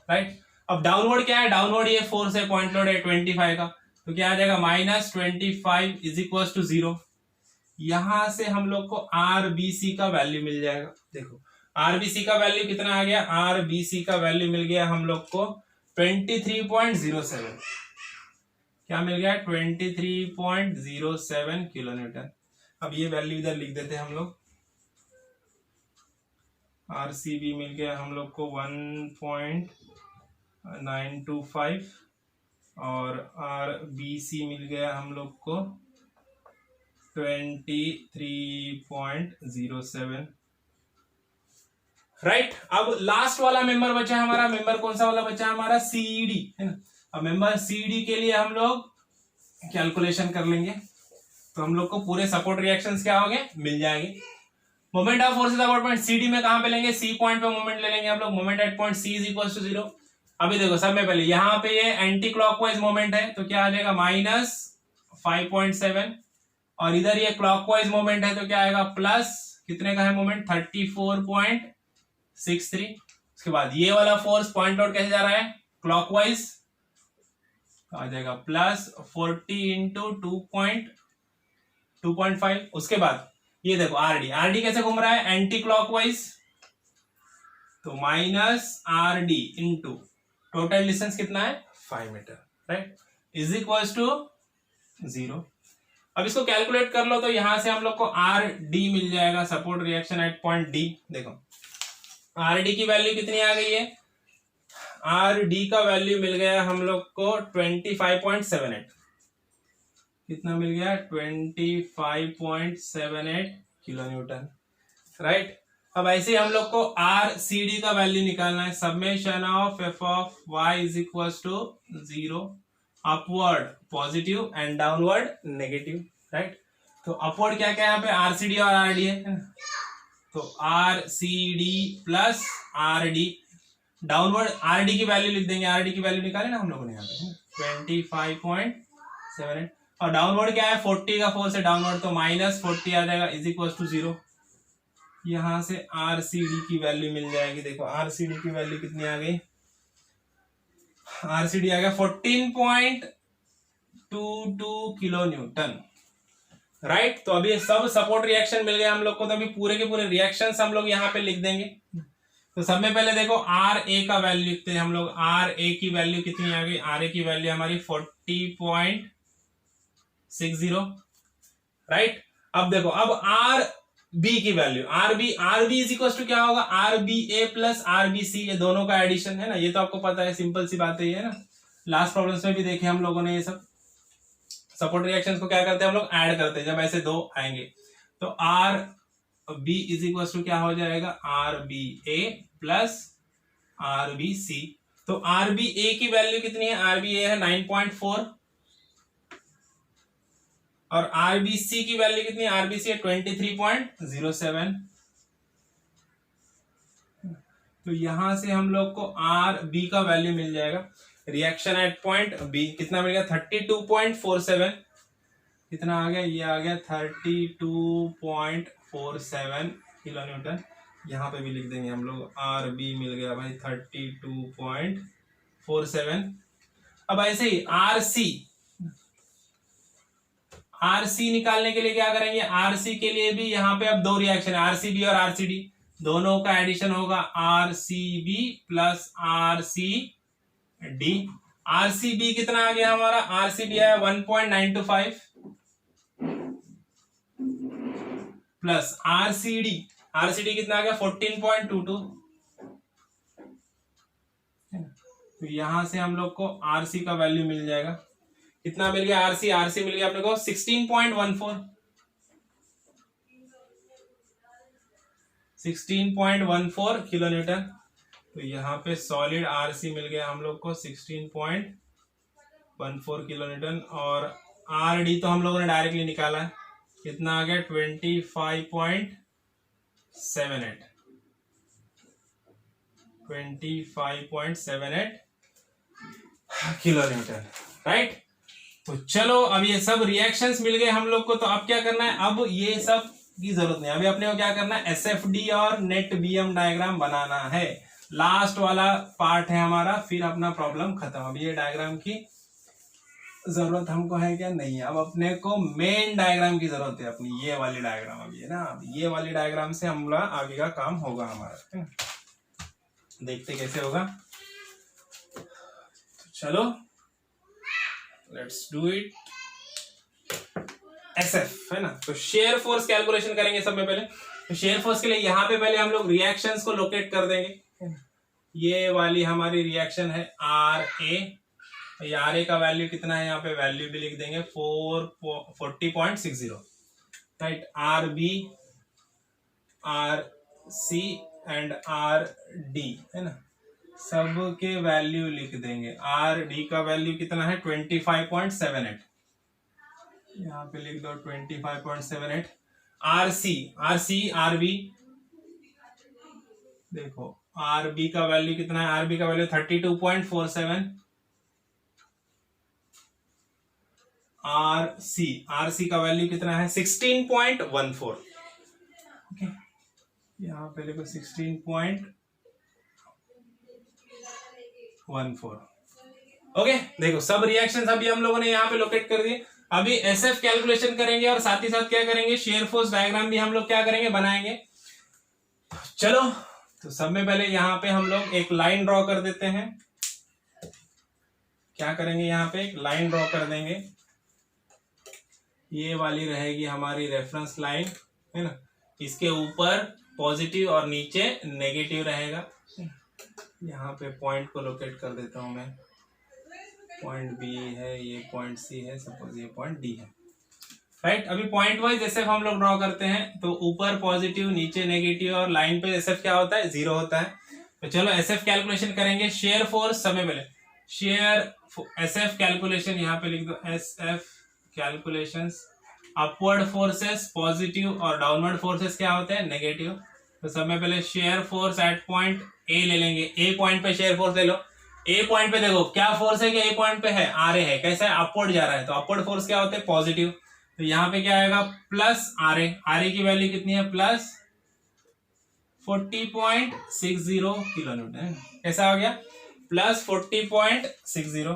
राइट। अब डाउनवर्ड क्या है, डाउनवर्ड ये फोर्स है, पॉइंट लोड है 25 का, तो क्या आ जाएगा -25 इज इक्वल टू 0। यहां से हम लोग को RBC का वैल्यू मिल जाएगा। देखो RBC का वैल्यू कितना आ गया, RBC का वैल्यू मिल गया हम लोग को 23.07, क्या मिल गया 23.07 किलो न्यूटन। अब ये वैल्यू इधर लिख देते हैं हम लोग, RCB मिल गया हम लोग को 1.925 और RBC मिल गया हम लोग को 23.07, राइट। अब लास्ट वाला मेंबर बचा है हमारा, मेंबर कौन सा वाला बचा है हमारा, CD, है ना। अब मेंबर CD के लिए हम लोग कैलकुलेशन कर लेंगे, तो हम लोग को पूरे सपोर्ट रिएक्शंस क्या होंगे, मिल जाएंगे। Moment of forces about point CD में कहां पे लेंगे, C पॉइंट पे मोमेंट ले लेंगे हम लोग, moment at point C is equal to 0। अभी देखो सब में पहले यहाँ पे ये एंटी क्लॉकवाइज मोमेंट है, तो क्या आ जाएगा -5.7, और इधर ये क्लॉकवाइज मोमेंट है, तो क्या आएगा प्लस कितने का है मोमेंट 34.63। उसके बाद ये वाला फोर्स पॉइंट आउट कैसे जा रहा है, क्लॉकवाइज, आ जाएगा +40 × 2.5। उसके बाद ये देखो आरडी कैसे घूम रहा है, एंटी क्लॉकवाइज, तो minus RD into total distance कितना है 5 metre, right, is equal to 0। अब इसको कैलकुलेट कर लो तो यहां से हम लोग को आर डी मिल जाएगा, support reaction at point D. देखो आर डी की वैल्यू कितनी आ गई है, आर डी का वैल्यू मिल गया हम लोग को 25.78, कितना मिल गया 25.78 किलो न्यूटन, राइट। अब ऐसे हम लोग को आर सी डी का वैल्यू निकालना है, summation of F of Y is equal to 0, upward positive and downward negative, right. तो अपवर्ड क्या क्या है यहाँ पे आरसीडी और आरडी है, तो RCD plus RD, downward RD की वैल्यू लिख देंगे, आरडी की वैल्यू निकाले ना हम लोगों ने यहाँ पे 25.78, और डाउनवर्ड क्या है 40 का 4 से डाउनवर्ड तो माइनस 40 आ जाएगा, इज इक्वल टू 0। यहां से आरसीडी की वैल्यू मिल जाएगी, देखो आरसीडी की वैल्यू कितनी आ गई, आरसीडी आ गया 14.22 किलो न्यूटन, राइट। तो अभी सब सपोर्ट रिएक्शन मिल गया हम लोग को, तो अभी पूरे के पूरे रिएक्शंस हम लोग यहाँ पे लिख देंगे। तो सब में पहले देखो आर ए का वैल्यू लिखते हैं हम लोग, आर ए की वैल्यू कितनी आ गई, आर ए की वैल्यू हमारी 40.60, राइट। अब देखो अब आर बी की value, R B is equal to क्या होगा, R B A plus R B C, ये दोनों का एडिशन है ना, ये तो आपको पता है, सिंपल सी बात है ना, लास्ट प्रॉब्लम्स में भी देखे हम लोगों ने ये सब। सपोर्ट रिएक्शंस को क्या करते हैं हम लोग, ऐड करते हैं जब ऐसे दो आएंगे, तो R B is equal to क्या हो जाएगा, R B A plus R B C. तो आर बी ए की वैल्यू कितनी है, आर बी ए है 9.4, और आरबीसी की वैल्यू कितनी है, आरबीसी है 23.07। तो यहां से हम लोग को आर बी का वैल्यू मिल जाएगा, रिएक्शन एट पॉइंट बी कितना मिल गया 32.47, कितना आ गया, ये आ गया 32.47 किलो न्यूटन। यहाँ पे भी लिख देंगे हम लोग, आर बी मिल गया भाई 32.47। अब ऐसे ही आरसी निकालने के लिए क्या करेंगे, आरसी के लिए भी यहाँ पे अब दो रिएक्शन है, आरसीबी और आरसीडी, दोनों का एडिशन होगा, आरसीबी प्लस आरसीडी। आरसीबी कितना आ गया हमारा, आरसीबी है 1.925 प्लस आरसीडी कितना आ गया 14.22। तो यहां से हम लोग को आरसी का वैल्यू मिल जाएगा, कितना मिल गया, आरसी मिल गया अपने को 16.14 किलो न्यूटन। तो यहाँ पे सॉलिड आरसी मिल गया हम लोग को 16.14 किलो न्यूटन, और आरडी तो हम लोगों ने डायरेक्टली निकाला है, कितना आ गया 25.78 किलो न्यूटन, राइट। तो चलो अब ये सब रिएक्शंस मिल गए हम लोग को, तो अब क्या करना है, अब ये सब की जरूरत नहीं, अभी अपने को क्या करना है, एसएफडी और नेट बीएम डायग्राम बनाना है, लास्ट वाला पार्ट है हमारा, फिर अपना प्रॉब्लम खत्म। अब ये डायग्राम की जरूरत हमको है क्या, नहीं है। अब अपने को मेन डायग्राम की जरूरत है, अपनी ये वाली डायग्राम, अब ये ना, अब ये वाली डायग्राम से हमारा आगे का काम होगा हमारा, देखते कैसे होगा। तो चलो लेट्स डू इट। एसएफ है ना, तो शेयर फोर्स कैलकुलेशन करेंगे सब में पहले। तो शेयर फोर्स के लिए यहाँ पे पहले हम लोग रिएक्शंस को लोकेट कर देंगे। ये वाली हमारी रिएक्शन है आर ए, आर ए का वैल्यू कितना है, यहाँ पे वैल्यू भी लिख देंगे 40.60, right. R B, R C and R D है ना, सब के वैल्यू लिख देंगे। आर डी का वैल्यू कितना है 25.78, यहाँ पे लिख दो 25.78। आर सी, आर बी, देखो आर बी का वैल्यू कितना है, आर बी का वैल्यू 32.47। आर सी का वैल्यू कितना है 16.14, ओके, यहाँ पे लिखो 16.14, ओके। देखो सब रिएक्शंस अभी हम लोगों ने यहाँ पे लोकेट कर दिए। अभी एसएफ कैलकुलेशन करेंगे और साथ ही साथ क्या करेंगे, शेयर फोर्स डायग्राम भी हम लोग क्या करेंगे, बनाएंगे। चलो तो सब में पहले यहाँ पे हम लोग एक लाइन ड्रॉ कर देते हैं। क्या करेंगे, यहाँ पे एक लाइन ड्रॉ कर देंगे। ये वाली रहेगी हमारी रेफरेंस लाइन, है ना। इसके ऊपर पॉजिटिव और नीचे नेगेटिव रहेगा। यहाँ पे पॉइंट को लोकेट कर देता हूं मैं। पॉइंट बी है, ये पॉइंट सी है, सपोज ये पॉइंट डी है, राइट। अभी पॉइंट वाइज एसएफ हम लोग ड्रॉ करते हैं, तो ऊपर पॉजिटिव नीचे नेगेटिव और लाइन पे एसएफ क्या होता है, 0 होता है। तो चलो एसएफ कैलकुलेशन करेंगे। शेयर फोर्स समय पहले शेयर एसएफ कैलकुलेशन यहाँ पे लिख दो, SF calculations. Upward forces positive और डाउनवर्ड फोर्सेस क्या होते हैं, नेगेटिव। तो सब में पहले शेयर फोर्स एट पॉइंट ए ले लेंगे। ए पॉइंट पे शेयर फोर्स ले लो। ए पॉइंट पे देखो क्या फोर्स है कि ए पॉइंट पे है, आर ए है। कैसा है, अपवर्ड जा रहा है, तो अपवर्ड फोर्स क्या होते हैं, पॉजिटिव। तो यहाँ पे क्या आएगा, plus R A. R A की वैल्यू कितनी है, प्लस 40.60 किलो न्यूटन। कैसा हो गया, प्लस 40.60।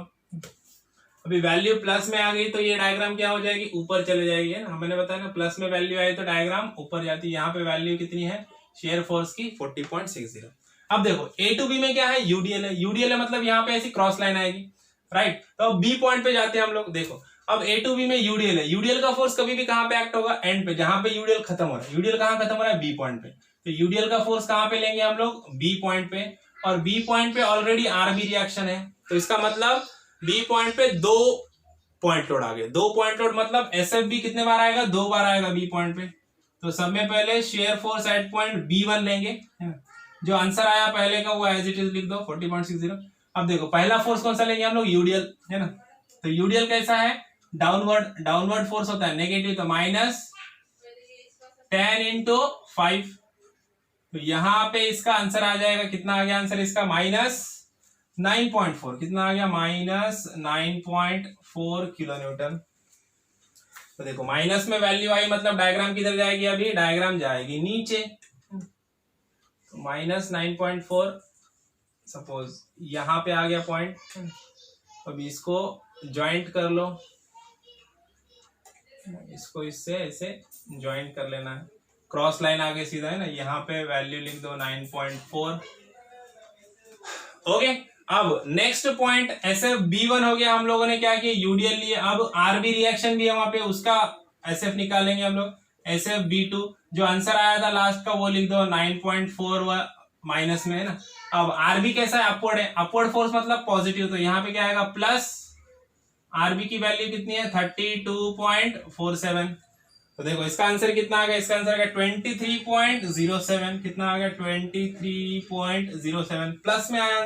अभी वैल्यू प्लस में आ गई तो ये डायग्राम क्या हो जाएगी, ऊपर चले जाएगी, है ना। मैंने बताया ना, प्लस में वैल्यू आई तो डायग्राम ऊपर जाती है। यहाँ पे वैल्यू कितनी है शेयर फोर्स की, 40.60। अब देखो ए टू बी में क्या है, यूडीएल है। यूडीएल है मतलब यहाँ पे ऐसी क्रॉस लाइन आएगी, राइट। तो अब बी पॉइंट पे जाते हैं हम लोग। देखो अब ए टू बी में यूडीएल है। यूडीएल का फोर्स कभी भी कहाँ पे एक्ट होगा, एंड पे, जहां पे यूडीएल खत्म हो रहा है। यूडीएल कहाँ खत्म हो रहा है, बी पॉइंट पे। तो यूडीएल का फोर्स कहाँ पे लेंगे हम लोग, बी पॉइंट पे। और बी पॉइंट पे ऑलरेडी आरबी रिएक्शन है, तो इसका मतलब बी पॉइंट पे 2 पॉइंट लोड आ गए। 2 पॉइंट लोड मतलब एसएफ भी कितने बार आएगा, 2 बार आएगा बी पॉइंट पे। तो सब में पहले share force at point B1 लेंगे। जो आंसर आया पहले का वो एज इट इज लिख दो, 40.60। अब देखो पहला फोर्स कौन सा लेंगे हम लोग, यूडीएल, है ना। तो यूडीएल कैसा है, डाउनवर्ड फोर्स होता है, नेगेटिव। तो -10 × 5। तो यहां पे इसका आंसर आ जाएगा, कितना आ गया आंसर इसका, -9.4। कितना आ गया, -9.4 किलो न्यूटन। तो देखो माइनस में वैल्यू आई मतलब डायग्राम किधर जाएगी, अभी डायग्राम जाएगी नीचे। तो -9.4 सपोज यहां पे आ गया पॉइंट। अभी इसको ज्वाइंट कर लो, इसको इससे ऐसे ज्वाइंट कर लेना है। क्रॉस लाइन आगे सीधा है ना, यहाँ पे वैल्यू लिख दो 9.4। ओके, अब नेक्स्ट पॉइंट एसएफ B1 हो गया। हम लोगों ने क्या किया, यूडीएल लिए। अब आरबी रिएक्शन भी है वहां पे, उसका एसएफ निकालेंगे हम लोग। एसएफ B2 जो आंसर आया था लास्ट का वो लिख दो 9.4 माइनस में, है ना। अब आरबी कैसा है, अपवर्ड है। अपवर्ड फोर्स मतलब पॉजिटिव, तो यहाँ पे क्या आएगा, प्लस आरबी की वैल्यू कितनी है, 32.47। तो देखो इसका आंसर कितना आ गया, इसका आंसर आ गया 23.07। कितना आ गया, 23.07। प्लस में आया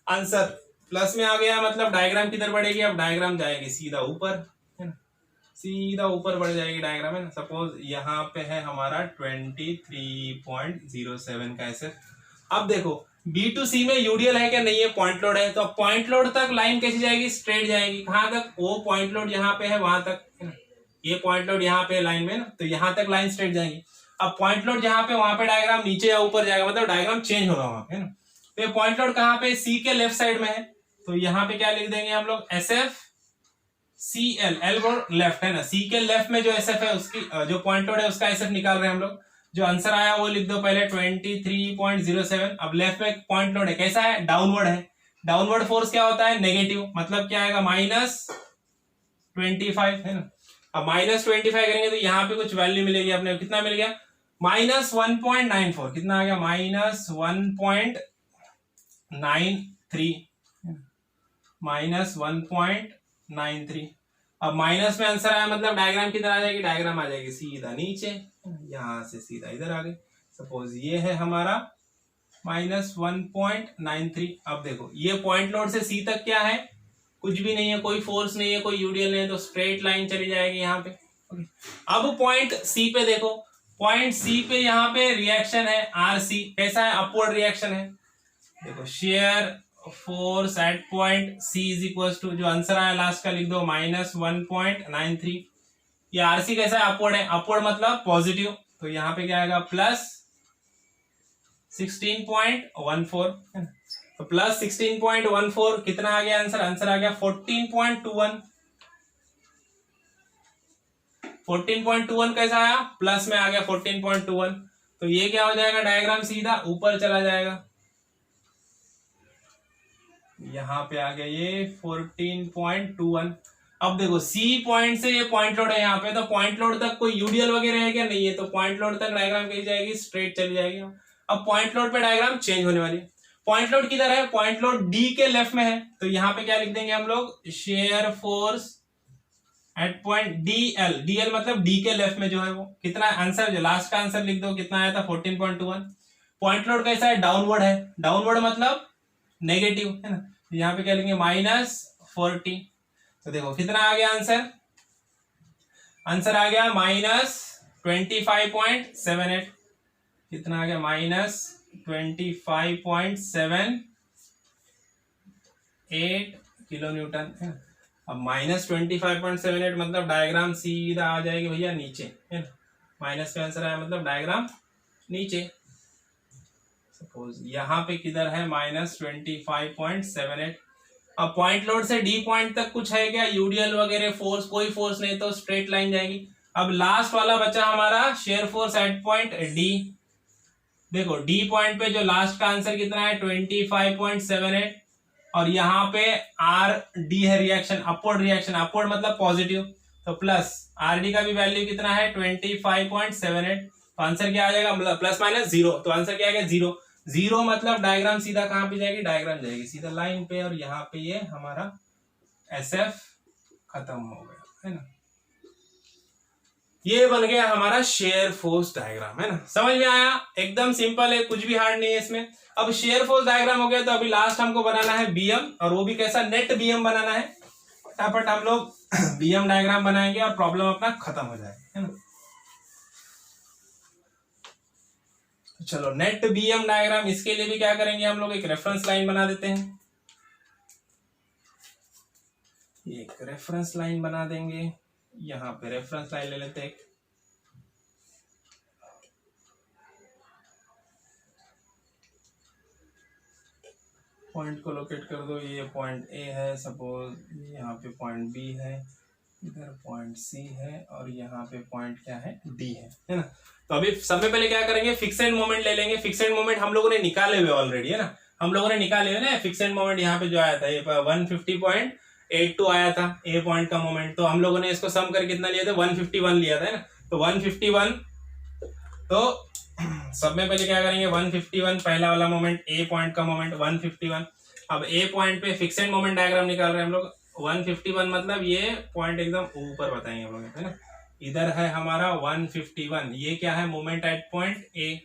आंसर प्लस में आ गया, मतलब डायग्राम किधर बढ़ेगी, अब डायग्राम जाएगी सीधा ऊपर, है ना। सीधा ऊपर बढ़ जाएगी डायग्राम, है ना। सपोज यहाँ पे है हमारा 23.07 का एसएफ। अब देखो B2C में यूडीएल है क्या, नहीं है, पॉइंट लोड है। तो पॉइंट लोड तक लाइन कैसी जाएगी, स्ट्रेट जाएगी। कहां तक, वो पॉइंट लोड यहाँ पे है वहां तक, है ना। ये पॉइंट लोड यहाँ पे लाइन में ना, तो यहाँ तक लाइन स्ट्रेट जाएगी। अब पॉइंट लोड जहाँ पे, वहां पे डायग्राम नीचे या ऊपर जाएगा, मतलब डायग्राम चेंज होगा वहां पे, है ना। तो ये पॉइंट लोड कहाँ पे, सी के लेफ्ट साइड में है। तो यहाँ पे क्या लिख देंगे हम लोग, एसएफ CL, एल लेफ्ट, है ना। सी के लेफ्ट में जो एसएफ है, उसकी जो पॉइंट लोड है उसका एसएफ निकाल रहे हैं हम लोग। जो आंसर आया वो लिख दो पहले 23.07। अब लेफ्ट में पॉइंट लोड है, कैसा है, डाउनवर्ड है। डाउनवर्ड फोर्स क्या होता है, नेगेटिव, मतलब क्या आएगा, -25, है ना। अब -25 करेंगे तो यहाँ पे कुछ वैल्यू मिलेगी अपने, कितना मिल गया, -1.94। कितना आ गया, -1.93। अब माइनस में आंसर आया मतलब डायग्राम किधर आ जाएगी, डायग्राम आ जाएगी सीधा नीचे, यहां से सीधा इधर आ गई। सपोज ये है हमारा -1.93। अब देखो ये पॉइंट लोड से सी तक क्या है, कुछ भी नहीं है, कोई फोर्स नहीं है, कोई यूडीएल नहीं है, तो स्ट्रेट लाइन चली जाएगी यहाँ पे। अब पॉइंट सी पे देखो, पॉइंट सी पे यहाँ पे रिएक्शन है आरसी, कैसा है, अपवर्ड रिएक्शन है। देखो shear force at point C is equal to, जो आंसर आया लास्ट का लिख दो, -1.93। ये आरसी कैसा है, अपवर्ड है। अपवर्ड मतलब पॉजिटिव, तो यहाँ पे क्या आएगा, +16.14। तो +16.14 कितना आ गया आंसर, आंसर आ गया 14.21। 14.21 कैसा आया, प्लस में आ गया 14.21, तो ये क्या हो जाएगा, डायग्राम सीधा ऊपर चला जाएगा, यहाँ पे आ गया ये 14.21। अब देखो सी पॉइंट से ये पॉइंट लोड है यहाँ पे, तो पॉइंट लोड तक कोई यूडीएल वगैरह है क्या, नहीं है, तो पॉइंट लोड तक डायग्राम कैसी जाएगी, स्ट्रेट चली जाएगी। अब पॉइंट लोड पे डायग्राम चेंज होने वाली है। पॉइंट लोड किधर है, पॉइंट लोड डी के लेफ्ट में है, तो यहाँ पे क्या लिख देंगे हम लोग, share force at point DL, DL मतलब डी के लेफ्ट में जो है वो कितना, आंसर जो लास्ट का आंसर लिख दो, कितना आया था 14.21। पॉइंट लोड कैसा है, डाउनवर्ड है, डाउनवर्ड मतलब नेगेटिव है ना, यहाँ पे क्या लिखेंगे, -40। तो देखो कितना आ गया आंसर, आंसर आ गया -25.78, कितना आ गया, -25.78 किलो न्यूटन है ना। अब -25.78 मतलब डायग्राम सीधा आ जाएगी भैया नीचे है ना, माइनस का आंसर आया मतलब डायग्राम नीचे। सपोज यहाँ पे किधर है, -25.78। अब पॉइंट लोड से डी पॉइंट तक कुछ है क्या, यूडीएल वगैरह फोर्स, कोई फोर्स नहीं, तो स्ट्रेट लाइन जाएगी। अब लास्ट वाला बचा हमारा share force at point D. देखो डी पॉइंट पे जो लास्ट का आंसर कितना है, 25.78, और यहाँ पे आर डी है रिएक्शन, अपवर्ड रिएक्शन, अपवर्ड मतलब पॉजिटिव, तो प्लस आर डी का भी वैल्यू कितना है 25.78, तो आंसर क्या आ जाएगा, मतलब प्लस माइनस 0, तो आंसर क्या आ गया 0। 0 मतलब डायग्राम सीधा कहाँ पे जाएगी, डायग्राम जाएगी सीधा लाइन पे, और यहाँ पे ये हमारा SF खत्म हो गया है ना। ये बन गया हमारा शेयर फोर्स डायग्राम है ना, समझ में आया, एकदम सिंपल है, कुछ भी हार्ड नहीं है इसमें। अब शेयर फोर्स डायग्राम हो गया, तो अभी लास्ट हमको बनाना है बीएम, और वो भी कैसा, नेट बीएम बनाना है। फटाफट हम लोग बीएम डायग्राम बनाएंगे और प्रॉब्लम अपना खत्म हो जाएगा है ना। चलो नेट बीएम डायग्राम, इसके लिए भी क्या करेंगे हम लोग, एक रेफरेंस लाइन बना देते हैं, एक रेफरेंस लाइन बना देंगे, यहाँ पे रेफरेंस लाइन ले लेते हैं। पॉइंट को लोकेट कर दो, ये पॉइंट ए है, सपोज यहाँ पे पॉइंट बी है, इधर पॉइंट सी है, और यहाँ पे पॉइंट क्या है, डी है ना। तो अभी सबसे पहले क्या करेंगे, फिक्सेड मोमेंट ले लेंगे। फिक्सेड मोमेंट हम लोगों ने निकाले हुए ऑलरेडी है ना, हम लोगों ने निकाले हुए ना फिक्सेड मोमेंट, यहाँ पे जो आया था ये 150.82 आया था ए पॉइंट का मोमेंट, तो हम लोगों ने इसको सम कर कितना लिया था, 151 लिया था है ना। तो 151, तो सब में पहले क्या करेंगे, 151 पहला वाला मोमेंट, ए पॉइंट का मोमेंट 151। अब ए पॉइंट पे फिक्सेड मोमेंट डायग्राम निकाल रहे हैं हम लोग, 151 मतलब ये पॉइंट एकदम ऊपर बताएंगे हम लोग है ना, इधर है हमारा 151, ये क्या है, moment at point A,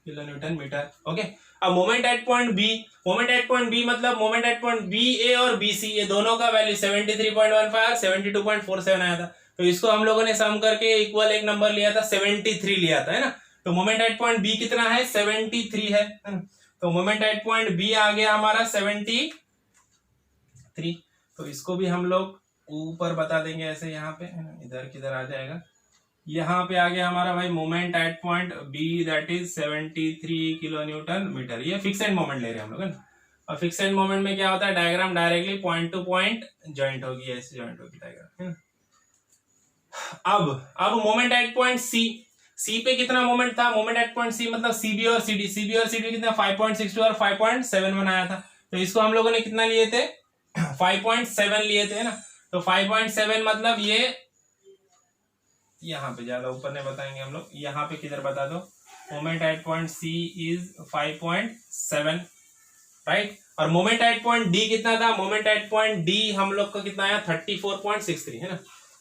kilo newton metre, okay. अब moment at point B, moment at point B मतलब moment at point B A और बी सी, ये दोनों का वैल्यू 73.15 72.47 आया था, तो इसको हम लोगों ने सम करके इक्वल एक नंबर लिया था, 73 लिया था है ना। तो मोमेंट एट पॉइंट बी कितना है, 73 है ना? तो मोमेंट एट पॉइंट बी आ गया हमारा 73, तो इसको भी हम लोग ऊपर बता देंगे ऐसे, यहाँ पे इधर किधर आ जाएगा, यहाँ पे आ गया हमारा भाई moment at point B, that is 73 kilo newton metre. ये फिक्सेड मोमेंट ले रहे हैं हम लोग है ना, और फिक्सेड मोमेंट में क्या होता है, diagram directly point two point joint होगी, ऐसे ज्वाइंट होगी डायग्राम है ना। अब मोमेंट एट पॉइंट सी, सी पे कितना मोमेंट था, मोमेंट एट पॉइंट सी मतलब सीबी और सीडी, सीबी और सीडी कितना 5.62 और 5.71 आया था, तो इसको हम लोगों ने कितना लिए थे 5.7 लिए थे ना। तो 5.7 मतलब ये यहाँ पे, ज्यादा ऊपर नहीं बताएंगे हम लोग, यहाँ पे किधर बता दो, moment at point C is 5.7 right. और मोमेंट एट पॉइंट डी कितना था, मोमेंट एट पॉइंट डी हम लोग का कितना आया 34.63 है ना।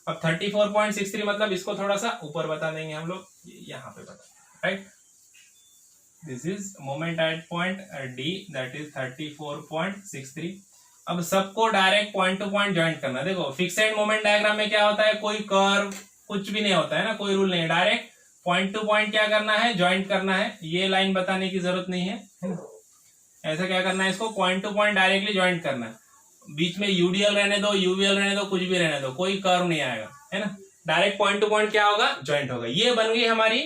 अब 34.63 मतलब इसको थोड़ा सा ऊपर बता देंगे हम लोग, यहाँ पे बता right, this is moment at point D that is 34.63। अब सबको direct point two point joint करना। देखो फिक्सेड मोमेंट डायग्राम में क्या होता है, कोई कर्व कुछ भी नहीं होता है ना, कोई रूल नहीं है, डायरेक्ट पॉइंट टू पॉइंट क्या करना है, ज्वाइंट करना है। ये लाइन बताने की जरूरत नहीं है, ऐसा क्या करना है, इसको point two point directly joint करना है। बीच में यूडीएल रहने दो, यूवीएल रहने दो, कुछ भी रहने दो, कोई कर्व नहीं आएगा है ना, डायरेक्ट पॉइंट टू पॉइंट क्या होगा, ज्वाइंट होगा। ये बन गई हमारी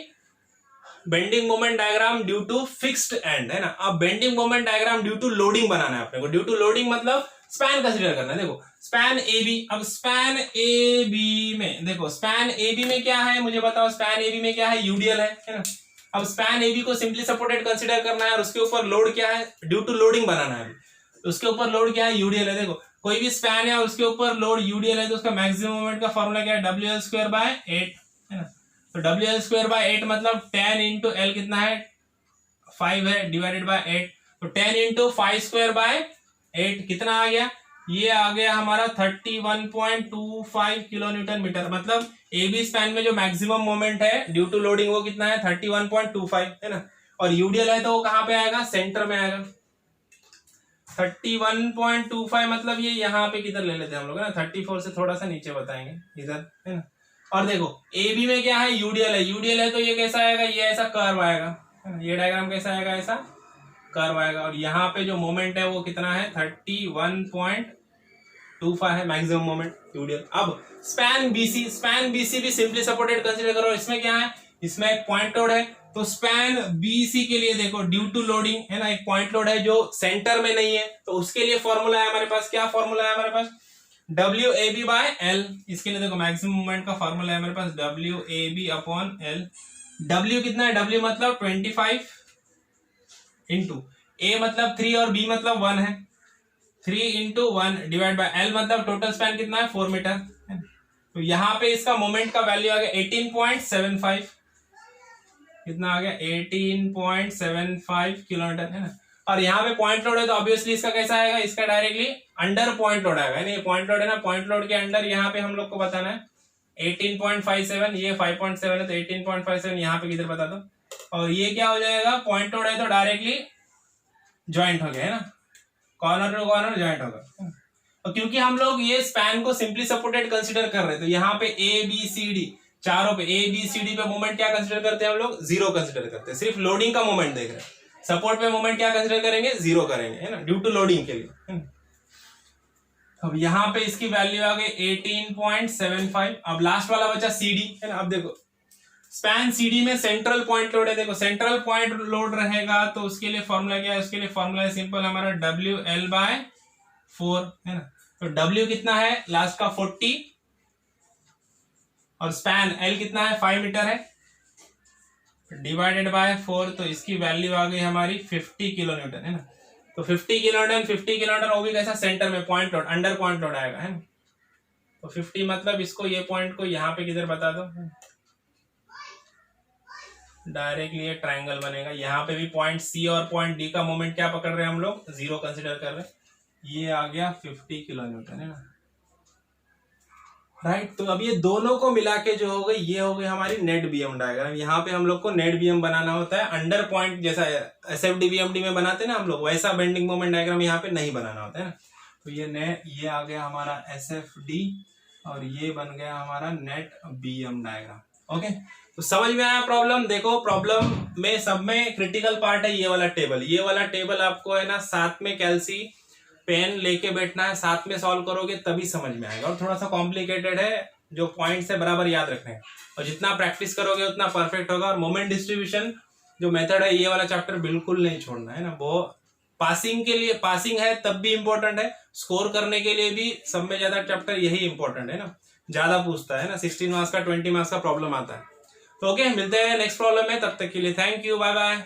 bending moment diagram due to fixed end, है ना। अब bending moment diagram due to loading बनाना है अपने को। ड्यू टू लोडिंग मतलब स्पैन कंसीडर करना है। देखो स्पैन ए बी, अब स्पैन ए बी में देखो, स्पैन ए बी में क्या है मुझे बताओ, स्पैन ए बी में क्या है, यूडीएल है ना। अब स्पैन ए बी को सिंपली सपोर्टेड कंसीडर करना है और उसके ऊपर लोड क्या है, ड्यू टू लोडिंग बनाना है। तो उसके ऊपर लोड क्या है, यूडीएल है। देखो कोई भी स्पैन है और उसके ऊपर लोड यूडीएल है तो उसका मैक्सिमम मोमेंट का फॉर्मूला क्या है, WL²/8, है ना। तो WL²/8 मतलब 10 इंटू एल कितना है, 5 है, डिवाइडेड बाय 8। तो 10 इंटू 5²/8 कितना आ गया, ये आ गया हमारा 31.25 किलो न्यूटन मीटर। मतलब ए बी स्पैन में जो मैक्सिमम मोमेंट है ड्यू टू लोडिंग वो कितना है, 31.25, है ना। और यूडीएल है तो वो कहां पे आएगा, सेंटर में आएगा। 31.25 मतलब ये यहाँ पे किधर ले लेते हैं हम लोग, है ना, 34 से थोड़ा सा नीचे बताएंगे इधर, है ना। और देखो ए बी में क्या है, यूडीएल है। यूडीएल है तो ये कैसा आएगा, ये ऐसा कर्व आएगा, ये डायग्राम कैसा आएगा, ऐसा कर्व आएगा। और यहाँ पे जो मोमेंट है वो कितना है, 31.25 है मैक्सिमम मोमेंट यूडीएल। अब स्पैन बीसी, स्पैन बीसी भी सिंपली सपोर्टेड कंसीडर करो। इसमें क्या है, इसमें एक पॉइंट लोड है। तो स्पैन बीसी के लिए देखो ड्यू टू लोडिंग, है ना, एक पॉइंट लोड है जो सेंटर में नहीं है। तो उसके लिए फॉर्मूला है हमारे पास, क्या फॉर्मूला है हमारे पास, WAB/L। इसके लिए देखो मैक्सिमम मोमेंट का फॉर्मूला है हमारे पास WAB/L। W कितना है, W मतलब 25 इंटू A मतलब 3 और B मतलब 1 है, 3 इंटू 1 डिवाइड बाय L मतलब टोटल स्पैन कितना है, 4 मीटर। तो यहाँ पे इसका मोमेंट का वैल्यू आ गया 18.75, कितना आ गया, 18.75 किलोमीटर, है ना। और यहाँ पे पॉइंट लोड है तो ऑब्वियसली इसका कैसा आएगा, इसका डायरेक्टली अंडर पॉइंट लोड आएगा, है ना। ये पॉइंट लोड है ना, पॉइंट लोड के अंडर यहाँ पे हम लोग को बताना है 18.57, ये 5.7 है तो 18.57 यहाँ पे किधर बता दो। और ये क्या हो जाएगा, पॉइंट लोड है तो डायरेक्टली ज्वाइंट हो गया, है ना, कॉर्नर टू कॉर्नर ज्वाइंट होगा। और क्योंकि हम लोग ये स्पैन को सिंपली सपोर्टेड कंसीडर कर रहे हैं तो यहाँ पे ए बी सी डी चारों पे, ए बी सी डी पे मोमेंट क्या कंसीडर करते हैं हम लोग, 0 कंसीडर करते हैं। सिर्फ लोडिंग का मोमेंट देख रहे हैं, सपोर्ट पे मोमेंट क्या कंसीडर करेंगे, 0 करेंगे, है ना, ड्यू टू लोडिंग के लिए। अब यहाँ पे इसकी वैल्यू आ गई 18.75। अब लास्ट वाला बचा CD, है ना। अब देखो स्पैन CD में सेंट्रल पॉइंट लोड है। देखो सेंट्रल पॉइंट लोड रहेगा तो उसके लिए फॉर्मूला क्या है, उसके लिए फॉर्मूला है सिंपल हमारा WL/4, है ना। तो W कितना है, लास्ट का 40 और स्पैन L कितना है, 5 मीटर है, डिवाइडेड बाय 4। तो इसकी वैल्यू आ गई हमारी 50 किलो न्यूटन, है ना। तो 50 किलो न्यूटन वो भी कैसा, सेंटर में point load, under point load आएगा, है ना। तो 50 मतलब इसको, ये पॉइंट को यहाँ पे किधर बता दो, डायरेक्टली ये ट्रायंगल बनेगा। यहाँ पे भी पॉइंट C और पॉइंट D का मोमेंट क्या पकड़ रहे हैं हम लोग, 0 कंसीडर कर रहे हैं। ये आ गया 50 किलो न्यूटन, है ना, राइट। तो अब ये दोनों को मिला के जो हो गई, ये हो गई हमारी नेट बीएम डायग्राम। यहाँ पे हम लोग को नेट बीएम बनाना होता है, अंडर पॉइंट जैसा SFD BMD में बनाते हैं ना हम लोग, वैसा बेंडिंग मोमेंट डायग्राम यहाँ पे नहीं बनाना होता है ना। तो ये आ गया हमारा SFD और ये बन गया हमारा नेट बीएम डायग्राम। ओके, तो समझ में आया प्रॉब्लम। देखो प्रॉब्लम में सब में क्रिटिकल पार्ट है ये वाला टेबल। ये वाला टेबल आपको, है ना, साथ में कैल्सी पेन लेके बैठना है, साथ में सॉल्व करोगे तभी समझ में आएगा। और थोड़ा सा कॉम्प्लिकेटेड है, जो पॉइंट्स है बराबर याद रखने हैं, और जितना प्रैक्टिस करोगे उतना परफेक्ट होगा। और मोमेंट डिस्ट्रीब्यूशन जो मेथड है, ये वाला चैप्टर बिल्कुल नहीं छोड़ना है ना। वो पासिंग के लिए, पासिंग है तब भी इंपॉर्टेंट है, स्कोर करने के लिए भी सब में ज्यादा चैप्टर यही इंपॉर्टेंट है ना, ज्यादा पूछता है ना। 16 मार्क्स का 20 मार्क्स का प्रॉब्लम आता है। तो ओके, मिलते हैं नेक्स्ट प्रॉब्लम में, तब तक के लिए थैंक यू, बाय बाय।